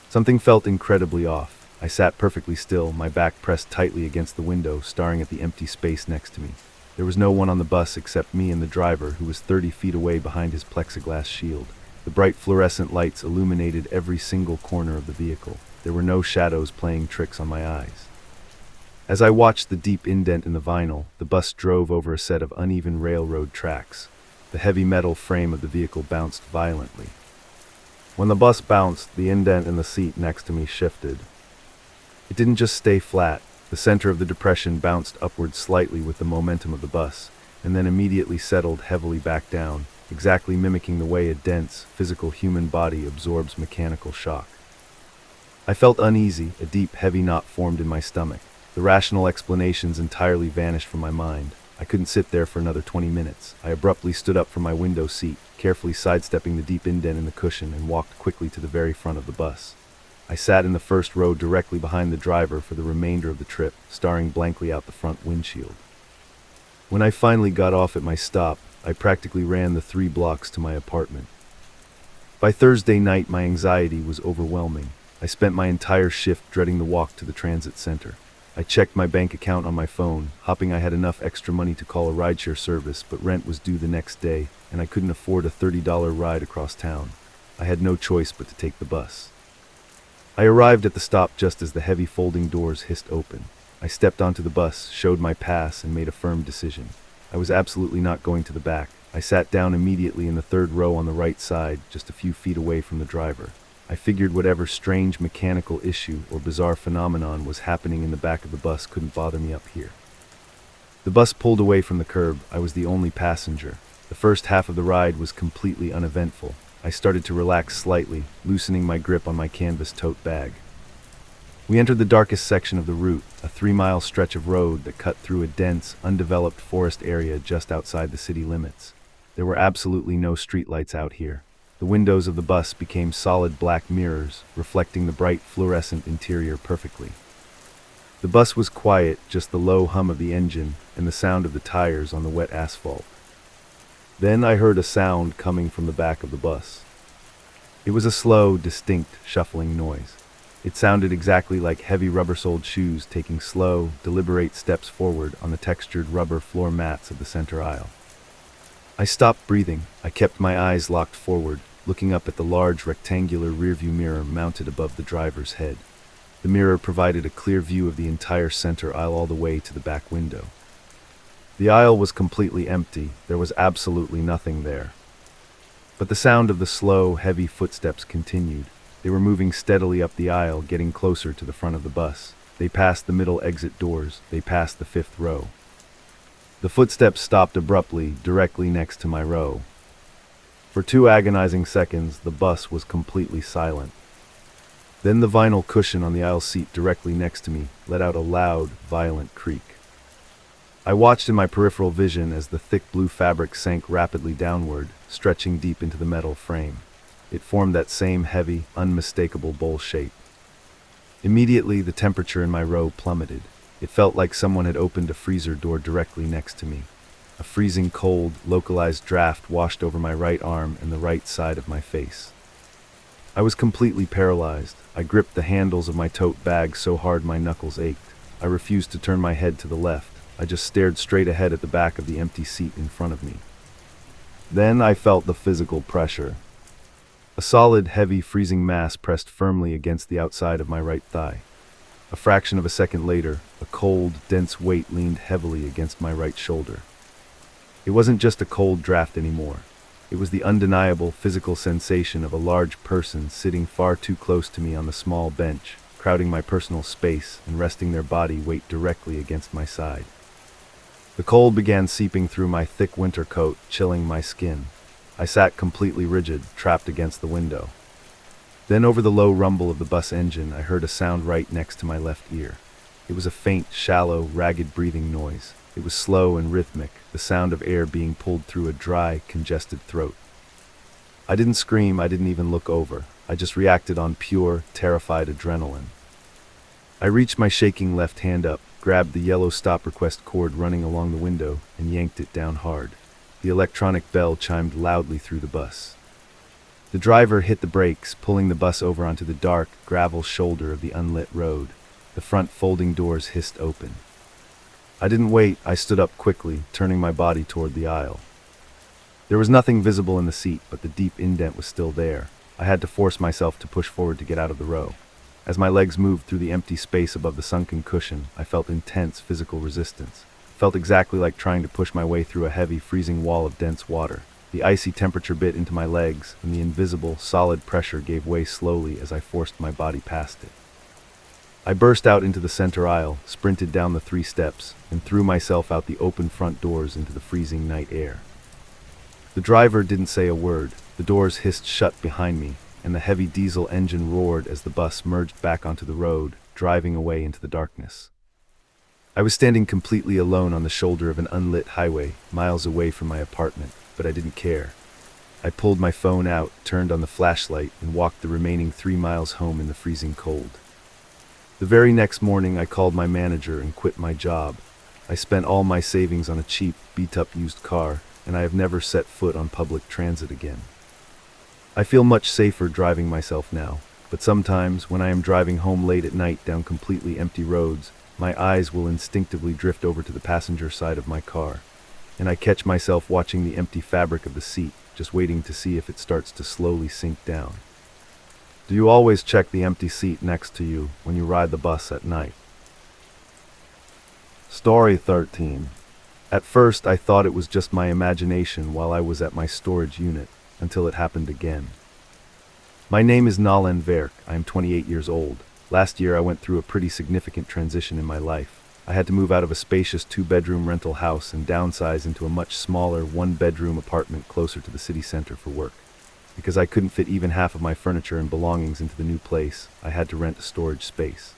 Something felt incredibly off. I sat perfectly still, my back pressed tightly against the window, staring at the empty space next to me. There was no one on the bus except me and the driver, who was 30 feet away behind his plexiglass shield. The bright fluorescent lights illuminated every single corner of the vehicle. There were no shadows playing tricks on my eyes. As I watched the deep indent in the vinyl, the bus drove over a set of uneven railroad tracks. The heavy metal frame of the vehicle bounced violently. When the bus bounced, the indent in the seat next to me shifted. It didn't just stay flat. The center of the depression bounced upward slightly with the momentum of the bus, and then immediately settled heavily back down, exactly mimicking the way a dense, physical human body absorbs mechanical shock. I felt uneasy, a deep, heavy knot formed in my stomach. The rational explanations entirely vanished from my mind. I couldn't sit there for another 20 minutes. I abruptly stood up from my window seat, carefully sidestepping the deep indent in the cushion, and walked quickly to the very front of the bus. I sat in the first row directly behind the driver for the remainder of the trip, staring blankly out the front windshield. When I finally got off at my stop, I practically ran the 3 blocks to my apartment. By Thursday night, my anxiety was overwhelming. I spent my entire shift dreading the walk to the transit center. I checked my bank account on my phone, hoping I had enough extra money to call a rideshare service, but rent was due the next day, and I couldn't afford a $30 ride across town. I had no choice but to take the bus. I arrived at the stop just as the heavy folding doors hissed open. I stepped onto the bus, showed my pass, and made a firm decision. I was absolutely not going to the back. I sat down immediately in the 3rd row on the right side, just a few feet away from the driver. I figured whatever strange mechanical issue or bizarre phenomenon was happening in the back of the bus couldn't bother me up here. The bus pulled away from the curb. I was the only passenger. The first half of the ride was completely uneventful. I started to relax slightly, loosening my grip on my canvas tote bag. We entered the darkest section of the route, a 3-mile stretch of road that cut through a dense, undeveloped forest area just outside the city limits. There were absolutely no streetlights out here. The windows of the bus became solid black mirrors, reflecting the bright fluorescent interior perfectly. The bus was quiet, just the low hum of the engine and the sound of the tires on the wet asphalt. Then I heard a sound coming from the back of the bus. It was a slow, distinct, shuffling noise. It sounded exactly like heavy rubber-soled shoes taking slow, deliberate steps forward on the textured rubber floor mats of the center aisle. I stopped breathing. I kept my eyes locked forward, looking up at the large rectangular rearview mirror mounted above the driver's head. The mirror provided a clear view of the entire center aisle all the way to the back window. The aisle was completely empty. There was absolutely nothing there. But the sound of the slow, heavy footsteps continued. They were moving steadily up the aisle, getting closer to the front of the bus. They passed the middle exit doors. They passed the 5th row. The footsteps stopped abruptly, directly next to my row. For 2 agonizing seconds, the bus was completely silent. Then the vinyl cushion on the aisle seat directly next to me let out a loud, violent creak. I watched in my peripheral vision as the thick blue fabric sank rapidly downward, stretching deep into the metal frame. It formed that same heavy, unmistakable bowl shape. Immediately, the temperature in my row plummeted. It felt like someone had opened a freezer door directly next to me. A freezing cold, localized draft washed over my right arm and the right side of my face. I was completely paralyzed. I gripped the handles of my tote bag so hard my knuckles ached. I refused to turn my head to the left. I just stared straight ahead at the back of the empty seat in front of me. Then I felt the physical pressure. A solid, heavy, freezing mass pressed firmly against the outside of my right thigh. A fraction of a second later, a cold, dense weight leaned heavily against my right shoulder. It wasn't just a cold draft anymore. It was the undeniable physical sensation of a large person sitting far too close to me on the small bench, crowding my personal space and resting their body weight directly against my side. The cold began seeping through my thick winter coat, chilling my skin. I sat completely rigid, trapped against the window. Then over the low rumble of the bus engine, I heard a sound right next to my left ear. It was a faint, shallow, ragged breathing noise. It was slow and rhythmic, the sound of air being pulled through a dry, congested throat. I didn't scream, I didn't even look over. I just reacted on pure, terrified adrenaline. I reached my shaking left hand up, grabbed the yellow stop request cord running along the window, and yanked it down hard. The electronic bell chimed loudly through the bus. The driver hit the brakes, pulling the bus over onto the dark, gravel shoulder of the unlit road. The front folding doors hissed open. I didn't wait, I stood up quickly, turning my body toward the aisle. There was nothing visible in the seat, but the deep indent was still there. I had to force myself to push forward to get out of the row. As my legs moved through the empty space above the sunken cushion, I felt intense physical resistance. It felt exactly like trying to push my way through a heavy, freezing wall of dense water. The icy temperature bit into my legs, and the invisible, solid pressure gave way slowly as I forced my body past it. I burst out into the center aisle, sprinted down the 3 steps, and threw myself out the open front doors into the freezing night air. The driver didn't say a word. The doors hissed shut behind me, and the heavy diesel engine roared as the bus merged back onto the road, driving away into the darkness. I was standing completely alone on the shoulder of an unlit highway, miles away from my apartment, but I didn't care. I pulled my phone out, turned on the flashlight, and walked the remaining 3 miles home in the freezing cold. The very next morning, I called my manager and quit my job. I spent all my savings on a cheap, beat-up used car, and I have never set foot on public transit again. I feel much safer driving myself now, but sometimes, when I am driving home late at night down completely empty roads, my eyes will instinctively drift over to the passenger side of my car, and I catch myself watching the empty fabric of the seat, just waiting to see if it starts to slowly sink down. Do you always check the empty seat next to you when you ride the bus at night? Story 13. At first, I thought it was just my imagination while I was at my storage unit, until it happened again. My name is Nalen Verk. I am 28 years old. Last year, I went through a pretty significant transition in my life. I had to move out of a spacious 2-bedroom rental house and downsize into a much smaller 1-bedroom apartment closer to the city center for work. Because I couldn't fit even half of my furniture and belongings into the new place, I had to rent a storage space.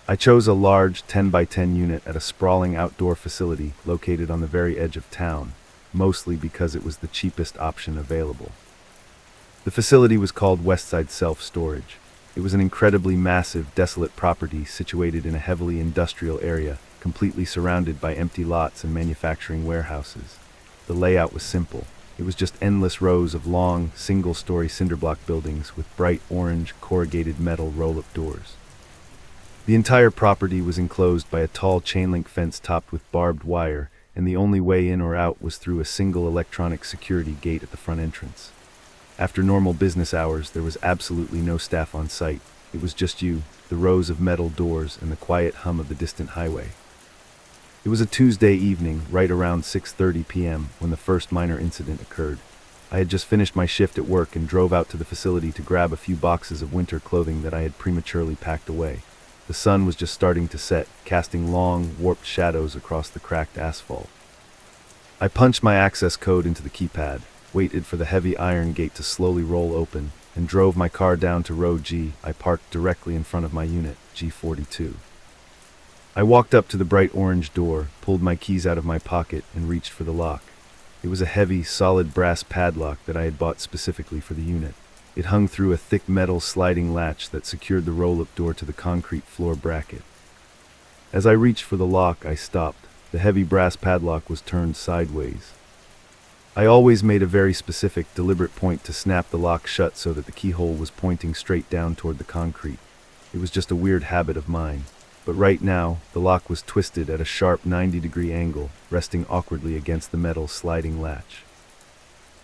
I chose a large 10x10 unit at a sprawling outdoor facility located on the very edge of town, mostly because it was the cheapest option available. The facility was called Westside Self-Storage. It was an incredibly massive, desolate property situated in a heavily industrial area, completely surrounded by empty lots and manufacturing warehouses. The layout was simple. It was just endless rows of long, single-story cinderblock buildings with bright orange, corrugated metal roll-up doors. The entire property was enclosed by a tall chain-link fence topped with barbed wire, and the only way in or out was through a single electronic security gate at the front entrance. After normal business hours, there was absolutely no staff on site. It was just you, the rows of metal doors, and the quiet hum of the distant highway. It was a Tuesday evening, right around 6:30 p.m., when the first minor incident occurred. I had just finished my shift at work and drove out to the facility to grab a few boxes of winter clothing that I had prematurely packed away. The sun was just starting to set, casting long, warped shadows across the cracked asphalt. I punched my access code into the keypad, waited for the heavy iron gate to slowly roll open, and drove my car down to row G. I parked directly in front of my unit, G42. I walked up to the bright orange door, pulled my keys out of my pocket, and reached for the lock. It was a heavy, solid brass padlock that I had bought specifically for the unit. It hung through a thick metal sliding latch that secured the roll-up door to the concrete floor bracket. As I reached for the lock, I stopped. The heavy brass padlock was turned sideways. I always made a very specific, deliberate point to snap the lock shut so that the keyhole was pointing straight down toward the concrete. It was just a weird habit of mine. But right now, the lock was twisted at a sharp 90-degree angle, resting awkwardly against the metal sliding latch.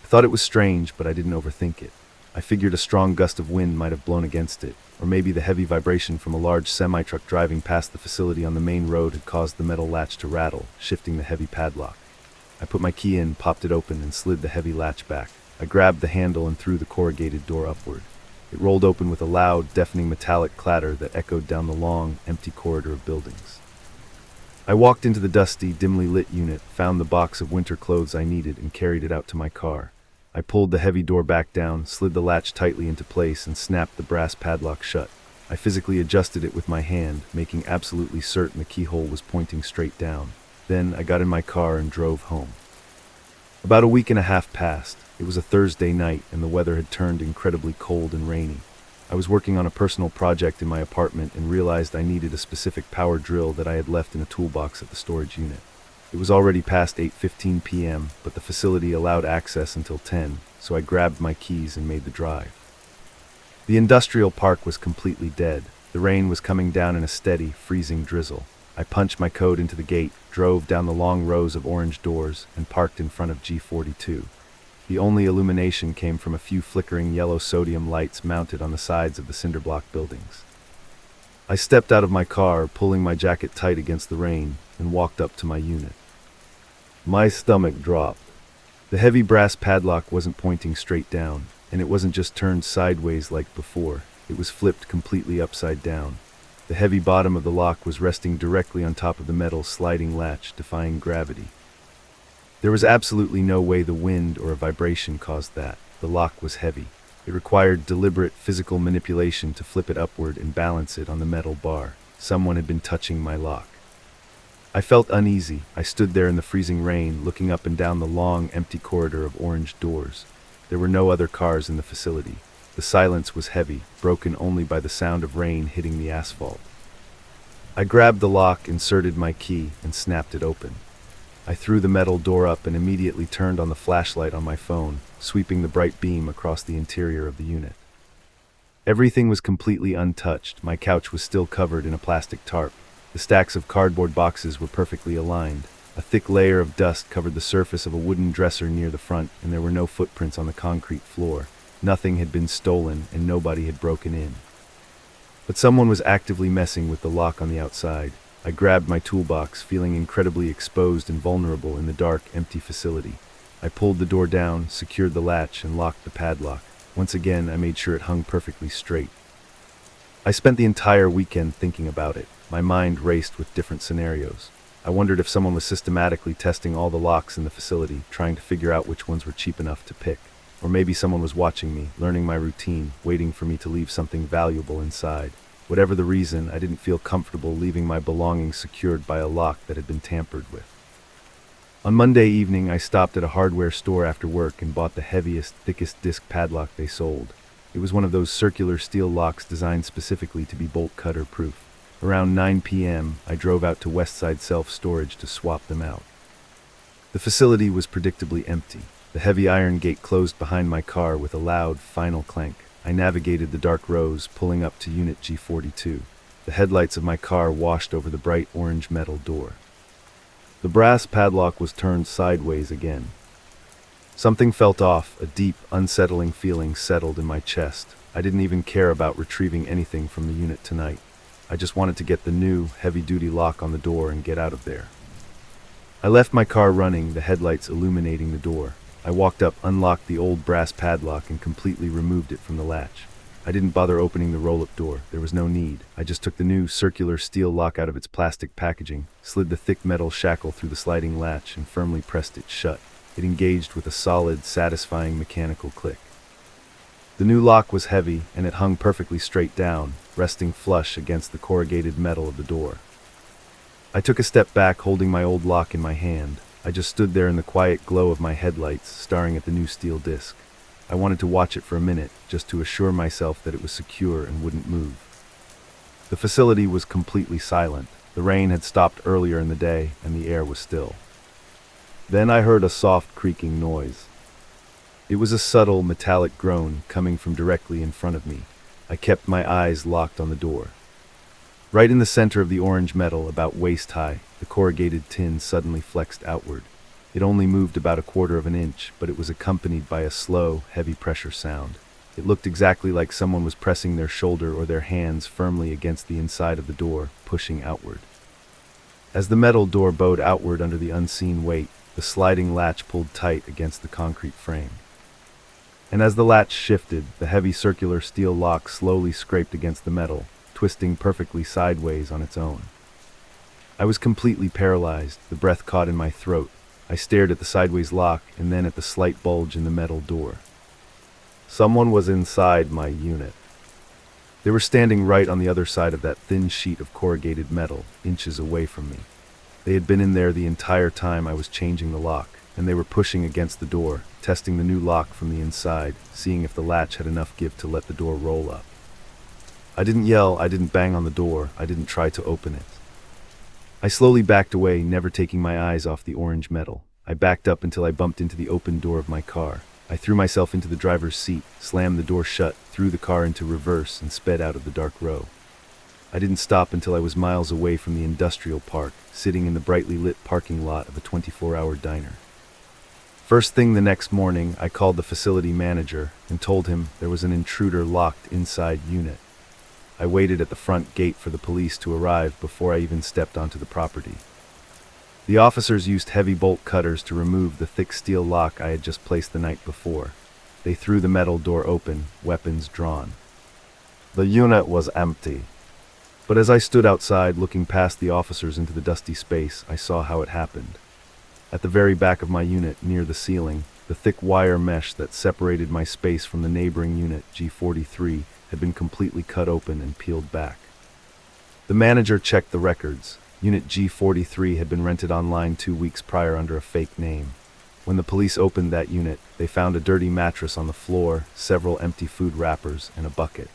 I thought it was strange, but I didn't overthink it. I figured a strong gust of wind might have blown against it, or maybe the heavy vibration from a large semi-truck driving past the facility on the main road had caused the metal latch to rattle, shifting the heavy padlock. I put my key in, popped it open, and slid the heavy latch back. I grabbed the handle and threw the corrugated door upward. It rolled open with a loud, deafening metallic clatter that echoed down the long, empty corridor of buildings. I walked into the dusty, dimly lit unit, found the box of winter clothes I needed, and carried it out to my car. I pulled the heavy door back down, slid the latch tightly into place, and snapped the brass padlock shut. I physically adjusted it with my hand, making absolutely certain the keyhole was pointing straight down. Then I got in my car and drove home. About a week and a half passed. It was a Thursday night, and the weather had turned incredibly cold and rainy. I was working on a personal project in my apartment and realized I needed a specific power drill that I had left in a toolbox at the storage unit. It was already past 8:15 p.m., but the facility allowed access until 10, so I grabbed my keys and made the drive. The industrial park was completely dead. The rain was coming down in a steady, freezing drizzle. I punched my code into the gate, drove down the long rows of orange doors, and parked in front of G42. The only illumination came from a few flickering yellow sodium lights mounted on the sides of the cinderblock buildings. I stepped out of my car, pulling my jacket tight against the rain, and walked up to my unit. My stomach dropped. The heavy brass padlock wasn't pointing straight down, and it wasn't just turned sideways like before. It was flipped completely upside down. The heavy bottom of the lock was resting directly on top of the metal sliding latch, defying gravity. There was absolutely no way the wind or a vibration caused that. The lock was heavy. It required deliberate physical manipulation to flip it upward and balance it on the metal bar. Someone had been touching my lock. I felt uneasy. I stood there in the freezing rain, looking up and down the long, empty corridor of orange doors. There were no other cars in the facility. The silence was heavy, broken only by the sound of rain hitting the asphalt. I grabbed the lock, inserted my key, and snapped it open. I threw the metal door up and immediately turned on the flashlight on my phone, sweeping the bright beam across the interior of the unit. Everything was completely untouched. My couch was still covered in a plastic tarp. The stacks of cardboard boxes were perfectly aligned. A thick layer of dust covered the surface of a wooden dresser near the front, and there were no footprints on the concrete floor. Nothing had been stolen, and nobody had broken in. But someone was actively messing with the lock on the outside. I grabbed my toolbox, feeling incredibly exposed and vulnerable in the dark, empty facility. I pulled the door down, secured the latch, and locked the padlock. Once again, I made sure it hung perfectly straight. I spent the entire weekend thinking about it. My mind raced with different scenarios. I wondered if someone was systematically testing all the locks in the facility, trying to figure out which ones were cheap enough to pick. Or maybe someone was watching me, learning my routine, waiting for me to leave something valuable inside. Whatever the reason, I didn't feel comfortable leaving my belongings secured by a lock that had been tampered with. On Monday evening, I stopped at a hardware store after work and bought the heaviest, thickest disc padlock they sold. It was one of those circular steel locks designed specifically to be bolt cutter proof. Around 9 p.m., I drove out to Westside Self-Storage to swap them out. The facility was predictably empty. The heavy iron gate closed behind my car with a loud, final clank. I navigated the dark rows, pulling up to Unit G42. The headlights of my car washed over the bright orange metal door. The brass padlock was turned sideways again. Something felt off. A deep, unsettling feeling settled in my chest. I didn't even care about retrieving anything from the unit tonight. I just wanted to get the new, heavy-duty lock on the door and get out of there. I left my car running, the headlights illuminating the door. I walked up, unlocked the old brass padlock, and completely removed it from the latch. I didn't bother opening the roll-up door. There was no need. I just took the new circular steel lock out of its plastic packaging, slid the thick metal shackle through the sliding latch, and firmly pressed it shut. It engaged with a solid, satisfying mechanical click. The new lock was heavy, and it hung perfectly straight down, resting flush against the corrugated metal of the door. I took a step back, holding my old lock in my hand. I just stood there in the quiet glow of my headlights, staring at the new steel disc. I wanted to watch it for a minute, just to assure myself that it was secure and wouldn't move. The facility was completely silent. The rain had stopped earlier in the day, and the air was still. Then I heard a soft creaking noise. It was a subtle, metallic groan coming from directly in front of me. I kept my eyes locked on the door. Right in the center of the orange metal, about waist-high, the corrugated tin suddenly flexed outward. It only moved about 1/4 of an inch, but it was accompanied by a slow, heavy pressure sound. It looked exactly like someone was pressing their shoulder or their hands firmly against the inside of the door, pushing outward. As the metal door bowed outward under the unseen weight, the sliding latch pulled tight against the concrete frame. and as the latch shifted, the heavy circular steel lock slowly scraped against the metal, twisting perfectly sideways on its own. I was completely paralyzed, the breath caught in my throat. I stared at the sideways lock and then at the slight bulge in the metal door. Someone was inside my unit. They were standing right on the other side of that thin sheet of corrugated metal, inches away from me. They had been in there the entire time I was changing the lock, and they were pushing against the door, testing the new lock from the inside, seeing if the latch had enough give to let the door roll up. I didn't yell, I didn't bang on the door, I didn't try to open it. I slowly backed away, never taking my eyes off the orange metal. I backed up until I bumped into the open door of my car. I threw myself into the driver's seat, slammed the door shut, threw the car into reverse, and sped out of the dark row. I didn't stop until I was miles away from the industrial park, sitting in the brightly lit parking lot of a 24-hour diner. First thing the next morning, I called the facility manager and told him there was an intruder locked inside unit. I waited at the front gate for the police to arrive before I even stepped onto the property. The officers used heavy bolt cutters to remove the thick steel lock I had just placed the night before. They threw the metal door open, weapons drawn. The unit was empty. But as I stood outside looking past the officers into the dusty space, I saw how it happened. At the very back of my unit, near the ceiling, the thick wire mesh that separated my space from the neighboring unit, G43, had been completely cut open and peeled back. The manager checked the records. Unit G43 had been rented online 2 weeks prior under a fake name. When the police opened that unit, they found a dirty mattress on the floor, several empty food wrappers, and a bucket.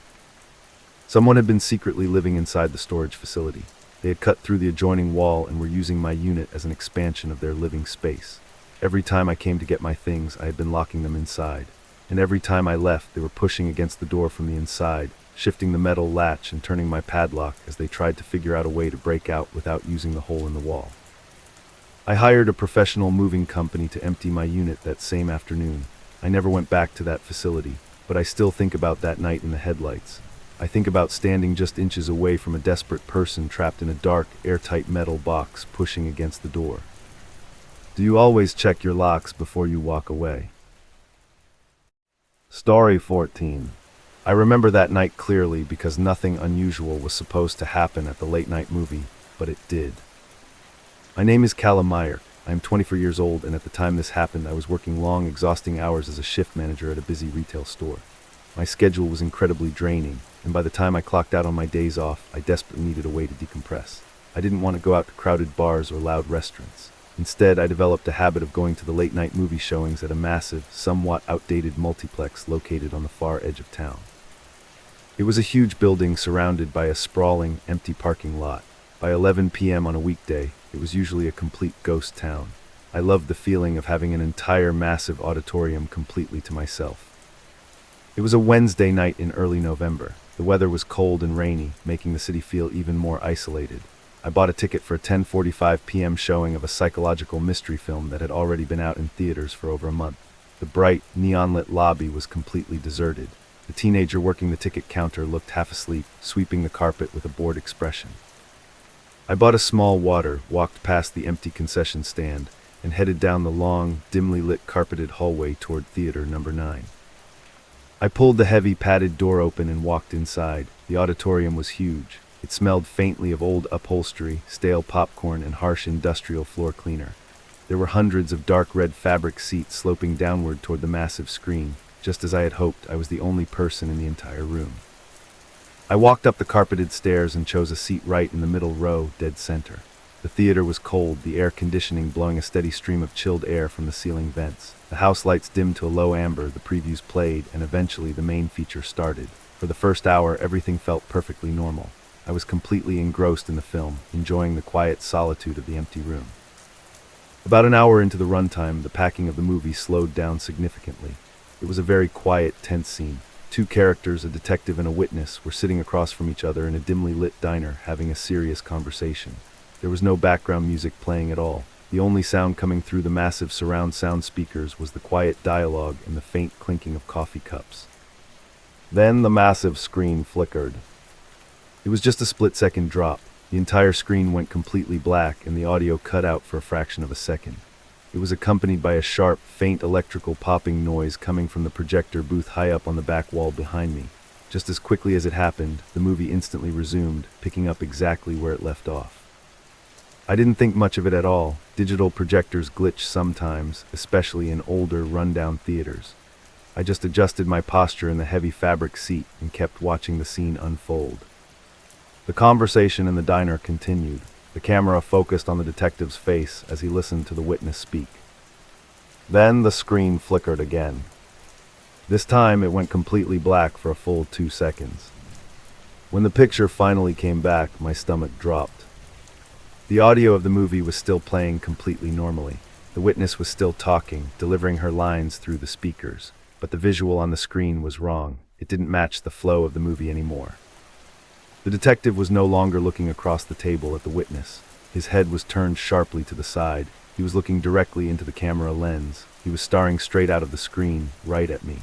Someone had been secretly living inside the storage facility. They had cut through the adjoining wall and were using my unit as an expansion of their living space. Every time I came to get my things, I had been locking them inside. And every time I left, they were pushing against the door from the inside, shifting the metal latch and turning my padlock as they tried to figure out a way to break out without using the hole in the wall. I hired a professional moving company to empty my unit that same afternoon. I never went back to that facility, but I still think about that night in the headlights. I think about standing just inches away from a desperate person trapped in a dark, airtight metal box pushing against the door. Do you always check your locks before you walk away? Story 14. I remember that night clearly because nothing unusual was supposed to happen at the late-night movie, but it did. My name is Callum Meyer. I am 24 years old, and at the time this happened, I was working long, exhausting hours as a shift manager at a busy retail store. My schedule was incredibly draining, and by the time I clocked out on my days off, I desperately needed a way to decompress. I didn't want to go out to crowded bars or loud restaurants. Instead, I developed a habit of going to the late-night movie showings at a massive, somewhat outdated multiplex located on the far edge of town. It was a huge building surrounded by a sprawling, empty parking lot. By 11 p.m. on a weekday, it was usually a complete ghost town. I loved the feeling of having an entire massive auditorium completely to myself. It was a Wednesday night in early November. The weather was cold and rainy, making the city feel even more isolated. I bought a ticket for a 10:45 p.m. showing of a psychological mystery film that had already been out in theaters for over a month. The bright, neon-lit lobby was completely deserted. The teenager working the ticket counter looked half asleep, sweeping the carpet with a bored expression. I bought a small water, walked past the empty concession stand, and headed down the long, dimly lit carpeted hallway toward theater number 9. I pulled the heavy padded door open and walked inside. The auditorium was huge. It smelled faintly of old upholstery, stale popcorn, and harsh industrial floor cleaner. There were hundreds of dark red fabric seats sloping downward toward the massive screen. Just as I had hoped, I was the only person in the entire room. I walked up the carpeted stairs and chose a seat right in the middle row, dead center. The theater was cold, the air conditioning blowing a steady stream of chilled air from the ceiling vents. The house lights dimmed to a low amber, the previews played, and eventually the main feature started. For the first hour, everything felt perfectly normal. I was completely engrossed in the film, enjoying the quiet solitude of the empty room. About an hour into the runtime, the packing of the movie slowed down significantly. It was a very quiet, tense scene. 2 characters, a detective and a witness, were sitting across from each other in a dimly lit diner, having a serious conversation. There was no background music playing at all. The only sound coming through the massive surround sound speakers was the quiet dialogue and the faint clinking of coffee cups. Then the massive screen flickered. It was just a split-second drop. The entire screen went completely black, and the audio cut out for a fraction of a second. It was accompanied by a sharp, faint electrical popping noise coming from the projector booth high up on the back wall behind me. Just as quickly as it happened, the movie instantly resumed, picking up exactly where it left off. I didn't think much of it at all. Digital projectors glitch sometimes, especially in older, rundown theaters. I just adjusted my posture in the heavy fabric seat and kept watching the scene unfold. The conversation in the diner continued. The camera focused on the detective's face as he listened to the witness speak. Then the screen flickered again. This time it went completely black for a full 2 seconds. When the picture finally came back, my stomach dropped. The audio of the movie was still playing completely normally. The witness was still talking, delivering her lines through the speakers, but the visual on the screen was wrong. It didn't match the flow of the movie anymore. The detective was no longer looking across the table at the witness. His head was turned sharply to the side. He was looking directly into the camera lens. He was staring straight out of the screen, right at me.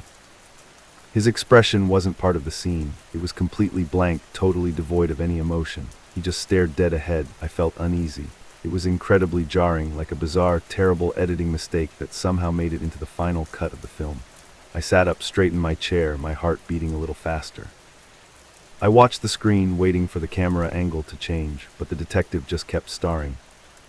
His expression wasn't part of the scene. It was completely blank, totally devoid of any emotion. He just stared dead ahead. I felt uneasy. It was incredibly jarring, like a bizarre, terrible editing mistake that somehow made it into the final cut of the film. I sat up straight in my chair, my heart beating a little faster. I watched the screen, waiting for the camera angle to change, but the detective just kept staring.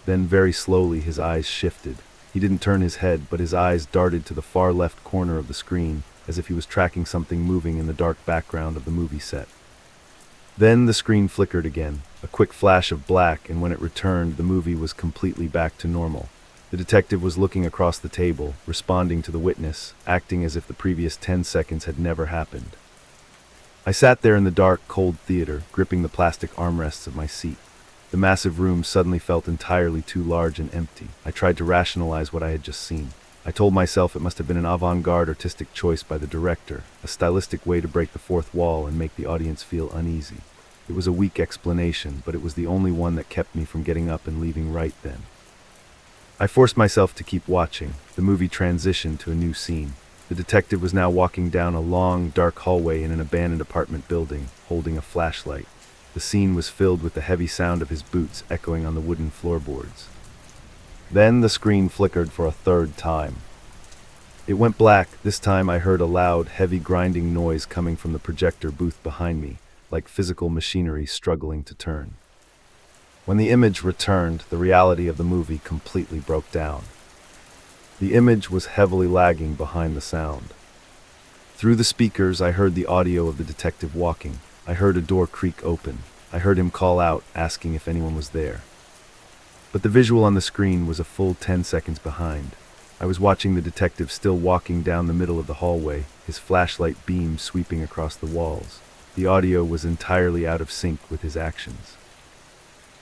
Then, very slowly, his eyes shifted. He didn't turn his head, but his eyes darted to the far left corner of the screen, as if he was tracking something moving in the dark background of the movie set. Then the screen flickered again, a quick flash of black, and when it returned, the movie was completely back to normal. The detective was looking across the table, responding to the witness, acting as if the previous 10 seconds had never happened. I sat there in the dark, cold theater, gripping the plastic armrests of my seat. The massive room suddenly felt entirely too large and empty. I tried to rationalize what I had just seen. I told myself it must have been an avant-garde artistic choice by the director, a stylistic way to break the fourth wall and make the audience feel uneasy. It was a weak explanation, but it was the only one that kept me from getting up and leaving right then. I forced myself to keep watching. The movie transitioned to a new scene. The detective was now walking down a long, dark hallway in an abandoned apartment building, holding a flashlight. The scene was filled with the heavy sound of his boots echoing on the wooden floorboards. Then the screen flickered for a third time. It went black. This time I heard a loud, heavy grinding noise coming from the projector booth behind me, like physical machinery struggling to turn. When the image returned, the reality of the movie completely broke down. The image was heavily lagging behind the sound. Through the speakers, I heard the audio of the detective walking. I heard a door creak open. I heard him call out, asking if anyone was there. But the visual on the screen was a full 10 seconds behind. I was watching the detective still walking down the middle of the hallway, his flashlight beam sweeping across the walls. The audio was entirely out of sync with his actions.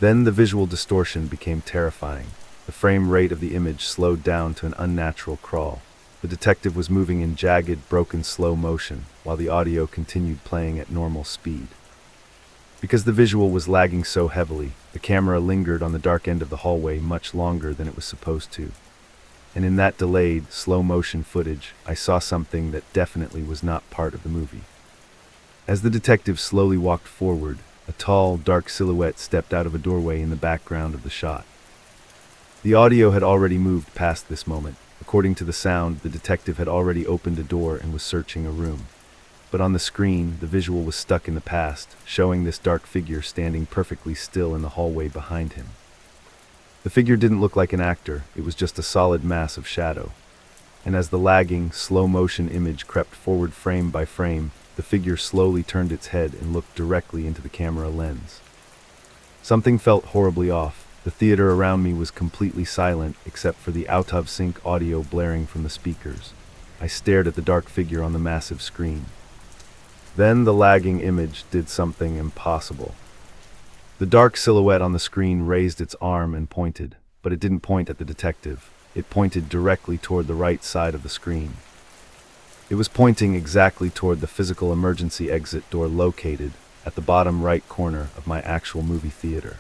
Then the visual distortion became terrifying. The frame rate of the image slowed down to an unnatural crawl. The detective was moving in jagged, broken slow motion, while the audio continued playing at normal speed. Because the visual was lagging so heavily, the camera lingered on the dark end of the hallway much longer than it was supposed to. And in that delayed, slow-motion footage, I saw something that definitely was not part of the movie. As the detective slowly walked forward, a tall, dark silhouette stepped out of a doorway in the background of the shot. The audio had already moved past this moment. According to the sound, the detective had already opened a door and was searching a room. But on the screen, the visual was stuck in the past, showing this dark figure standing perfectly still in the hallway behind him. The figure didn't look like an actor, it was just a solid mass of shadow. And as the lagging, slow-motion image crept forward frame by frame, the figure slowly turned its head and looked directly into the camera lens. Something felt horribly off. The theater around me was completely silent, except for the out-of-sync audio blaring from the speakers. I stared at the dark figure on the massive screen. Then the lagging image did something impossible. The dark silhouette on the screen raised its arm and pointed, but it didn't point at the detective. It pointed directly toward the right side of the screen. It was pointing exactly toward the physical emergency exit door located at the bottom right corner of my actual movie theater.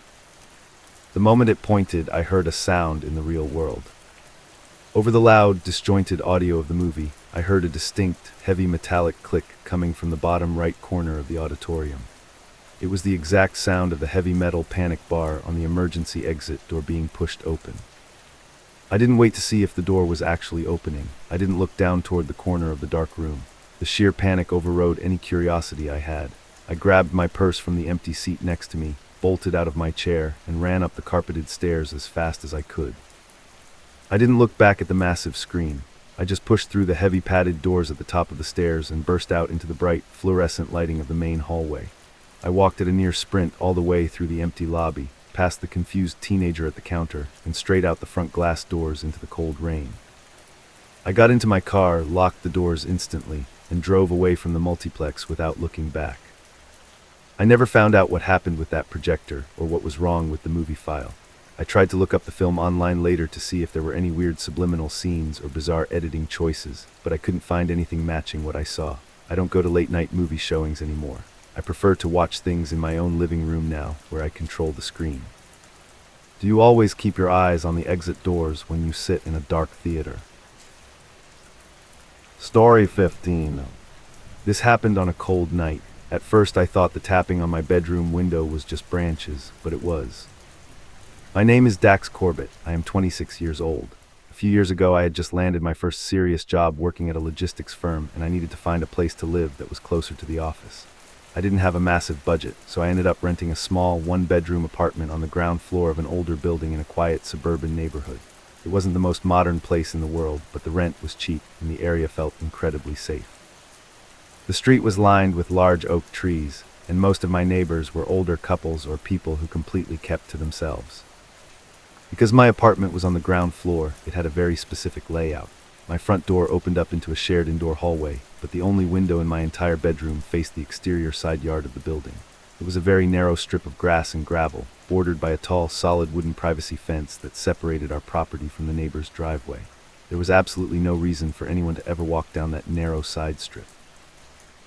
The moment it pointed, I heard a sound in the real world. Over the loud, disjointed audio of the movie, I heard a distinct, heavy metallic click coming from the bottom right corner of the auditorium. It was the exact sound of the heavy metal panic bar on the emergency exit door being pushed open. I didn't wait to see if the door was actually opening. I didn't look down toward the corner of the dark room. The sheer panic overrode any curiosity I had. I grabbed my purse from the empty seat next to me, bolted out of my chair, and ran up the carpeted stairs as fast as I could. I didn't look back at the massive screen. I just pushed through the heavy padded doors at the top of the stairs and burst out into the bright, fluorescent lighting of the main hallway. I walked at a near sprint all the way through the empty lobby, past the confused teenager at the counter, and straight out the front glass doors into the cold rain. I got into my car, locked the doors instantly, and drove away from the multiplex without looking back. I never found out what happened with that projector or what was wrong with the movie file. I tried to look up the film online later to see if there were any weird subliminal scenes or bizarre editing choices, but I couldn't find anything matching what I saw. I don't go to late-night movie showings anymore. I prefer to watch things in my own living room now, where I control the screen. Do you always keep your eyes on the exit doors when you sit in a dark theater? Story 15. This happened on a cold night. At first I thought the tapping on my bedroom window was just branches, but it was. My name is Dax Corbett. I am 26 years old. A few years ago I had just landed my first serious job working at a logistics firm, and I needed to find a place to live that was closer to the office. I didn't have a massive budget, so I ended up renting a small, one-bedroom apartment on the ground floor of an older building in a quiet suburban neighborhood. It wasn't the most modern place in the world, but the rent was cheap, and the area felt incredibly safe. The street was lined with large oak trees, and most of my neighbors were older couples or people who completely kept to themselves. Because my apartment was on the ground floor, it had a very specific layout. My front door opened up into a shared indoor hallway, but the only window in my entire bedroom faced the exterior side yard of the building. It was a very narrow strip of grass and gravel, bordered by a tall, solid wooden privacy fence that separated our property from the neighbor's driveway. There was absolutely no reason for anyone to ever walk down that narrow side strip.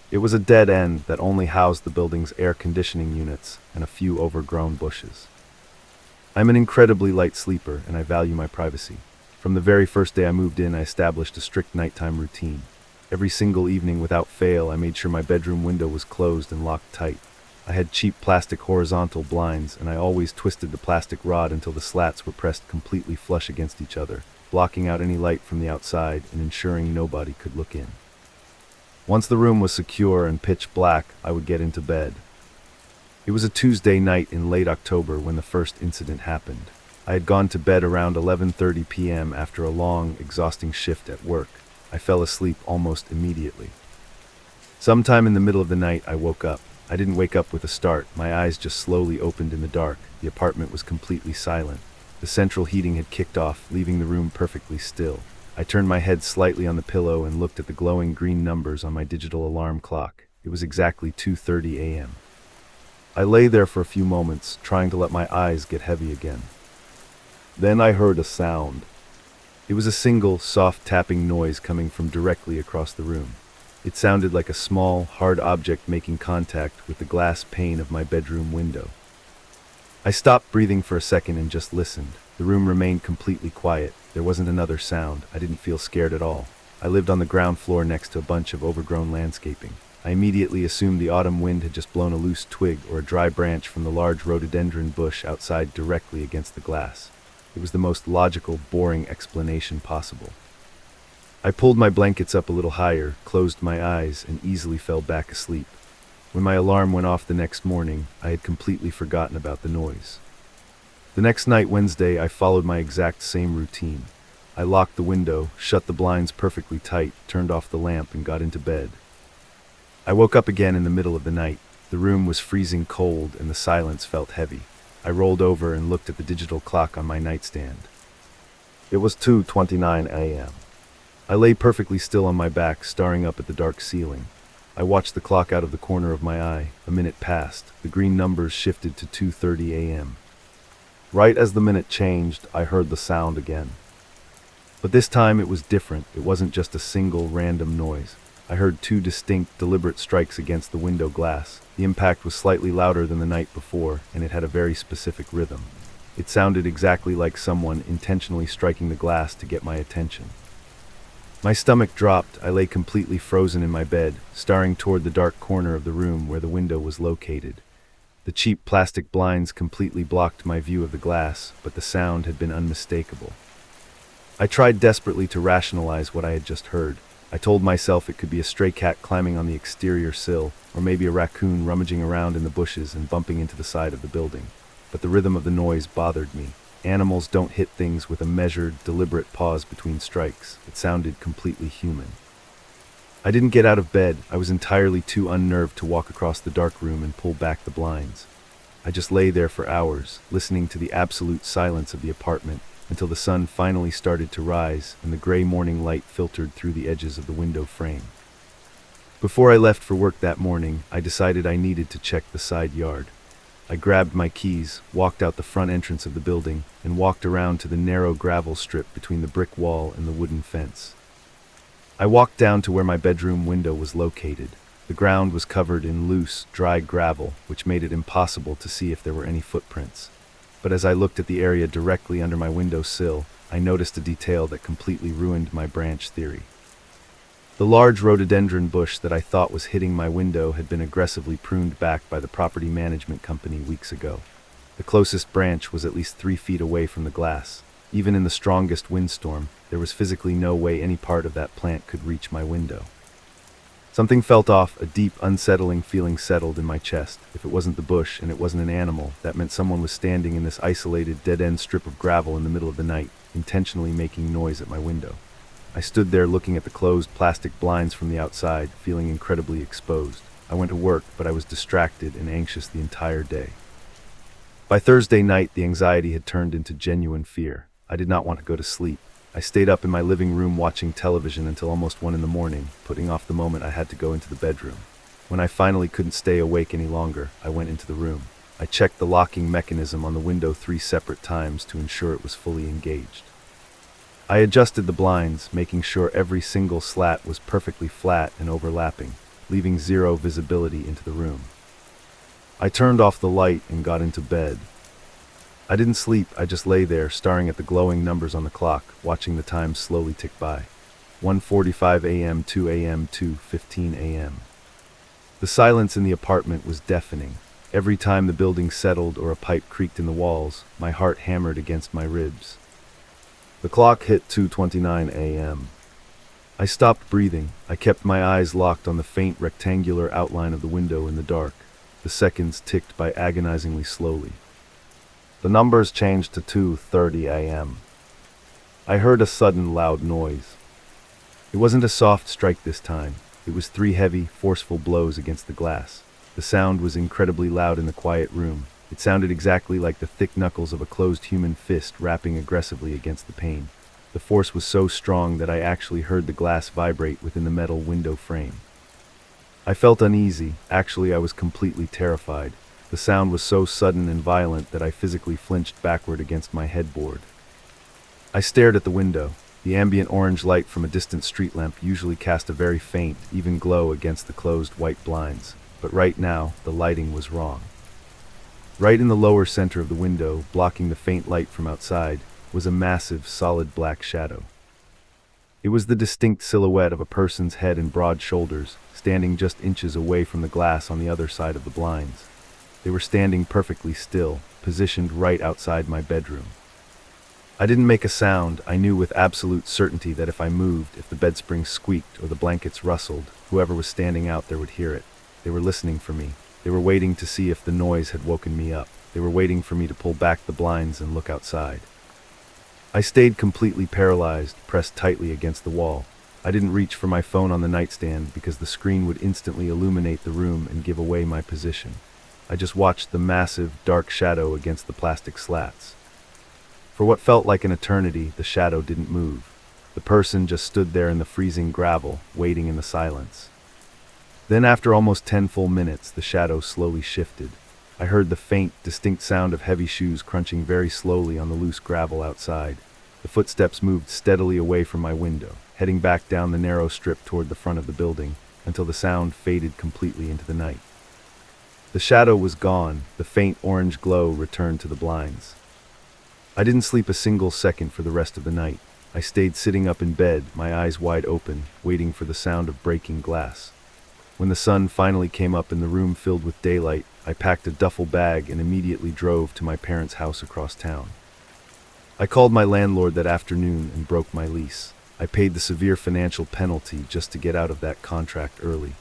It was a dead end that only housed the building's air conditioning units and a few overgrown bushes. I'm an incredibly light sleeper, and I value my privacy. From the very first day I moved in, I established a strict nighttime routine. Every single evening, without fail, I made sure my bedroom window was closed and locked tight. I had cheap plastic horizontal blinds, and I always twisted the plastic rod until the slats were pressed completely flush against each other, blocking out any light from the outside and ensuring nobody could look in. Once the room was secure and pitch black, I would get into bed. It was a Tuesday night in late October when the first incident happened. I had gone to bed around 11:30 p.m. after a long, exhausting shift at work. I fell asleep almost immediately. Sometime in the middle of the night, I woke up. I didn't wake up with a start. My eyes just slowly opened in the dark. The apartment was completely silent. The central heating had kicked off, leaving the room perfectly still. I turned my head slightly on the pillow and looked at the glowing green numbers on my digital alarm clock. It was exactly 2:30 a.m. I lay there for a few moments, trying to let my eyes get heavy again. Then I heard a sound. It was a single, soft tapping noise coming from directly across the room. It sounded like a small, hard object making contact with the glass pane of my bedroom window. I stopped breathing for a second and just listened. The room remained completely quiet. There wasn't another sound. I didn't feel scared at all. I lived on the ground floor next to a bunch of overgrown landscaping. I immediately assumed the autumn wind had just blown a loose twig or a dry branch from the large rhododendron bush outside directly against the glass. It was the most logical, boring explanation possible. I pulled my blankets up a little higher, closed my eyes, and easily fell back asleep. When my alarm went off the next morning, I had completely forgotten about the noise. The next night, Wednesday, I followed my exact same routine. I locked the window, shut the blinds perfectly tight, turned off the lamp, and got into bed. I woke up again in the middle of the night. The room was freezing cold, and the silence felt heavy. I rolled over and looked at the digital clock on my nightstand. It was 2:29 a.m. I lay perfectly still on my back, staring up at the dark ceiling. I watched the clock out of the corner of my eye. A minute passed. The green numbers shifted to 2:30 a.m. Right as the minute changed, I heard the sound again. But this time it was different. It wasn't just a single random noise. I heard two distinct, deliberate strikes against the window glass. The impact was slightly louder than the night before, and it had a very specific rhythm. It sounded exactly like someone intentionally striking the glass to get my attention. My stomach dropped. I lay completely frozen in my bed, staring toward the dark corner of the room where the window was located. The cheap plastic blinds completely blocked my view of the glass, but the sound had been unmistakable. I tried desperately to rationalize what I had just heard. I told myself it could be a stray cat climbing on the exterior sill, or maybe a raccoon rummaging around in the bushes and bumping into the side of the building. But the rhythm of the noise bothered me. Animals don't hit things with a measured, deliberate pause between strikes. It sounded completely human. I didn't get out of bed. I was entirely too unnerved to walk across the dark room and pull back the blinds. I just lay there for hours, listening to the absolute silence of the apartment, until the sun finally started to rise and the gray morning light filtered through the edges of the window frame. Before I left for work that morning, I decided I needed to check the side yard. I grabbed my keys, walked out the front entrance of the building, and walked around to the narrow gravel strip between the brick wall and the wooden fence. I walked down to where my bedroom window was located. The ground was covered in loose, dry gravel, which made it impossible to see if there were any footprints. But as I looked at the area directly under my window sill, I noticed a detail that completely ruined my branch theory. The large rhododendron bush that I thought was hitting my window had been aggressively pruned back by the property management company weeks ago. The closest branch was at least 3 feet away from the glass. Even in the strongest windstorm, there was physically no way any part of that plant could reach my window. Something felt off. A deep, unsettling feeling settled in my chest. If it wasn't the bush and it wasn't an animal, that meant someone was standing in this isolated, dead-end strip of gravel in the middle of the night, intentionally making noise at my window. I stood there looking at the closed plastic blinds from the outside, feeling incredibly exposed. I went to work, but I was distracted and anxious the entire day. By Thursday night, the anxiety had turned into genuine fear. I did not want to go to sleep. I stayed up in my living room watching television until almost 1 a.m, putting off the moment I had to go into the bedroom. When I finally couldn't stay awake any longer, I went into the room. I checked the locking mechanism on the window 3 separate times to ensure it was fully engaged. I adjusted the blinds, making sure every single slat was perfectly flat and overlapping, leaving zero visibility into the room. I turned off the light and got into bed. I didn't sleep. I just lay there, staring at the glowing numbers on the clock, watching the time slowly tick by. 1:45 a.m., 2 a.m., 2:15 a.m. The silence in the apartment was deafening. Every time the building settled or a pipe creaked in the walls, my heart hammered against my ribs. The clock hit 2:29 a.m. I stopped breathing. I kept my eyes locked on the faint rectangular outline of the window in the dark. The seconds ticked by agonizingly slowly. The numbers changed to 2:30 a.m. I heard a sudden loud noise. It wasn't a soft strike this time. It was 3 heavy, forceful blows against the glass. The sound was incredibly loud in the quiet room. It sounded exactly like the thick knuckles of a closed human fist rapping aggressively against the pane. The force was so strong that I actually heard the glass vibrate within the metal window frame. I felt uneasy. Actually, I was completely terrified. The sound was so sudden and violent that I physically flinched backward against my headboard. I stared at the window. The ambient orange light from a distant street lamp usually cast a very faint, even glow against the closed white blinds. But right now, the lighting was wrong. Right in the lower center of the window, blocking the faint light from outside, was a massive, solid black shadow. It was the distinct silhouette of a person's head and broad shoulders, standing just inches away from the glass on the other side of the blinds. They were standing perfectly still, positioned right outside my bedroom. I didn't make a sound. I knew with absolute certainty that if I moved, if the bed springs squeaked or the blankets rustled, whoever was standing out there would hear it. They were listening for me. They were waiting to see if the noise had woken me up. They were waiting for me to pull back the blinds and look outside. I stayed completely paralyzed, pressed tightly against the wall. I didn't reach for my phone on the nightstand because the screen would instantly illuminate the room and give away my position. I just watched the massive, dark shadow against the plastic slats. For what felt like an eternity, the shadow didn't move. The person just stood there in the freezing gravel, waiting in the silence. Then after almost 10 full minutes, the shadow slowly shifted. I heard the faint, distinct sound of heavy shoes crunching very slowly on the loose gravel outside. The footsteps moved steadily away from my window, heading back down the narrow strip toward the front of the building, until the sound faded completely into the night. The shadow was gone. The faint orange glow returned to the blinds. I didn't sleep a single second for the rest of the night. I stayed sitting up in bed, my eyes wide open, waiting for the sound of breaking glass. When the sun finally came up and the room filled with daylight, I packed a duffel bag and immediately drove to my parents' house across town. I called my landlord that afternoon and broke my lease. I paid the severe financial penalty just to get out of that contract early.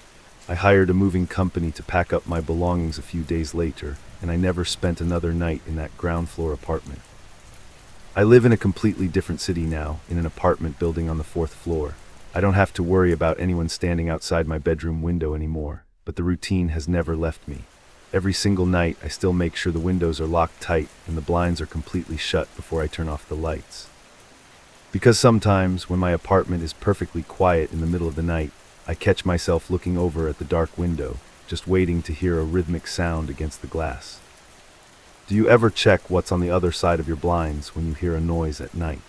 I hired a moving company to pack up my belongings a few days later, and I never spent another night in that ground floor apartment. I live in a completely different city now, in an apartment building on the 4th floor. I don't have to worry about anyone standing outside my bedroom window anymore, but the routine has never left me. Every single night, I still make sure the windows are locked tight and the blinds are completely shut before I turn off the lights. Because sometimes, when my apartment is perfectly quiet in the middle of the night, I catch myself looking over at the dark window, just waiting to hear a rhythmic sound against the glass. Do you ever check what's on the other side of your blinds when you hear a noise at night?